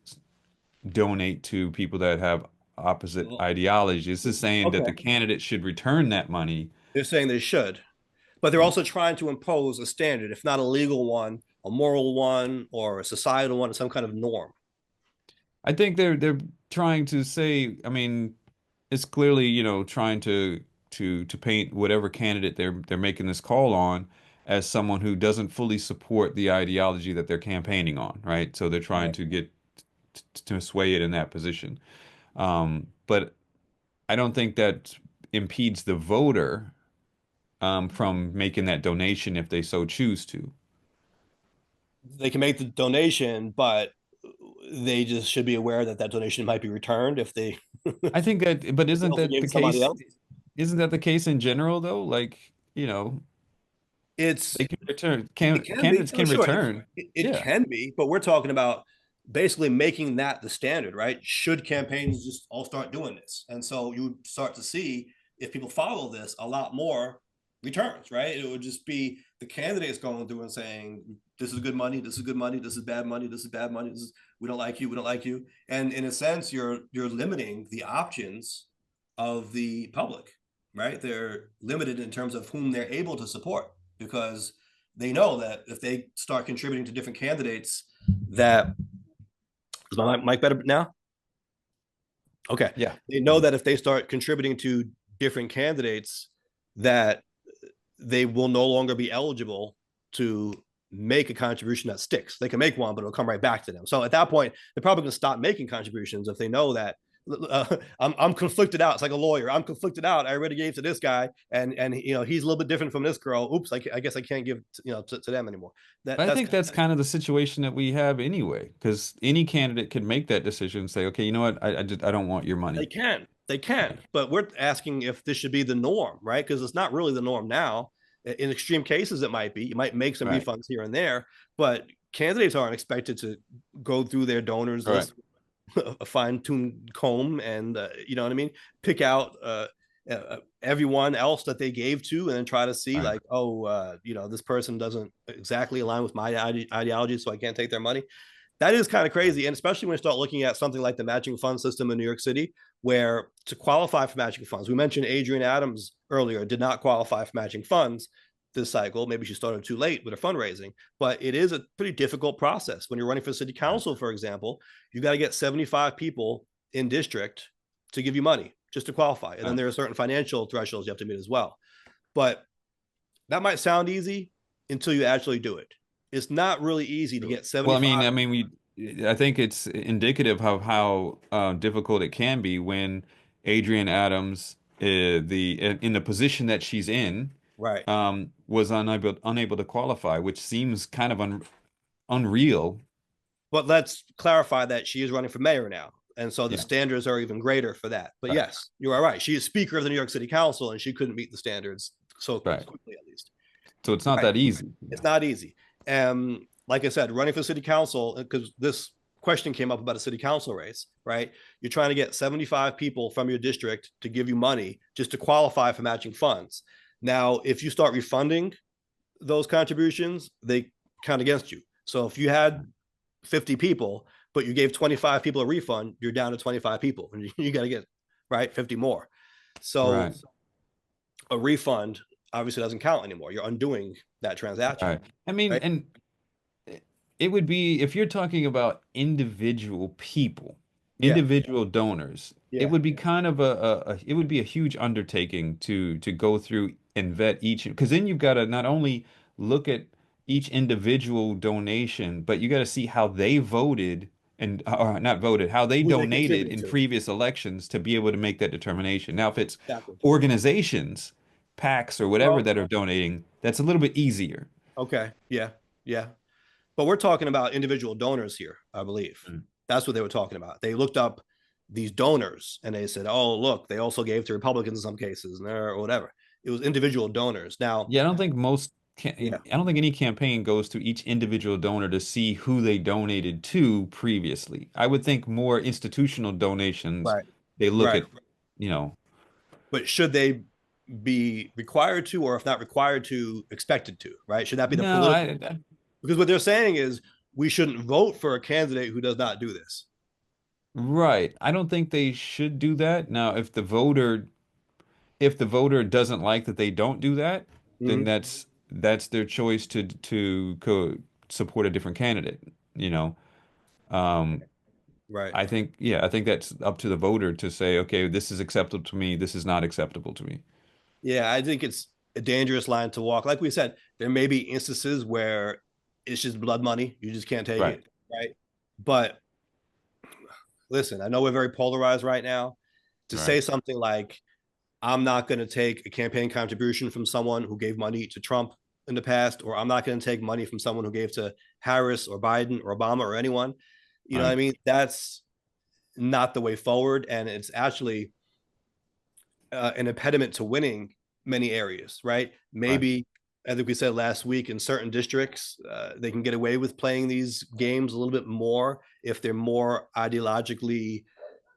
[SPEAKER 2] donate to people that have opposite ideologies. This is saying that the
[SPEAKER 1] Okay.
[SPEAKER 2] candidate should return that money.
[SPEAKER 1] They're saying they should, but they're also trying to impose a standard, if not a legal one, a moral one, or a societal one, or some kind of norm.
[SPEAKER 2] I think they're trying to say, I mean, it's clearly, trying to paint whatever candidate they're making this call on as someone who doesn't fully support the ideology that they're campaigning on, right? So they're trying
[SPEAKER 1] Right.
[SPEAKER 2] to get to sway it in that position. But I don't think that impedes the voter from making that donation if they so choose to.
[SPEAKER 1] They can make the donation, but they just should be aware that that donation might be returned if they
[SPEAKER 2] I think that, but
[SPEAKER 1] if they
[SPEAKER 2] isn't
[SPEAKER 1] also
[SPEAKER 2] that
[SPEAKER 1] gave
[SPEAKER 2] the
[SPEAKER 1] to somebody
[SPEAKER 2] case?
[SPEAKER 1] else.
[SPEAKER 2] Isn't that the case in general though? Like, they
[SPEAKER 1] It's
[SPEAKER 2] can return,
[SPEAKER 1] it can be
[SPEAKER 2] candidates
[SPEAKER 1] for
[SPEAKER 2] can
[SPEAKER 1] sure.
[SPEAKER 2] return.
[SPEAKER 1] It
[SPEAKER 2] Yeah.
[SPEAKER 1] can be, but we're talking about basically making that the standard, right? Should campaigns just all start doing this? And so you would start to see if people follow this, a lot more returns, right? It would just be the candidates going through and saying, "This is good money. This is good money. This is bad money. This is bad money. This is we don't like you. We don't like you." And in a sense, you're limiting the options of the public, right? They're limited in terms of whom they're able to support because they know that if they start contributing to different candidates, that is my mic better now? Okay.
[SPEAKER 2] Yeah.
[SPEAKER 1] They know that if they start contributing to different candidates, that they will no longer be eligible to make a contribution that sticks. They can make one, but it'll come right back to them. So at that point, they're probably going to stop making contributions if they know that I'm conflicted out. It's like a lawyer. I'm conflicted out. I already gave to this guy, and he's a little bit different from this girl. Oops, I guess I can't give to them anymore.
[SPEAKER 2] But I
[SPEAKER 1] That's
[SPEAKER 2] think that's kind of the situation that we have anyway, because any candidate can make that decision and say, okay, you know what, I don't want your money.
[SPEAKER 1] they can, but we're asking if this should be the norm, right? Because it's not really the norm now. In extreme cases, it might be. You might make some
[SPEAKER 2] Right.
[SPEAKER 1] refunds here and there, but candidates aren't expected to go through their donors
[SPEAKER 2] Right.
[SPEAKER 1] list a fine-tuned comb and you know what I mean, pick out everyone else that they gave to and then try to see
[SPEAKER 2] Right.
[SPEAKER 1] like, oh, this person doesn't exactly align with my ideology, so I can't take their money. That is kind of crazy. And especially when you start looking at something like the matching fund system in New York City, where to qualify for matching funds, we mentioned Adrienne Adams earlier did not qualify for matching funds this cycle. Maybe she started too late with her fundraising, but it is a pretty difficult process. When you're running for city council, for example, you got to get 75 people in district to give you money just to qualify. And then
[SPEAKER 2] Right.
[SPEAKER 1] there are certain financial thresholds you have to meet as well. But that might sound easy until you actually do it. It's not really easy to get
[SPEAKER 2] Well,
[SPEAKER 1] 75.
[SPEAKER 2] I think it's indicative of how difficult it can be when Adrienne Adams, in the position that she's in,
[SPEAKER 1] Right.
[SPEAKER 2] was unable to qualify, which seems kind of unreal.
[SPEAKER 1] But let's clarify that she is running for mayor now. And so the
[SPEAKER 2] Yeah.
[SPEAKER 1] standards are even greater for that. But
[SPEAKER 2] Right.
[SPEAKER 1] yes, you are right. She is speaker of the New York City Council and she couldn't meet the standards so
[SPEAKER 2] Right.
[SPEAKER 1] quickly, at least.
[SPEAKER 2] So it's not
[SPEAKER 1] Right.
[SPEAKER 2] that easy.
[SPEAKER 1] It's not easy. Like I said, running for city council, because this question came up about a city council race, right? You're trying to get 75 people from your district to give you money just to qualify for matching funds. Now, if you start refunding those contributions, they count against you. So if you had 50 people, but you gave 25 people a refund, you're down to 25 people and you got to get, right, 50 more. So
[SPEAKER 2] Right.
[SPEAKER 1] a refund obviously doesn't count anymore. You're undoing that transaction,
[SPEAKER 2] Right. I mean,
[SPEAKER 1] right?
[SPEAKER 2] and it would be if you're talking about individual people,
[SPEAKER 1] Yeah.
[SPEAKER 2] individual donors, it
[SPEAKER 1] Yeah.
[SPEAKER 2] would be kind of it would be a huge undertaking to go through and vet each, because then you've got to not only look at each individual donation, but you got to see how they voted and not voted, how they
[SPEAKER 1] Who they
[SPEAKER 2] donated
[SPEAKER 1] contributed
[SPEAKER 2] in
[SPEAKER 1] to.
[SPEAKER 2] previous elections to be able to make that determination. Now, if it's
[SPEAKER 1] Exactly.
[SPEAKER 2] organizations, PACs or whatever
[SPEAKER 1] Well,
[SPEAKER 2] that are donating, that's a little bit easier.
[SPEAKER 1] okay. Yeah. Yeah. But we're talking about individual donors here, I believe.
[SPEAKER 2] Mm.
[SPEAKER 1] That's what they were talking about. They looked up these donors and they said, oh, look, they also gave to Republicans in some cases or whatever. It was individual donors. Now,
[SPEAKER 2] Yeah,
[SPEAKER 1] yeah,
[SPEAKER 2] I don't think any campaign goes to each individual donor to see who they donated to previously. I would think more institutional donations,
[SPEAKER 1] right,
[SPEAKER 2] they look
[SPEAKER 1] right.
[SPEAKER 2] at, you know,
[SPEAKER 1] But should they be required to, or if not required to, expected to, right? Should that be the
[SPEAKER 2] no,
[SPEAKER 1] political? Because what they're saying is we shouldn't vote for a candidate who does not do this.
[SPEAKER 2] right. I don't think they should do that. Now, if the voter doesn't like that they don't do that, then
[SPEAKER 1] Mm-hmm.
[SPEAKER 2] that's their choice to support a different candidate, you know. Um,
[SPEAKER 1] Right.
[SPEAKER 2] I think that's up to the voter to say, okay, this is acceptable to me, this is not acceptable to me.
[SPEAKER 1] Yeah, I think it's a dangerous line to walk. Like we said, there may be instances where it's just blood money. You just can't take
[SPEAKER 2] Right,
[SPEAKER 1] it, right? But listen, I know we're very polarized right now. To
[SPEAKER 2] right,
[SPEAKER 1] say something like, I'm not going to take a campaign contribution from someone who gave money to Trump in the past, or I'm not going to take money from someone who gave to Harris or Biden or Obama or anyone. You know what I
[SPEAKER 2] right,
[SPEAKER 1] mean? That's not the way forward. And it's actually an impediment to winning many areas, right?
[SPEAKER 2] right.
[SPEAKER 1] Maybe, I think we said last week, in certain districts, they can get away with playing these games a little bit more if they're more ideologically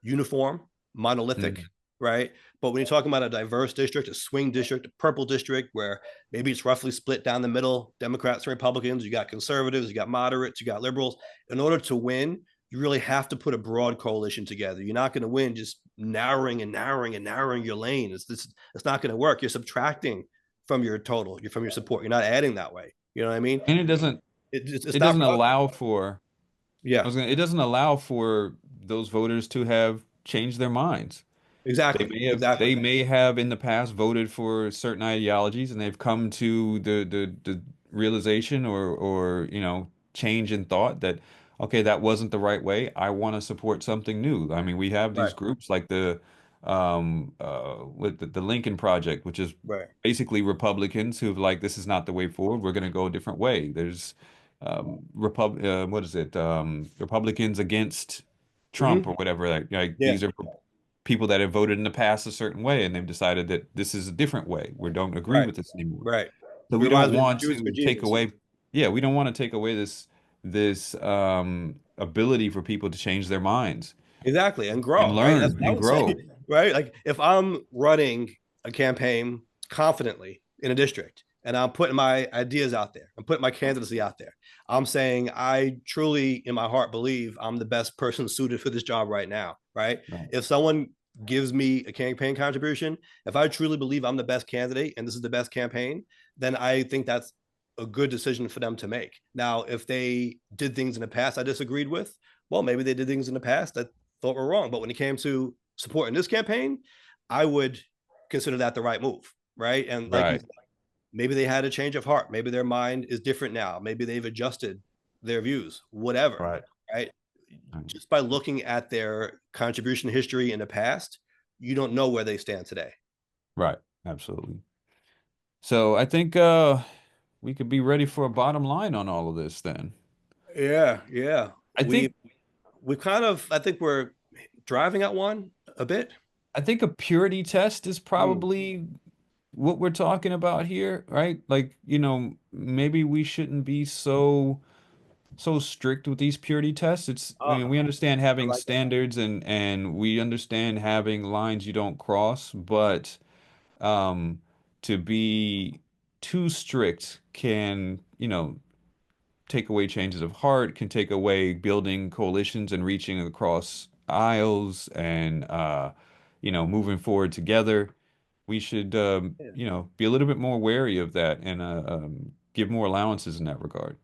[SPEAKER 1] uniform, monolithic,
[SPEAKER 2] Mm,
[SPEAKER 1] right? But when you're talking about a diverse district, a swing district, a purple district, where maybe it's roughly split down the middle, Democrats and Republicans, you got conservatives, you got moderates, you got liberals. In order to win, you really have to put a broad coalition together. You're not going to win just narrowing and narrowing and narrowing your lane. It's not going to work. You're subtracting from your total, from your support. You're not adding that way. You know what I mean?
[SPEAKER 2] and
[SPEAKER 1] It's
[SPEAKER 2] it
[SPEAKER 1] not
[SPEAKER 2] doesn't
[SPEAKER 1] productive.
[SPEAKER 2] allow for
[SPEAKER 1] Yeah,
[SPEAKER 2] it doesn't allow for those voters to have changed their minds.
[SPEAKER 1] exactly, exactly.
[SPEAKER 2] They may have in the past voted for certain ideologies and they've come to the realization or change in thought that okay, that wasn't the right way. I want to support something new. I mean, we have these
[SPEAKER 1] Right,
[SPEAKER 2] groups like with the Lincoln Project, which is
[SPEAKER 1] right.
[SPEAKER 2] basically Republicans who've like this is not the way forward. We're going to go a different way. There's what is it? Republicans against Trump or
[SPEAKER 1] Mm-hmm.
[SPEAKER 2] whatever. Like
[SPEAKER 1] Yeah,
[SPEAKER 2] these are people that have voted in the past a certain way and they've decided that this is a different way. We don't agree
[SPEAKER 1] right,
[SPEAKER 2] with this anymore.
[SPEAKER 1] right.
[SPEAKER 2] So we don't
[SPEAKER 1] Reminds me of
[SPEAKER 2] want
[SPEAKER 1] Jews for
[SPEAKER 2] to take
[SPEAKER 1] Jesus.
[SPEAKER 2] away, yeah, we don't want to take away this ability for people to change their minds
[SPEAKER 1] Exactly, and
[SPEAKER 2] and
[SPEAKER 1] grow, right? That's
[SPEAKER 2] learn
[SPEAKER 1] what I
[SPEAKER 2] and
[SPEAKER 1] would say,
[SPEAKER 2] grow.
[SPEAKER 1] right? Like if I'm running a campaign confidently in a district and I'm putting my ideas out there, I'm putting my candidacy out there, I'm saying I truly, in my heart, believe I'm the best person suited for this job right now, right?
[SPEAKER 2] Right,
[SPEAKER 1] If someone gives me a campaign contribution, if I truly believe I'm the best candidate and this is the best campaign, then I think that's a good decision for them to make. Now, if they did things in the past I disagreed with, well, maybe they did things in the past that thought were wrong. But when it came to supporting this campaign, I would consider that the right move, right? And like you
[SPEAKER 2] right,
[SPEAKER 1] said, maybe they had a change of heart. Maybe their mind is different now. Maybe they've adjusted their views, whatever,
[SPEAKER 2] right,
[SPEAKER 1] right?
[SPEAKER 2] right,
[SPEAKER 1] Just by looking at their contribution history in the past, you don't know where they stand today.
[SPEAKER 2] right. Absolutely. So I think we could be ready for a bottom line on all of this then.
[SPEAKER 1] Yeah, yeah.
[SPEAKER 2] I think
[SPEAKER 1] We kind of, I think we're driving at one a bit.
[SPEAKER 2] I think a purity test is
[SPEAKER 1] Mm.
[SPEAKER 2] probably what we're talking about here, right? Like, maybe we shouldn't be so strict with these purity tests. I mean, we understand
[SPEAKER 1] I
[SPEAKER 2] having
[SPEAKER 1] like that.
[SPEAKER 2] standards and we understand having lines you don't cross, but um to be too strict can, take away changes of heart, can take away building coalitions and reaching across aisles and moving forward together. We should
[SPEAKER 1] Yeah.
[SPEAKER 2] be a little bit more wary of that and give more allowances in that regard.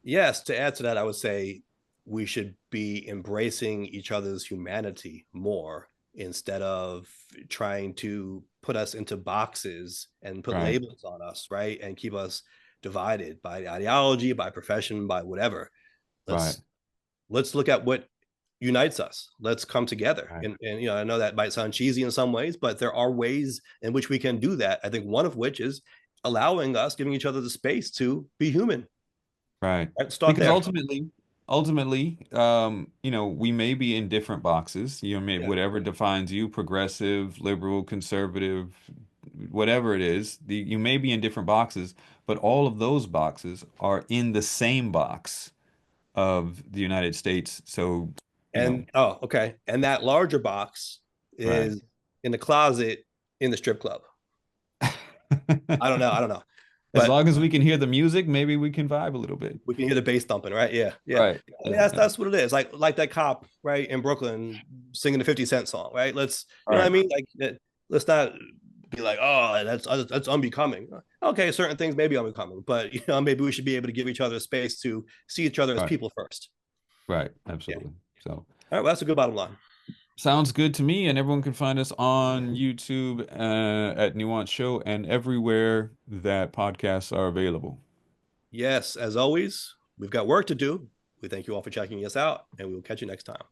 [SPEAKER 1] Yes, to add to that, I would say we should be embracing each other's humanity more instead of trying to put us into boxes and put
[SPEAKER 2] Right,
[SPEAKER 1] labels on us, right? And keep us divided by ideology, by profession, by whatever.
[SPEAKER 2] right,
[SPEAKER 1] Let's look at what unites us. Let's come together.
[SPEAKER 2] right,
[SPEAKER 1] And I know that might sound cheesy in some ways, but there are ways in which we can do that. I think one of which is allowing us, giving each other the space to be human.
[SPEAKER 2] right.
[SPEAKER 1] Right? Start
[SPEAKER 2] Because
[SPEAKER 1] there.
[SPEAKER 2] ultimately, we may be in different boxes.
[SPEAKER 1] Yeah.
[SPEAKER 2] Whatever defines you, progressive, liberal, conservative, whatever it is, you may be in different boxes, but all of those boxes are in the same box of the United States. So, you know,
[SPEAKER 1] And oh, okay. And that larger box
[SPEAKER 2] right.
[SPEAKER 1] is in the closet in the strip club. I don't know. I don't know.
[SPEAKER 2] As
[SPEAKER 1] But
[SPEAKER 2] long as we can hear the music, maybe we can vibe a little bit.
[SPEAKER 1] we can hear the bass thumping, right? Yeah. Yeah.
[SPEAKER 2] Right.
[SPEAKER 1] I mean,
[SPEAKER 2] Yeah, yeah.
[SPEAKER 1] that's what it is. Like that cop, right, in Brooklyn singing the 50 Cent song, right? You know what I
[SPEAKER 2] Right.
[SPEAKER 1] mean? Let's not be like, oh, that's unbecoming. Okay, certain things may be unbecoming, but maybe we should be able to give each other space to see each other as
[SPEAKER 2] Right.
[SPEAKER 1] people first.
[SPEAKER 2] Right.
[SPEAKER 1] Yeah.
[SPEAKER 2] Absolutely. So,
[SPEAKER 1] All right, well, that's a good bottom line.
[SPEAKER 2] Sounds good to me, and everyone can find us on YouTube at Nuance Show and everywhere that podcasts are available.
[SPEAKER 1] Yes, as always, we've got work to do. We thank you all for checking us out, and we will catch you next time.